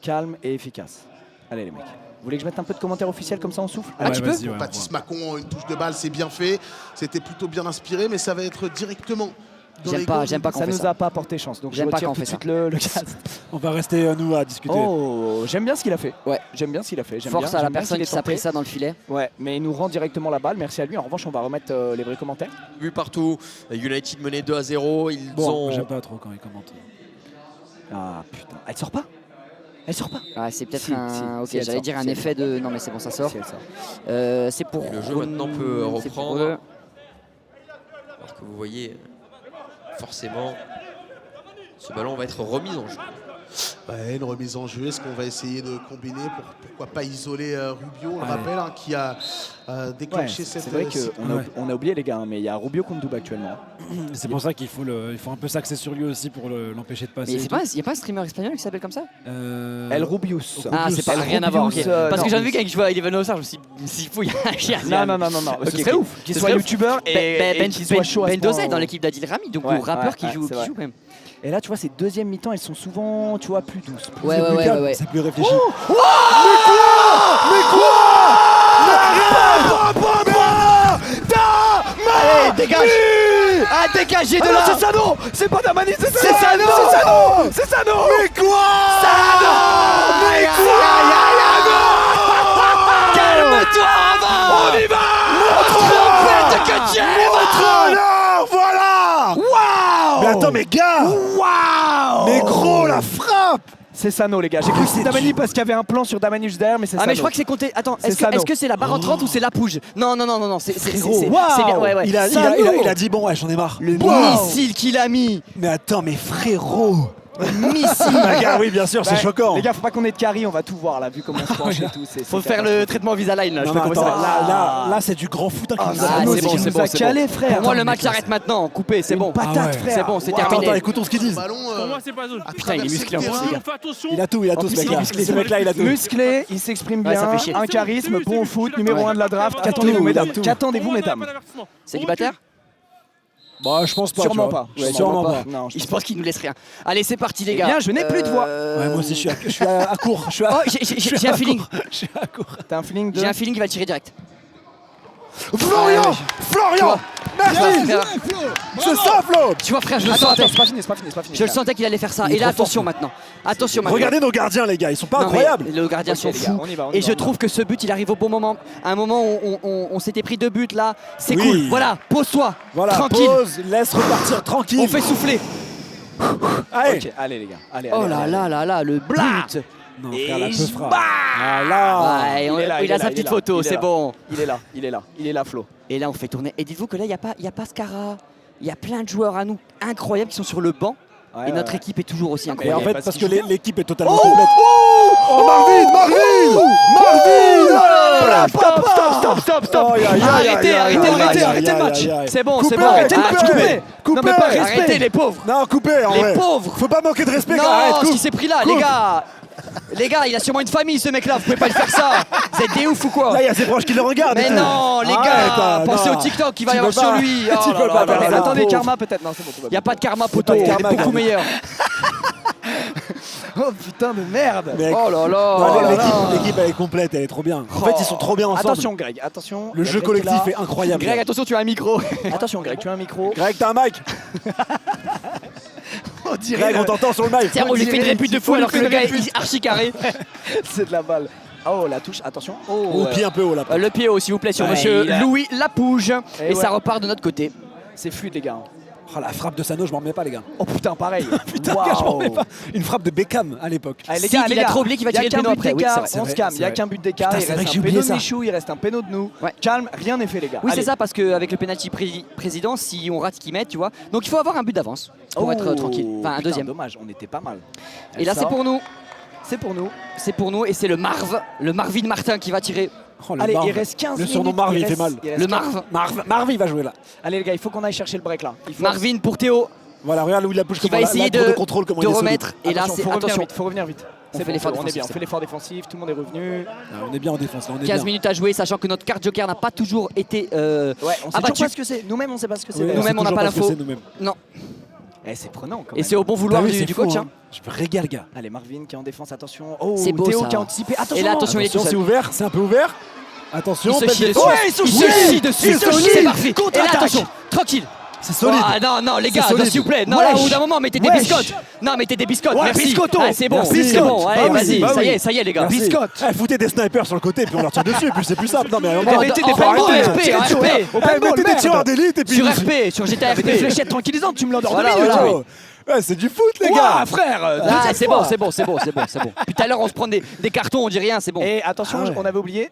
calme et efficace. Allez, les mecs. Vous voulez que je mette un peu de commentaires officiels comme ça on souffle? Un petit peu. vas-y, ouais, Baptiste Macon, une touche de balle, c'est bien fait. C'était plutôt bien inspiré, mais ça va être directement dans les J'aime pas quand Ça on fait nous ça. a pas apporté chance. Donc je J'aime pas retire quand on tout de fait suite le cast. On va rester nous à discuter. Oh, j'aime bien ce qu'il a fait. Ouais. J'aime bien ce qu'il a fait. J'aime Force bien, à la j'aime bien personne qu'il qui ait s'est tenté. pris ça dans le filet. Ouais, mais il nous rend directement la balle. Merci à lui. En revanche, on va remettre les vrais commentaires. Vu partout, United menait 2-0. Ils Bon, ont. j'aime pas trop quand il commente. Ah putain, elle sort pas. Elle sort pas. Ah, c'est peut-être Si, un. si, Ok, si, elle j'allais sort, dire un si, elle effet de. Non, mais c'est bon, ça sort. Si elle sort. C'est pour. Le jeu maintenant peut c'est pour reprendre. eux. Alors que vous voyez, forcément, ce ballon va être remis en jeu. Ouais, une remise en jeu. Est-ce qu'on va essayer de combiner pour pourquoi pas isoler Rubio, on le rappelle, hein, qui a Ouais, déclenché cette. c'est vrai qu'on Ouais. on a oublié les gars, hein, mais il y a Rubio contre Douba actuellement. C'est pour ça qu'il faut, il faut un peu s'axer sur lui aussi pour l'empêcher de passer. Mais et c'est tout. pas, y a pas un streamer espagnol qui s'appelle comme ça? El Rubius. Ah, c'est pas El rien à voir. ok. Rubius, Parce non. que j'avais vu qu'avec je vois Eleven All-Star, je me suis dit, fou, il y a Non. Ok, Ce serait ok. ouf qu'il Ce soit serait ouf. youtubeur et qu'il soit chaud à ce Ben Dozet point, dans l'équipe d'Adil Rami, donc Ouais, le rappeur ouais, qui ouais, joue c'est vrai. quand même. Et là, tu vois, ces deuxièmes mi-temps, elles sont souvent, tu vois, plus douces. plus- Ouais, C'est ouais, plus ouais, calme, ouais. c'est plus réfléchi. Allez, dégage. Ah, dégagez de là. C'est Sano. C'est pas Damani, c'est Sano. C'est Sano. C'est Sano. Mais quoi? Sano. Mais quoi? Calme-toi avant. On y va. Trompette que tu es. Montre-leur, voilà. Waouh. Mais attends, mais gars. Waouh. Mais gros, la frappe. C'est Sano, les gars. J'ai cru que c'était Damani parce qu'il y avait un plan sur Damani juste derrière, mais c'est Ah Sano. mais je crois que c'est compté. Attends, C'est est-ce Sano. que c'est la barre en 30 ou c'est la pouge? Non, c'est Frérot, c'est waouh. bien. Ouais, ouais. Il a dit bon, ouais, j'en ai marre. Le Wow. missile qu'il a mis. Mais attends, mais frérot. Missile. Bah, gars, oui, bien sûr, c'est Ouais, choquant. Les gars, faut pas qu'on ait de carry, on va tout voir là, vu comment on se penche et tout. Faut faire le traitement Visalign là. Non, Je mais peux attends, commencer à- là, c'est du grand foot. Ah, qui nous c'est a- bon, c'est c'est bon, bon, c'est calé, frère. Pour moi, le match s'arrête maintenant. Coupé, c'est bon. Patate, Ah ouais. frère. C'est bon, c'est Waouh. terminé. Attends, écoutons ce qu'ils disent. Ballon, Pour moi, c'est pas zone. Putain, il est musclé en plus, les gars. Fais attention. Il a tout, En ce plus, il est mec-là. musclé. Ce mec-là, il a tout. Musclé, il s'exprime Ouais, ça bien, fait chier. un charisme, C'est bon au vu, foot, c'est vu, numéro c'est 1 de la vu. draft. Tout, Qu'attendez-vous, tout, mesdames? tout. Qu'attendez-vous, Pour moi, mesdames? pas d'avertissement. Célibataire? Bah, je pense pas. Sûrement tu vois. pas. Ouais, Sûrement pas. Non, Je pense qu'il nous laisse rien. Allez, c'est parti les Eh gars. bien, je n'ai plus de voix. Ouais, moi aussi, je suis à court. Je suis à- Oh, j'ai un feeling. je suis à court. T'as un feeling de. J'ai un feeling qu'il va le tirer direct. Florian, Florian, merci. C'est ça, Flo. Tu vois frère, je le Attends, sentais. c'est pas fini, c'est pas fini, c'est pas fini. Je le sentais qu'il allait faire ça. Il est Et là, trop attention fort, maintenant. Attention maintenant. Regardez nos gardiens, les gars, ils sont pas Non, mais incroyables. Les gardiens Ok, sont les gars, fous. on y va, on y Et va, je on y trouve va. que ce but, il arrive au bon moment. À un moment où on s'était pris 2 buts là. C'est Oui. cool. Voilà, pose-toi. Voilà, Tranquille. pause, laisse repartir tranquille. On fait souffler. Allez. Ok, allez les gars, allez. Oh allez, là allez. là là là, le but. Non, Et frère, la peu je frappe. bats. Ah là. Ouais, il est là, il a là, sa il est petite là, photo, il est c'est là. bon. Il est là, Flo. Et là, on fait tourner. Et dites-vous que là, il n'y a pas Scara. Il y a plein de joueurs à nous incroyables qui sont sur le banc. Ouais, Et notre ouais. équipe est toujours aussi Et incroyable. en fait, parce parce qu'il que joue l'équipe est totalement complète. Oh, Marvin. Stop. Oh, aïe, aïe, aïe, Arrêtez, aïe, arrêtez le aïe, match. aïe, Arrêtez le aïe, match. aïe, aïe. C'est bon, c'est Coupez, bon. Arrêtez le match. coupez. Non, mais pas arrêtez les pauvres. Non, coupez en Les vrai. pauvres. Faut pas manquer de respect, Non, arrête, ce coupe. qui s'est pris là, les gars. Les gars, il a sûrement une famille ce mec-là, vous pouvez pas lui faire ça. Vous êtes des ouf ou quoi? Là, il y a ses proches qui le regardent. Mais non, les Arrête, gars, pensez non. au TikTok qu'il va y Tu avoir peux sur pas. lui. Tu peux pas faire ça. Attendez, pauvre. Karma peut-être. Non, c'est bon, tout va Il n'y a bien. pas de karma, poteau, pas de il est karma, beaucoup Karma. meilleur. Oh putain de merde. Mec. Oh là Non, là. l'équipe, elle est complète, elle est trop bien. En fait, ils sont trop bien ensemble. Attention Greg, attention. Le Il y a jeu Greg qui est collectif là. est incroyable. Greg, attention, tu as un micro. Attention Greg, tu as un micro. Greg, t'as un mic. On dirait Greg, on t'entend sur le mic. Tiens, on lui fait une répute de fou alors que le gars est archi carré. c'est de la balle. Oh la touche, attention. Au pied un peu haut là. Le pied haut, s'il vous plaît, sur Ouais, monsieur il a- Louis Lapouge. Et Et ça ouais. repart de notre côté. C'est fluide les gars. Oh, la frappe de Sano, je m'en remets pas, les gars. Oh putain, pareil. Putain, gars, je m'en remets pas. Une frappe de Beckham à l'époque. Allez, les Si, gars, il a trop oublié qu'il va tirer le péno après. Oui, c'est vrai, on se calme, il n'y a qu'un but d'écart. Putain, Il c'est vrai reste que un j'ai péno oublié de ça. Michou, il reste un péno de nous. Ouais. Calme, rien n'est fait, les gars. Oui, c'est Allez. ça, parce qu'avec le penalty président, si on rate ce qu'ils mettent, tu vois. Donc il faut avoir un but d'avance pour être tranquille. Enfin, un putain, deuxième. Dommage, on était pas mal. Et là, c'est pour nous. C'est pour nous. C'est pour nous. Et c'est le Marvin Martin qui va tirer. Oh, le Allez, Marv. il reste 15 minutes. Le surnom Marv, il fait reste- mal. il reste Le 15. Marv. Il va jouer là. Allez, les gars, il faut qu'on aille chercher le break là. Il faut... Marvin pour Théo. Voilà, regarde où il a poussé. Qui va essayer de remettre. Et là, c'est attention. Faut revenir vite. On C'est fait bon, l'effort on est défensif, bien, on c'est fait l'effort défensif, tout le monde est revenu. On est bien en défense, là, on est 15 bien. minutes à jouer, sachant que notre carte joker n'a pas toujours été Ouais, on sait toujours abattue. pas ce que c'est. Nous-mêmes, on sait pas ce que c'est. Oui, d'ailleurs. Nous-mêmes, on n'a sait pas toujours l'info. ce que c'est, nous-mêmes. Non. Eh, c'est prenant quand Et même. c'est au bon vouloir T'as vu, c'est du fou, coach. hein. Hein. Je me régale, gars. Allez, Marvin qui est en défense, attention. Oh, C'est beau, Théo ça. qui a anticipé. Attention, Et là, attention, il est tout Attention, seul. c'est ouvert, c'est un peu ouvert. Attention, Il se belle chie dessus. défense. Ouais, ils sont Il se chiés. chie dessus. Ils se chient. C'est parfait. Et là, Contre-attaque. attention, tranquille. C'est solide. Ah, non, les C'est gars, solide. s'il vous plaît. Non, Wesh. là, au bout d'un moment, mettez des Wesh. biscottes. Non, mettez des biscottes. Ouais, Merci. biscotto. Ah, c'est bon, Merci. c'est bon. Allez, Bah oui, vas-y. bah Ça oui. y est, les gars. Merci. Biscotte. Eh, foutez des snipers sur le côté, puis on leur tire dessus, et puis c'est plus simple. Non, mais à un moment, En- mettez en- des en- pareils, en ouais. RP, en Tirez-sur- RP. Au Eh, paintball, mettez des merde. tireurs d'élite, et puis. Sur RP, sur GTA Avec des RP. fléchettes tranquillisantes, tu me l'endors Voilà, 2 minutes. voilà. Oh. Ouais, c'est du foot, les Ouah, gars. frère. Ah, deuxième c'est fois. bon, c'est bon, c'est bon, c'est bon, c'est bon. Puis tout à l'heure, on se prend des cartons, on dit rien, c'est bon. Et attention, Ah ouais. on avait oublié.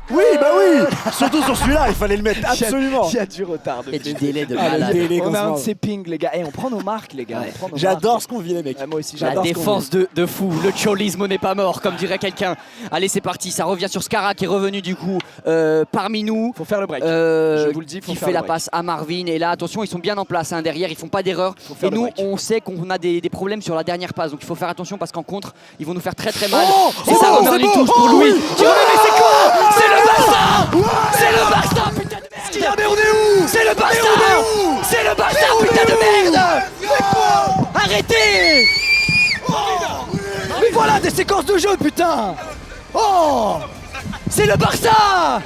Oui, bah oui. Surtout sur celui-là, il fallait le mettre absolument. Il y a du retard. Il y a du délai de Ah, le malade. délai On qu'on a se un de marre. ces pings, les gars. Et on prend nos marques, les gars. Ouais. On prend nos J'adore marques. ce qu'on vit, les mecs. Ouais, moi aussi, La j'adore. défense de fou, le cholisme n'est pas mort, comme dirait quelqu'un. Allez, c'est parti, ça revient sur Scara qui est revenu du coup parmi nous. Faut faire le break. Je vous le dis, faut qui faire fait le la break. passe à Marvin. Et là, attention, ils sont bien en place hein, derrière, ils font pas d'erreur. faire Et le nous, break. on sait qu'on a des problèmes sur la dernière passe, donc il faut faire attention parce qu'en contre, ils vont nous faire très très mal. Oh, et ça oh, remet en c'est une beau. touche pour Oh, Louis. oui. Qui remet, mais c'est quoi? C'est le Barça. C'est le Barça, putain de merde. Mais on est où? C'est le Barça. C'est le Barça, putain de merde. Arrêtez. Mais voilà, des séquences de jeu, putain. Oh. C'est le Barça.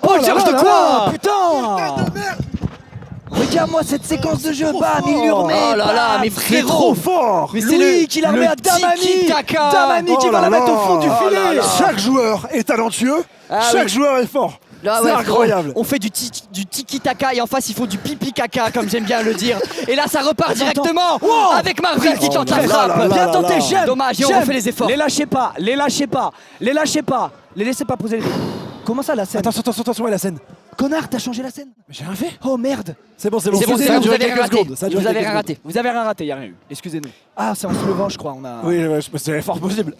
Oh, il cherche de quoi? là, putain. Regarde-moi cette séquence de jeu, bam, il lui remet. Oh là là, mais C'est trop frérot. fort. Mais c'est Louis le- qui la remet le à Damani. tiki-taka. Damani qui Oh va là la mettre là. au fond du Oh là filet. là. Chaque joueur est talentueux. Ah Chaque oui. joueur est fort. Là, C'est ouais, incroyable. On fait du tiki-taka et en face ils font du pipi-caca comme j'aime bien le dire. Et là ça repart directement Wow. avec Marvin qui Oh tente là la là frappe. là là Bien là tenté, là. j'aime. Dommage, et on J'aime. refait les efforts. Les lâchez pas, les lâchez pas, les lâchez pas. Les laissez pas poser les rythmes. Comment ça la scène? Attention, ouais, la scène. Connard, t'as changé la scène. Mais j'ai rien fait. Oh merde. C'est bon, C'est bon, Ça a c'est bon, vous duré avez rien quelques raté. secondes. Ça a duré Vous avez quelques rien raté. Vous avez rien raté, y a rien eu. Excusez-nous. Ah, c'est en se levant, je crois. On a. Oui, ouais, c'est fort possible.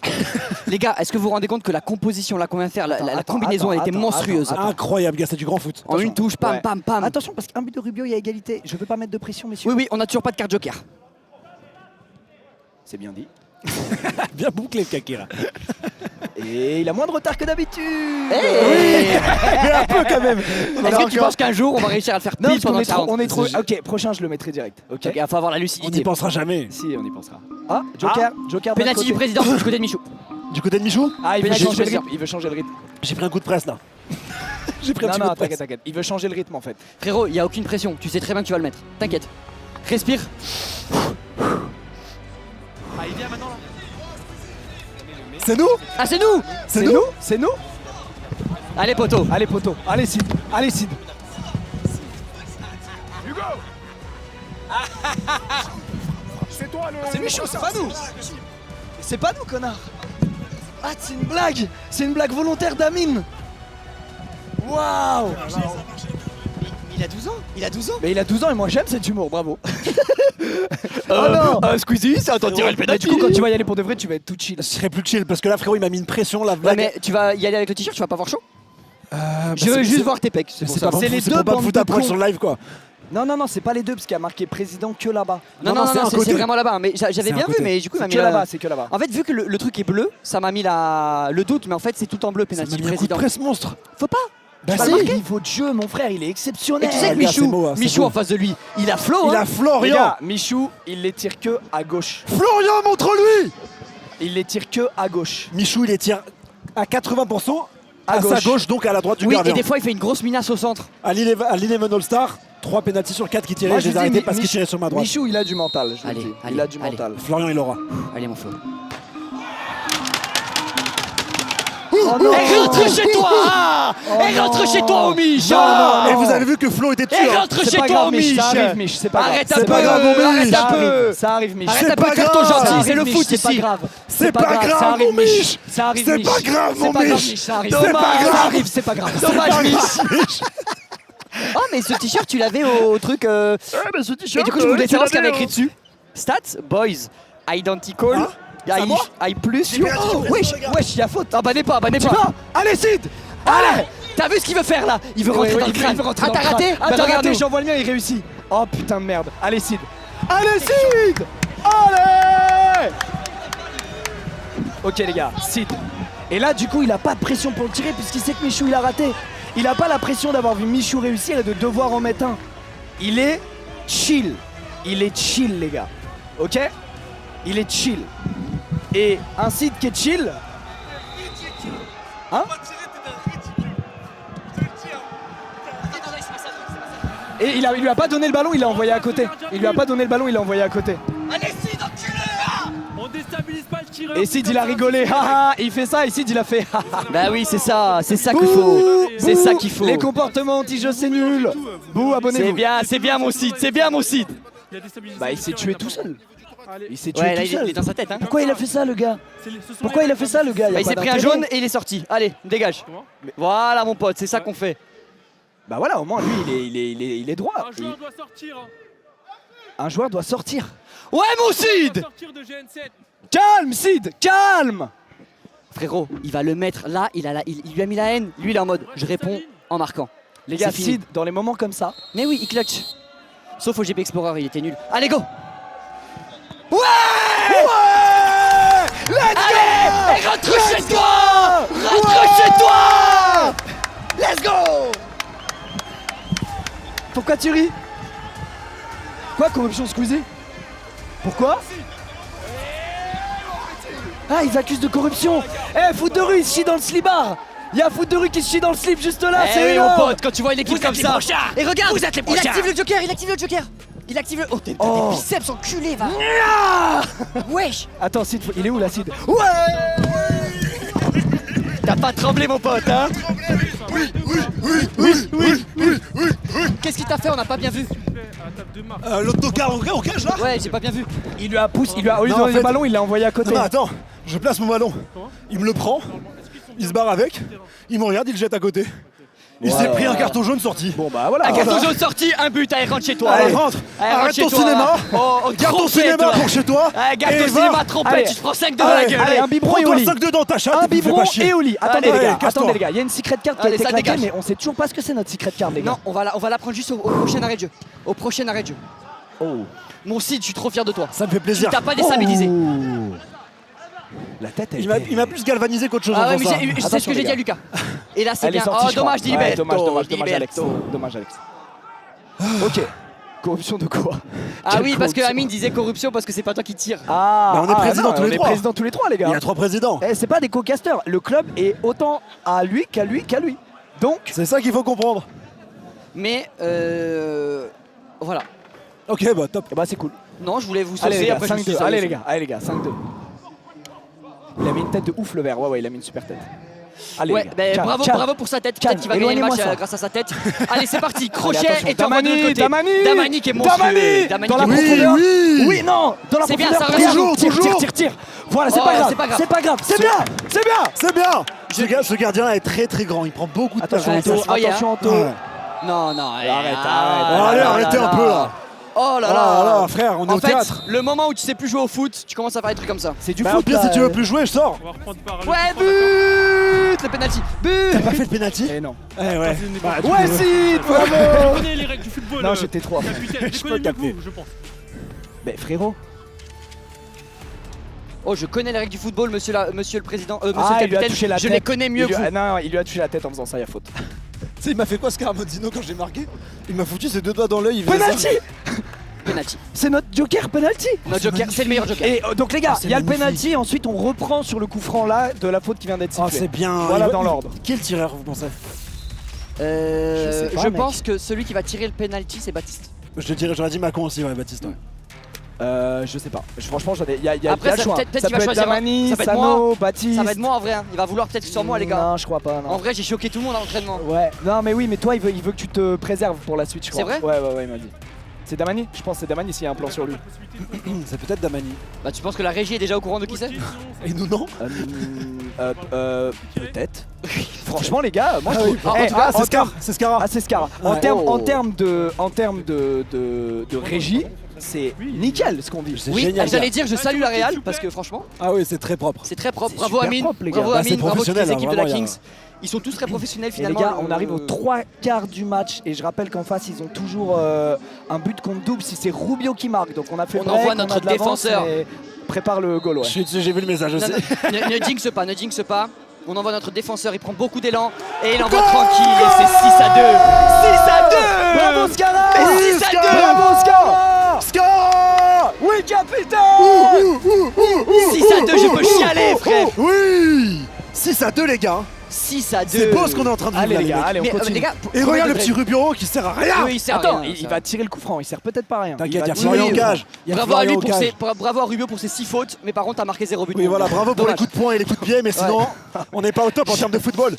Les gars, est-ce que vous vous rendez compte que la composition là qu'on vient de faire, la Attends, combinaison elle était attends, monstrueuse. attends. Incroyable, gars, c'est du grand foot. En une touche, pam Ouais. pam pam. Attention, parce qu'un but de Rubio, il y a égalité. Je veux pas mettre de pression, messieurs. Oui, on a toujours pas de carte joker. C'est bien dit. Bien bouclé, le kaki, là. Et il a moins de retard que d'habitude. Hey. Mais un peu, quand même. Est-ce que tu penses qu'un jour on va réussir à le faire Non, pile parce qu'on pendant est que ça trop, rentre? on est trop. Ok, prochain, je le mettrai direct. Ok. Ok, il faut avoir la On lucidité. n'y pensera jamais. Si, on y pensera. Ah, Joker, Joker. de Penalty l'autre du côté. président du côté de Michou. Du côté de Michou, Ah, il veut Penalty changer le du rythme. Il veut changer le rythme. j'ai pris un coup de presse, là. J'ai pris un Non, petit non, coup de presse. t'inquiète, t'inquiète. Il veut changer le rythme en fait. Frérot, il y a aucune pression. Tu sais très bien que tu vas le mettre. T'inquiète. Respire. Ah, il vient maintenant là. C'est nous. Ah, c'est nous. C'est nous. C'est nous. Allez, poteau. Allez, poteau. Allez, Sid. Allez, Sid. C'est toi le. C'est Michou, c'est pas nous. C'est pas nous, connard. Ah, c'est une blague. C'est une blague volontaire d'Amine. Waouh. Il a 12 ans. Il a 12 ans. Mais il a 12 ans et moi j'aime cet humour, bravo. Oh non. Squeezie, ça attend de tirer le Mais penalty. du coup, quand tu vas y aller pour de vrai, tu vas être tout chill. Je serais plus chill parce que là, frérot, il m'a mis une pression, la Ouais, blague. mais tu vas y aller avec le t-shirt, tu vas pas voir chaud. Bah, Je veux c'est- juste c'est- voir tes pecs. C'est pour C'est ça. pas C'est pour les c'est deux pour pas me bandes foutre à de poil cons. sur le live, quoi. Non, non, non, c'est pas les deux parce qu'il y a marqué président que là-bas. Non, Non, non, c'est non, un c'est côté. vraiment là-bas. Mais C'est j'avais un bien vu, côté. mais du coup, il m'a C'est mis que la- là-bas, c'est que là-bas. En fait, vu que le truc est bleu, ça m'a mis le doute, mais en fait, c'est tout en bleu, Ça m'a penalty mis un coup de président. presse monstre. Faut pas. Bah Pas si. le niveau de jeu, mon frère, il est Et exceptionnel. tu sais que gars, c'est Michou, beau, hein, c'est Michou beau. en face de lui, il a Flo. Il hein. a Les Florian. gars, Michou, il les tire que à gauche. Florian, montre-lui. Il les tire que à gauche. Michou, il les tire à 80% à sa gauche. gauche, donc à la droite du Oui, gardien. et des fois, il fait une grosse minace au centre. À l'Eleven All-Star, 3 pénaltys sur 4 qui tiraient, Moi, je je les ai dis, arrêtés parce Mich- qu'ils tiraient sur ma droite. Michou, il a du mental, je le Allez, dis. allez, Il a du allez. mental. Florian, il aura. Allez, mon Flo. Et rentre chez toi. Et rentre chez toi, Mich. Et vous avez vu que Flo était tueur. Et rentre chez toi, Mich. Ça arrive, Mich, c'est pas grave. Arrête un C'est peu. pas grave, mon Arrête un peu. Ça arrive, Mich. Arrête un peu pas de faire ton grave. gentil. Ça C'est le arrive, foot Mich, c'est pas ici. grave. C'est pas grave, ça arrive, mon Mich. Ça arrive, C'est Mich. pas grave, mon C'est pas grave, Mich. Mich, ça arrive. C'est pas grave. Ça arrive, c'est pas grave. Dommage, Mich. Oh, mais ce t-shirt, tu l'avais au truc. Et du coup, je voulais savoir ce qu'il y avait écrit dessus. Stats, boys, identical. I plus you. Oh, wesh, y'a faute. Ah, bah n'est pas. Allez, Sid. Allez. T'as vu ce qu'il veut faire là? Il veut rentrer dans le crâne. Ah, t'as raté? Attends, regardez, j'envoie le mien, il réussit. Oh putain de merde. Allez, Sid. Allez, Sid. Allez. Ok, les gars, Sid. Et là, du coup, il a pas de pression pour le tirer puisqu'il sait que Michou il a raté. Il a pas la pression d'avoir vu Michou réussir et de devoir en mettre un. Il est chill. Il est chill, les gars. Ok? Il est chill. Et un Sid qui est chill. Hein? Et il lui a pas donné le ballon, il l'a envoyé à côté. Il lui a pas donné le ballon, il l'a envoyé à côté. Allez, Sid, enculé! On déstabilise pas le tireur. Et Sid il a rigolé, haha, il fait ça et Sid il a fait haha. Bah oui, c'est ça qu'il faut. C'est ça qu'il faut. Les comportements anti-jeu c'est nul. Bouh, abonnez-vous. C'est bien mon Sid, c'est bien mon Sid. Bah il s'est tué tout seul. Il s'est tué Ouais, là, tout seul. il est dans sa tête. Hein. Pourquoi il a fait ça le gars? Pourquoi il a fait ça le gars? Bah, il s'est pris un jaune et il est sorti. Allez, dégage. Voilà mon pote, c'est ça qu'on fait. Bah voilà, au moins lui il est droit. Un joueur doit sortir. Un joueur doit sortir. Ouais mon Sid! Sortir de GN7. Calme Sid, calme. Frérot, il va le mettre là, il lui a mis la haine. Lui il est en mode, je réponds en marquant. Les gars, C'est fini. Sid, dans les moments comme ça. Mais oui, il clutch. Sauf au GP Explorer, il était nul. Allez, go! Ouais! Let's Allez! Et rentre chez toi! Rentre chez toi! Let's go! Pourquoi tu ris? Quoi, corruption Squeezie? Pourquoi? Ah, ils accusent de corruption. Eh, foot de rue, il se chie dans le slibard. Il y a foot de rue qui se chie dans le slip juste là, Eh c'est oui, énorme. mon pote, quand tu vois une équipe comme ça. Et regarde, Vous êtes les il prochains. active le Joker, il active le Joker. Il active le... Oh, t'as Oh. des biceps enculés, va. Wesh. Attends, Sid, il est où là, Sid? T'as pas tremblé, mon pote, hein? Qu'est-ce qu'il t'a fait? On n'a pas bien vu. L'autocar au cage là. Ouais, j'ai pas bien vu. Il lui a poussé, il lui a, au lieu de Non, en donner fait- le ballon, il l'a envoyé à côté. Non, attends, je place mon ballon. Il me le prend, il se barre avec, il me regarde, il le jette à côté. Il s'est pris un carton jaune sorti. Bon bah voilà. Un carton jaune sorti, un but, allez, rentre chez toi. Allez, rentre. Allez, rentre Arrête chez ton toi. cinéma. Oh, Garde ton trompette, cinéma toi. pour chez toi. Allez, garde et ton va. cinéma, trompette, Allez. tu te prends 5 dans la gueule. Allez, un biberon et au Prends-toi lit. 5 2 dans ta chatte Un et puis fais biberon pas chier. et au lit. Attendez Allez, les gars, casse-toi. attendez les gars, il y a une secret card qui a Allez, été ça claquée, dégage. mais on sait toujours pas ce que c'est notre secret card les gars. Non, on va la prendre juste au prochain arrêt de jeu. Au prochain arrêt de jeu. Oh. Mon Sid, je suis trop fier de toi. Ça me fait Tu plaisir. t'as pas déstabilisé. Oh. La tête elle Il m'a plus galvanisé qu'autre chose Ah en ouais, faisant mais ça. c'est ce Attention, que j'ai les dit à gars. Lucas. Et là, c'est Elle est bien. sortie, Oh, je crois. dommage, Ouais, Diliberto. dommage Alex. Dommage Alex. Ok. Corruption de quoi? Ah Quelle oui, parce que corruption. Amine disait corruption parce que c'est pas toi qui tire. Ah, Mais on est président non, tous les on est trois. président tous les trois les gars. Il y a 3 présidents. Eh, c'est pas des co-casters. Le club est autant à lui qu'à lui qu'à lui. Donc, C'est ça qu'il faut comprendre. Mais voilà. Ok, bah top. bah c'est cool. Non, je voulais vous Allez les saucer gars, après je me suis 5-2. sauvé. Allez les gars, 5-2. Il a mis une tête de ouf le vert. Ouais, il a mis une super tête. Allez, Ouais, les gars. bah, Calme, bravo, calme. bravo pour sa tête. Calme, Peut-être qu'il va gagner le match éloignez-moi ça. grâce à sa tête. Allez, c'est parti. Allez, Crochet attention. et t'envoies de l'autre côté. Damani qui est monstrueux. Damani dans la Oui, profondeur. oui. Oui, non, dans la C'est bien, profondeur. ça revient. Tire. Voilà, c'est Oh, pas grave. c'est pas grave. C'est pas grave. C'est bien. C'est bien. C'est bien. Ce gardien-là est très très grand. Il prend beaucoup de Attention, place. Ouais, ça Anto. se voyait, Attention, hein. Anto. Ouais. Non, non, Arrête. Allez, arrêtez un peu là. Oh là Ah là. là, frère, on est En au fait, théâtre. le moment où tu sais plus jouer au foot, tu commences à faire des trucs comme ça. C'est du Bah, foot. au pire, là. si tu veux plus jouer, je sors. On va reprendre par Ouais, but. Le penalty. But. T'as pas fait de penalty? Eh non. Eh ouais. Bah, tu Ouais, peux- si, bravo. Vous connaissez les règles du football. Non, j'étais trop. Capitaine, je peux connais mieux que capter. vous, je pense. Mais frérot. Oh, je connais les règles du football, monsieur le président, monsieur Ah, le il lui a capitaine. touché la Je tête. les connais mieux que vous. Non, il lui a touché la tête en faisant ça, il y a faute. Tu sais, il m'a fait quoi Scaramozino quand j'ai marqué? Il m'a foutu ses 2 doigts dans l'œil. il faisait Penalty. ça. Penalty. C'est notre joker penalty. Notre joker, c'est le meilleur joker. Et donc les gars, c'est il y a le magnifique. penalty, ensuite on reprend sur le coup franc là de la faute qui vient d'être Oh, sifflée. c'est bien. Voilà Il- dans l'ordre. Quel tireur vous pensez? Je sais pas, Je mec. pense que celui qui va tirer le penalty, c'est Baptiste. Je te dirais, j'aurais dit Macon aussi, ouais, Baptiste. Ouais. Je sais pas. Franchement, il y a Après, le choix. peut-être Ça qu'il va peut être choisir. Damani, Ça va être Sano, moi. Baptiste. Ça va être moi en vrai. Hein. Il va vouloir peut-être sur moi, les gars. Non, je crois pas. Non. En vrai, j'ai choqué tout le monde à l'entraînement. Ouais. Non, mais oui, mais toi, il veut que tu te préserves pour la suite, je crois. C'est vrai? Ouais, il m'a dit. C'est Damani? Je pense que c'est Damani s'il y a un plan sur lui. C'est peut-être Damani. Bah, tu penses que la régie est déjà au courant de qui c'est? Et nous non. Peut-être. Franchement, les gars, moi je trouve. C'est Scar. C'est Scara. Ah, c'est Scar. En termes de régie, c'est nickel ce qu'on vit. C'est Oui, génial. j'allais dire, je salue la Real parce que franchement, Ah oui, c'est très propre. c'est très propre. C'est Bravo super Amine, propre, les gars. bravo Bah, c'est Amine, bravo toutes les professionnel, équipes hein, de la vraiment, Kings. Ils sont tous très professionnels Et les finalement. gars, on arrive aux 3/4 du match et je rappelle qu'en face ils ont toujours un but contre double si c'est Rubio qui marque. Donc on a fait On break, envoie a notre de l'avance, défenseur. mais prépare le goal. Ouais. J'ai vu le message aussi. Ne jinx pas, ne jinx pas. On envoie notre défenseur, il prend beaucoup d'élan et il envoie tranquille et c'est 6-2. 6-2. Bravo Scala. Mais 6-2. Bravo Scala. Scar. Oui capitaine. 6-2, je peux chialer frère. Oui. 6-2 les gars. 6-2. C'est beau ce qu'on est en train de vivre Allez là, les gars, mecs. allez on Mais continue. les gars, Et regarde le petit Rubio qui sert à rien. Oui, il sert à Attends, rien, il va tirer le coup franc, il sert peut-être pas à rien. T'inquiète, il y a va Florian tirer- Gage. Il y a Bravo à lui Florian Gage. bravo à Rubio pour ses 6 fautes, mais par contre t'as marqué 0 but. Oui voilà, bravo pour les Dommage. coups de poing et les coups de pied, mais sinon on n'est pas au top en termes de football.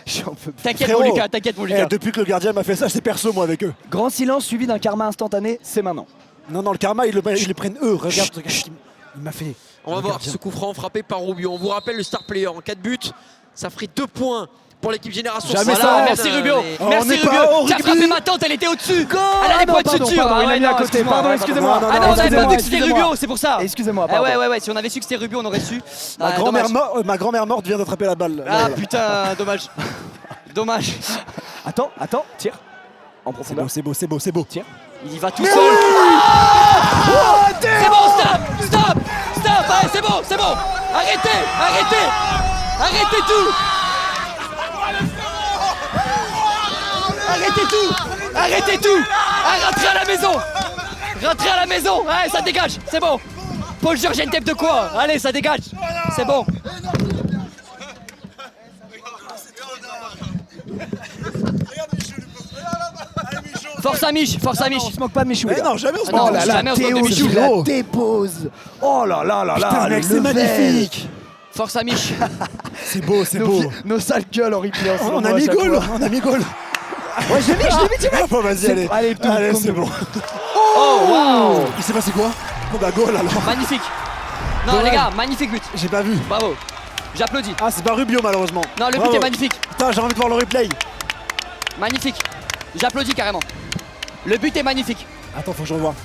J'en peux plus. T'inquiète Frérot. mon Lucas, t'inquiète mon Eh, Lucas. depuis que le gardien m'a fait ça, c'est perso moi avec eux. Grand silence suivi d'un karma instantané, c'est maintenant. Non, le karma, ils le prennent eux. Regarde, il m'a fait. On va Le voir gardien. ce coup franc frappé par Rubio. On vous rappelle le star player en 4 buts. Ça ferait 2 points pour l'équipe Génération. Jamais Voilà, ça. Merci Rubio, Oh, on merci n'est pas Rubio. au T'as rugby. frappé ma tante, elle était au-dessus. Elle a Ah les non, points de pardon, suture. pardon, Ah il a ouais, mis à non, côté. excuse-moi. Pardon, Ouais, excusez-moi. non, non, Ah non, on avait excusez-moi, pas vu que c'était excusez-moi. Rubio, c'est pour ça. Excusez-moi, Ah pardon. ouais, si on avait su que c'était Rubio, on aurait su. Ma Ah, grand-mère dommage. ma grand-mère morte vient d'attraper la balle. Ah Voilà. putain, dommage. Dommage. Attends, tire. En C'est profondeur. beau, c'est beau, c'est beau, c'est beau. Tire. Il y va tout seul. Ah c'est bon, stop. Allez, c'est bon. Arrêtez tout. Ah, rentrez à la maison. Allez, ça dégage, c'est bon. Paul Georges, une tête de quoi? Allez, ça dégage. C'est bon. Force à Mich. On se moque pas de Michou. Mais les gars. non, jamais on se Ah non, moque. Oh là là, jamais on se moque de Théo, Michou. il la dépose. Oh là là là là. Putain, mec, le c'est level. magnifique. Force à Mich. C'est beau, c'est beau. Nos sales gueules en replay. en ce On moment a à mis chaque goal, fois. on a mis goal. Ouais, je l'ai mis direct. Ah, bon, vas-y, allez. Allez, tout, Allez, compte c'est double. bon. Oh waouh. Il s'est passé quoi? Bon bah goal alors. Magnifique. Non Dommage. les gars, magnifique but. J'ai pas vu. Bravo. J'applaudis. Ah, c'est pas Rubio malheureusement. Non, le but Bravo. est magnifique. Putain, j'ai envie de voir le replay. Magnifique. J'applaudis carrément. Le but est magnifique. Attends, faut que je revoie.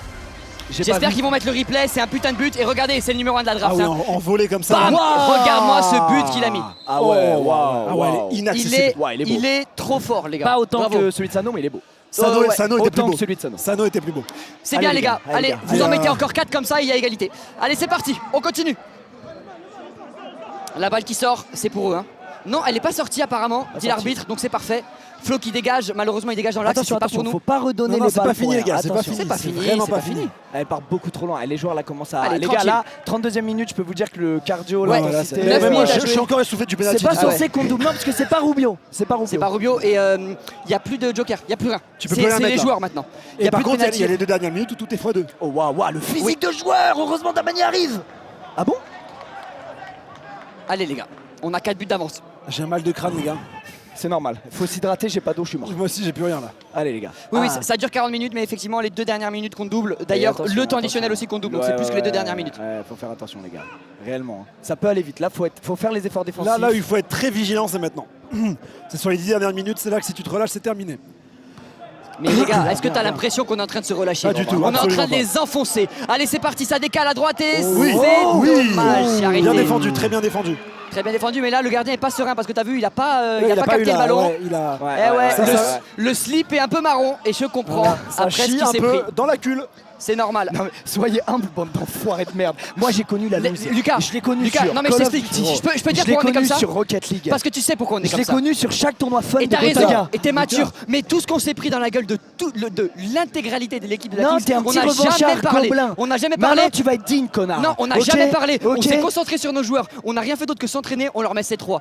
J'espère qu'ils vont mettre le replay, c'est un putain de but. Et regardez, c'est le numéro 1 de la draft. Ah oui, hein. en volée comme ça. Bam. Regarde-moi ce but qu'il a mis. Ah ouais, Oh. waouh. Ah ouais, waouh. elle est Il inaccessible. est, Ouais, il est beau. il est trop fort les gars. Pas autant Bravo. que celui de Sano, mais il est beau. Sano, Ouais, Sano était plus autant beau. que celui de Sano. Sano était plus beau. C'est Allez, bien les les gars. gars, Allez, allez, vous gars. en mettez encore 4 comme ça, il y a égalité. Allez, c'est parti, on continue. La balle qui sort, c'est pour eux. Hein. Non, elle n'est pas sortie apparemment, dit l'arbitre, donc c'est parfait. Flo qui dégage, malheureusement il dégage dans l'axe, Attention, c'est pas pour attention, nous. faut pas redonner Non, les c'est balles pas fini pour les rien. gars, c'est pas Attention. fini. C'est pas fini, vraiment c'est pas pas fini. fini. Elle part beaucoup trop loin. Les joueurs là commencent à. Allez, les gars tranquille. là, 32e minute, je peux vous dire que le cardio Ouais, là, Voilà, c'était- c'est- neuf Mais moi, minutes à je jouer. suis encore essoufflé du penalty. c'est pas Ah ouais. censé qu'on double, non, parce que c'est pas Rubio. C'est pas Rubio. C'est pas Rubio et il n'y a plus de joker, il n'y a plus rien. Tu peux C'est plus rien c'est mettre, les là. joueurs maintenant. Et par plus de contre, il y penalty. a les 2 dernières minutes où tout est x2. Oh waouh, waouh, le physique de joueur. Heureusement Damani arrive. Ah bon? Allez les gars, on a 4 buts d'avance. J'ai un mal de crâne, les gars. C'est normal. Faut s'hydrater. J'ai pas d'eau, je suis mort. Moi aussi, j'ai plus rien là. Allez les gars. Oui, oui, Ah. ça dure 40 minutes, mais effectivement, les 2 dernières minutes qu'on double. D'ailleurs, attention, le temps additionnel attention. aussi qu'on double, donc Ouais, c'est plus que les 2 ouais, dernières minutes. Ouais, faut faire attention les gars. Réellement. hein. Ça peut aller vite. Là, faut faire les efforts défensifs. Là, il faut être très vigilant, c'est maintenant. C'est sur les 10 dernières minutes, c'est là que si tu te relâches, c'est terminé. Mais les gars, est-ce que t'as l'impression qu'on est en train de se relâcher? Pas du tout, On est en train absolument de les enfoncer. Allez, c'est parti, ça décale à droite et Oui, c'est oui. dommage. J'ai arrêté. Bien défendu, très bien défendu. Très bien défendu, mais là, le gardien est pas serein parce que t'as vu, il a pas, Ouais, il a pas eu capté le la- ballon. ouais, il a. Ouais, Eh ouais, ça, le, ça- le slip est un peu marron et je comprends Voilà, ça après ce chie qui un s'est peu pris. dans la cul. C'est normal. Non mais soyez humble, bande d'enfoirés de merde. Moi j'ai connu la loose. Lucas, je l'ai connu Lucas, sur non mais je Call of t'explique. Duty. Je peux dire Je l'ai pourquoi on est comme connu ça sur Rocket League. Parce que tu sais pourquoi on est je comme l'ai ça. connu sur chaque tournoi fun Et de t'as raison, Gotaga. et t'es mature, mais tout ce qu'on s'est pris dans la gueule de l'intégralité de l'équipe de la Non, Kings, t'es un on petit n'a jamais revanchard parlé. gobelin. On n'a jamais parlé. Maintenant tu vas être digne, connard. Non, on n'a Ok, jamais parlé. On ok. s'est concentré sur nos joueurs. On n'a rien fait d'autre que s'entraîner. On leur met ces 3.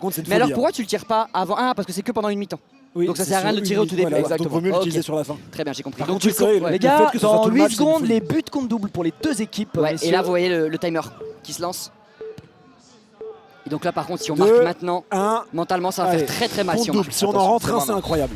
contre, c'est une Mais alors folie, pourquoi tu le tires pas avant? Ah, parce que c'est que pendant une mi-temps. Oui, Donc ça c'est sert à rien de sur le tirer au une tout début. voilà, Exactement. donc vaut mieux l'utiliser Ok. sur la fin. Très bien, j'ai compris. Par Donc contre, tu tu sais, Les le gars, fait que ce soit dans tout le 8 match, c'est une secondes, folie. les buts contre double pour les deux équipes. Ouais, et messieurs. là vous voyez le timer qui se lance. Et donc là par contre si on 2, marque maintenant, 1, mentalement ça va allez, faire très très mal compte si on double. marque. Si on en Attention, rentre un, vraiment c'est non. incroyable.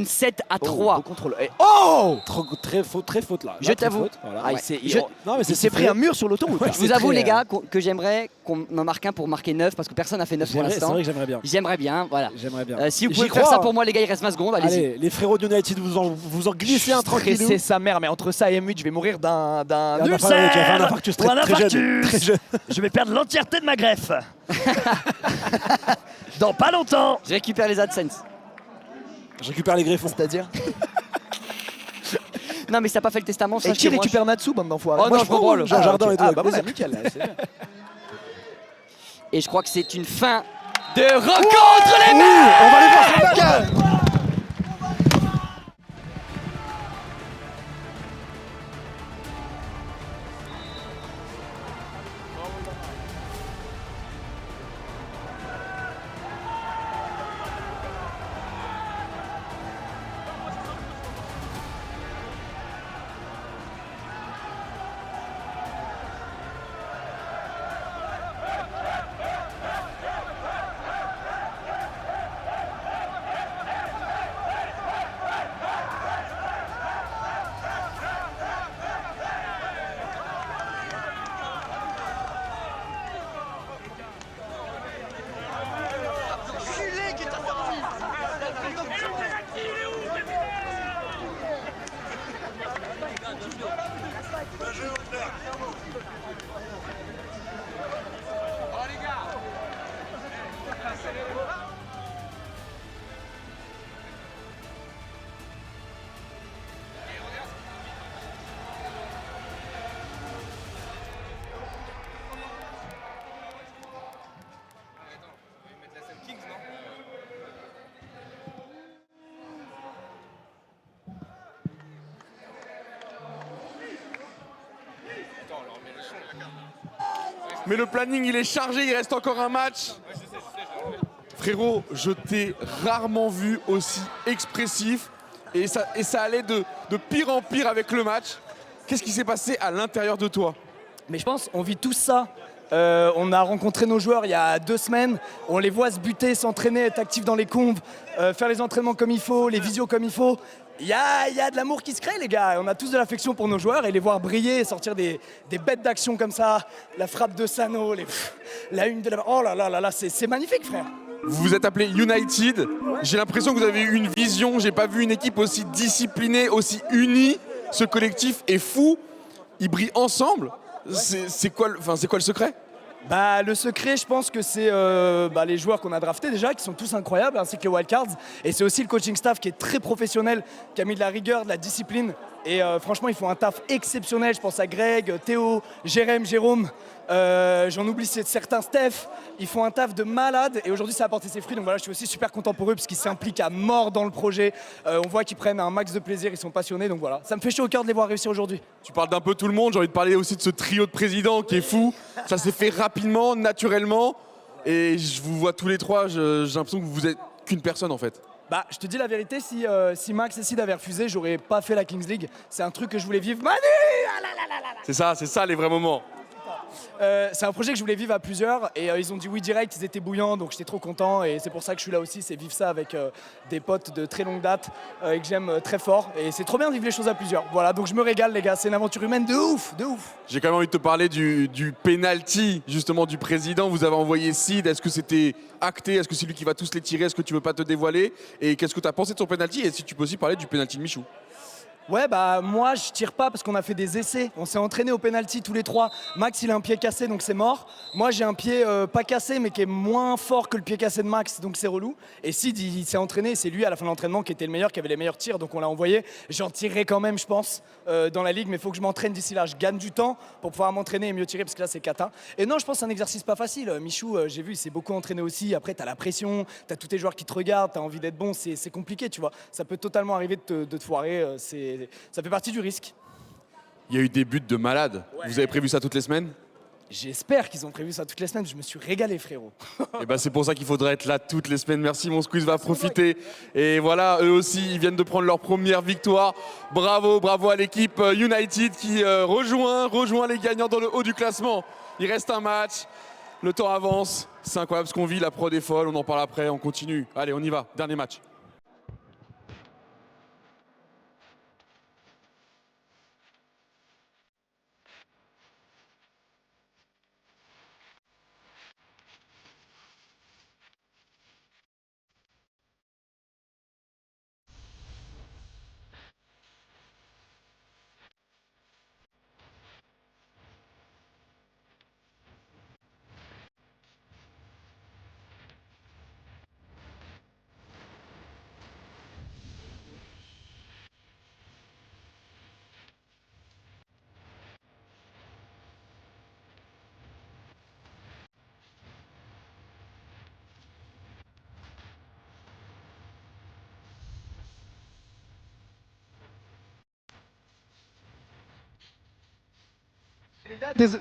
mène 7-3. Beau contrôle. Et- Très faute là. Je Là, très t'avoue. faute, voilà. Ah, Ouais. Non, mais il s'est pris un mur sur l'autoroute. Ouais, là. Je vous c'est avoue très, les gars que j'aimerais qu'on en marque un pour marquer 9 parce que personne n'a fait 9 pour C'est l'instant. vrai que j'aimerais bien. J'aimerais bien, voilà. J'aimerais bien. Si vous J'y pouvez faire crois, ça hein. pour moi les gars, il reste 20 secondes, allez-y. Allez, les frérots de United, vous en glissez un tranquillou. Stresser sa mère, mais entre ça et M8, je vais mourir d'un Tu vas faire un infarctus ou un très jeune. infarctus. Très jeune. Je vais perdre l'entièreté de ma greffe. Dans pas longtemps. Je récupère les AdSense. Je récupère les greffons. C'est-à-dire Non, mais si t'as pas fait le testament, Et sache qui que moi, récupère Natsu, bande d'enfoirés? Oh non, je m'en branle. Jean Jardin et tout. Ah avec bah voilà, plaisir. nickel. C'est bien. Et je crois que c'est une fin de rencontre, les mecs. On va aller voir ce mec. Mais le planning il est chargé, il reste encore un match. Frérot, je t'ai rarement vu aussi expressif et ça allait de pire en pire avec le match. Qu'est-ce qui s'est passé à l'intérieur de toi? Mais je pense on vit tous ça. On a rencontré nos joueurs il y a 2 semaines. On les voit se buter, s'entraîner, être actifs dans les conves, faire les entraînements comme il faut, les visios comme il faut. Il y a de l'amour qui se crée, les gars. On a tous de l'affection pour nos joueurs et les voir briller et sortir des bêtes d'action comme ça. La frappe de Sano, la une de la... Oh là là là là, c'est magnifique, frère. Vous vous êtes appelé United. J'ai l'impression que vous avez eu une vision. J'ai pas vu une équipe aussi disciplinée, aussi unie. Ce collectif est fou. Ils brillent ensemble. C'est quoi le secret? Bah, le secret, je pense que c'est les joueurs qu'on a draftés déjà, qui sont tous incroyables, ainsi que les wildcards. Et c'est aussi le coaching staff qui est très professionnel, qui a mis de la rigueur, de la discipline. Et franchement, ils font un taf exceptionnel. Je pense à Greg, Théo, Jérôme. J'en oublie certains, Steph. Ils font un taf de malade. Et aujourd'hui, ça a apporté ses fruits. Donc voilà, je suis aussi super content pour eux, parce qu'ils s'impliquent à mort dans le projet. On voit qu'ils prennent un max de plaisir, ils sont passionnés. Donc voilà, ça me fait chaud au cœur de les voir réussir aujourd'hui. Tu parles d'un peu tout le monde. J'ai envie de parler aussi de ce trio de présidents qui est fou. Ça s'est fait rapidement, naturellement. Et je vous vois tous les trois. J'ai l'impression que vous êtes qu'une personne en fait. Bah, je te dis la vérité, si Max et Sid avaient refusé, j'aurais pas fait la Kings League. C'est un truc que je voulais vivre. Manu, ah là là là là là. C'est ça les vrais moments. C'est un projet que je voulais vivre à plusieurs et ils ont dit oui direct, ils étaient bouillants, donc j'étais trop content et c'est pour ça que je suis là aussi, c'est vivre ça avec des potes de très longue date et que j'aime très fort et c'est trop bien de vivre les choses à plusieurs. Voilà, donc je me régale les gars, c'est une aventure humaine de ouf. J'ai quand même envie de te parler du penalty justement du président. Vous avez envoyé Sid, est-ce que c'était acté? Est-ce que c'est lui qui va tous les tirer? Est-ce que tu veux pas te dévoiler? Et qu'est-ce que tu as pensé de son penalty? Et si tu peux aussi parler du penalty de Michou? Ouais, bah moi je tire pas parce qu'on a fait des essais. On s'est entraîné au penalty tous les trois. Max il a un pied cassé donc c'est mort. Moi j'ai un pied pas cassé mais qui est moins fort que le pied cassé de Max donc c'est relou. Et Sid il s'est entraîné, c'est lui à la fin de l'entraînement qui était le meilleur, qui avait les meilleurs tirs donc on l'a envoyé. J'en tirerai quand même je pense dans la ligue mais il faut que je m'entraîne d'ici là. Je gagne du temps pour pouvoir m'entraîner et mieux tirer parce que là c'est cata. Et non je pense que c'est un exercice pas facile. Michou j'ai vu il s'est beaucoup entraîné aussi. Après t'as la pression, t'as tous tes joueurs qui te regardent, t'as envie d'être bon, c'est compliqué tu vois. Ça peut totalement arriver de te foirer. Ça fait partie du risque. Il y a eu des buts de malades. Ouais. Vous avez prévu ça toutes les semaines? J'espère qu'ils ont prévu ça toutes les semaines. Je me suis régalé, frérot. Et ben c'est pour ça qu'il faudrait être là toutes les semaines. Merci, mon squeeze va profiter. Et voilà, eux aussi, ils viennent de prendre leur première victoire. Bravo à l'équipe United qui rejoint les gagnants dans le haut du classement. Il reste un match. Le temps avance. C'est incroyable ce qu'on vit. La prod est folle. On en parle après. On continue. Allez, on y va. Dernier match.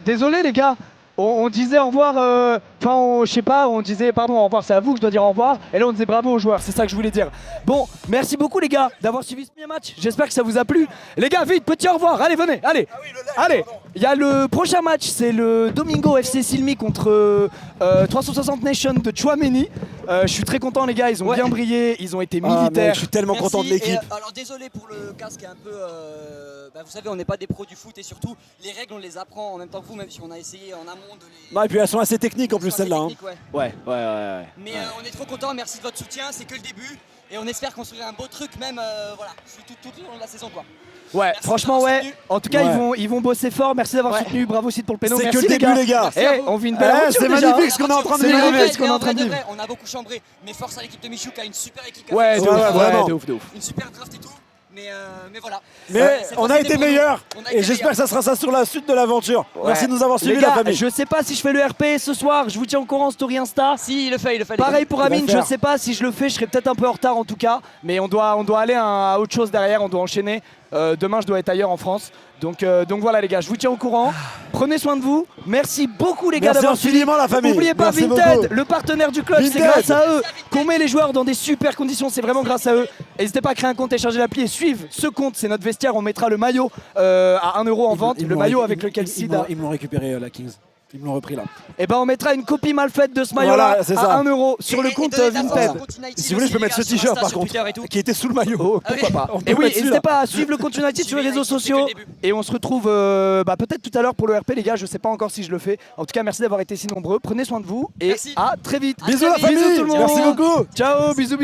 Désolé les gars, on disait au revoir, je sais pas, on disait pardon au revoir, c'est à vous que je dois dire au revoir, et là on disait bravo aux joueurs, c'est ça que je voulais dire. Bon, merci beaucoup les gars d'avoir suivi ce premier match, j'espère que ça vous a plu. Les gars, vite, petit au revoir, allez venez, allez, allez. Il y a le prochain match, c'est le Domingo FC Silmi contre 360 Nation de Chouameni. Je suis très content les gars, ils ont bien brillé, ils ont été militaires. Je suis tellement content de l'équipe. Alors désolé pour le casque un peu... vous savez, on n'est pas des pros du foot et surtout, les règles, on les apprend en même temps que vous, même si on a essayé en amont de les... Non, et puis elles sont assez techniques en plus celles-là. Hein. Ouais. Mais on est trop contents, merci de votre soutien, c'est que le début. Et on espère construire un beau truc même, voilà, tout le long de la saison quoi. Ouais, merci franchement ouais. soutenu. En tout cas, ils vont bosser fort. Merci d'avoir soutenu. Bravo Sid pour le péno. C'est Merci que le début les gars. On vit une belle aventure c'est déjà. magnifique ce qu'on est en train de vivre. On a beaucoup chambré, mais force à l'équipe de Michou qui a une super équipe. Ouais, de ouf. Une super draft et tout. Mais voilà. Mais on a été meilleurs et j'espère que ça sera ça sur la suite de l'aventure. Merci de nous avoir suivis la famille. Je sais pas si je fais le RP ce soir, je vous tiens au courant en story Insta. Si, il le fait. Pareil pour Amine, je sais pas si je le fais, je serai peut-être un peu en retard en tout cas, mais on doit aller à autre chose derrière, on doit enchaîner. Demain je dois être ailleurs en France. Donc voilà les gars, je vous tiens au courant. Prenez soin de vous. Merci beaucoup les gars d'avoir suivi. Merci infiniment la famille. N'oubliez pas Merci Vinted, beaucoup. le partenaire du club, c'est grâce à eux qu'on met les joueurs dans des super conditions, c'est vraiment grâce à eux. N'hésitez pas à créer un compte, télécharger l'appli et suivre ce compte, c'est notre vestiaire, on mettra le maillot à 1 € en vente, le maillot avec lequel Sid a... Ils me l'ont récupéré la Kings. Ils me l'ont repris là. Et on mettra une copie mal faite de ce maillot-là à 1 € sur le compte Vinted. Si vous voulez, je peux mettre ce t-shirt par contre, qui était sous le maillot. Oh, pourquoi pas. Et oui, n'hésitez pas à suivre le compte United sur les réseaux sociaux. Et on se retrouve peut-être tout à l'heure pour le RP, les gars. Je sais pas encore si je le fais. En tout cas, merci d'avoir été si nombreux. Prenez soin de vous et à très vite. Bisous la famille. Bisous tout le monde. Merci beaucoup. Ciao, bisous.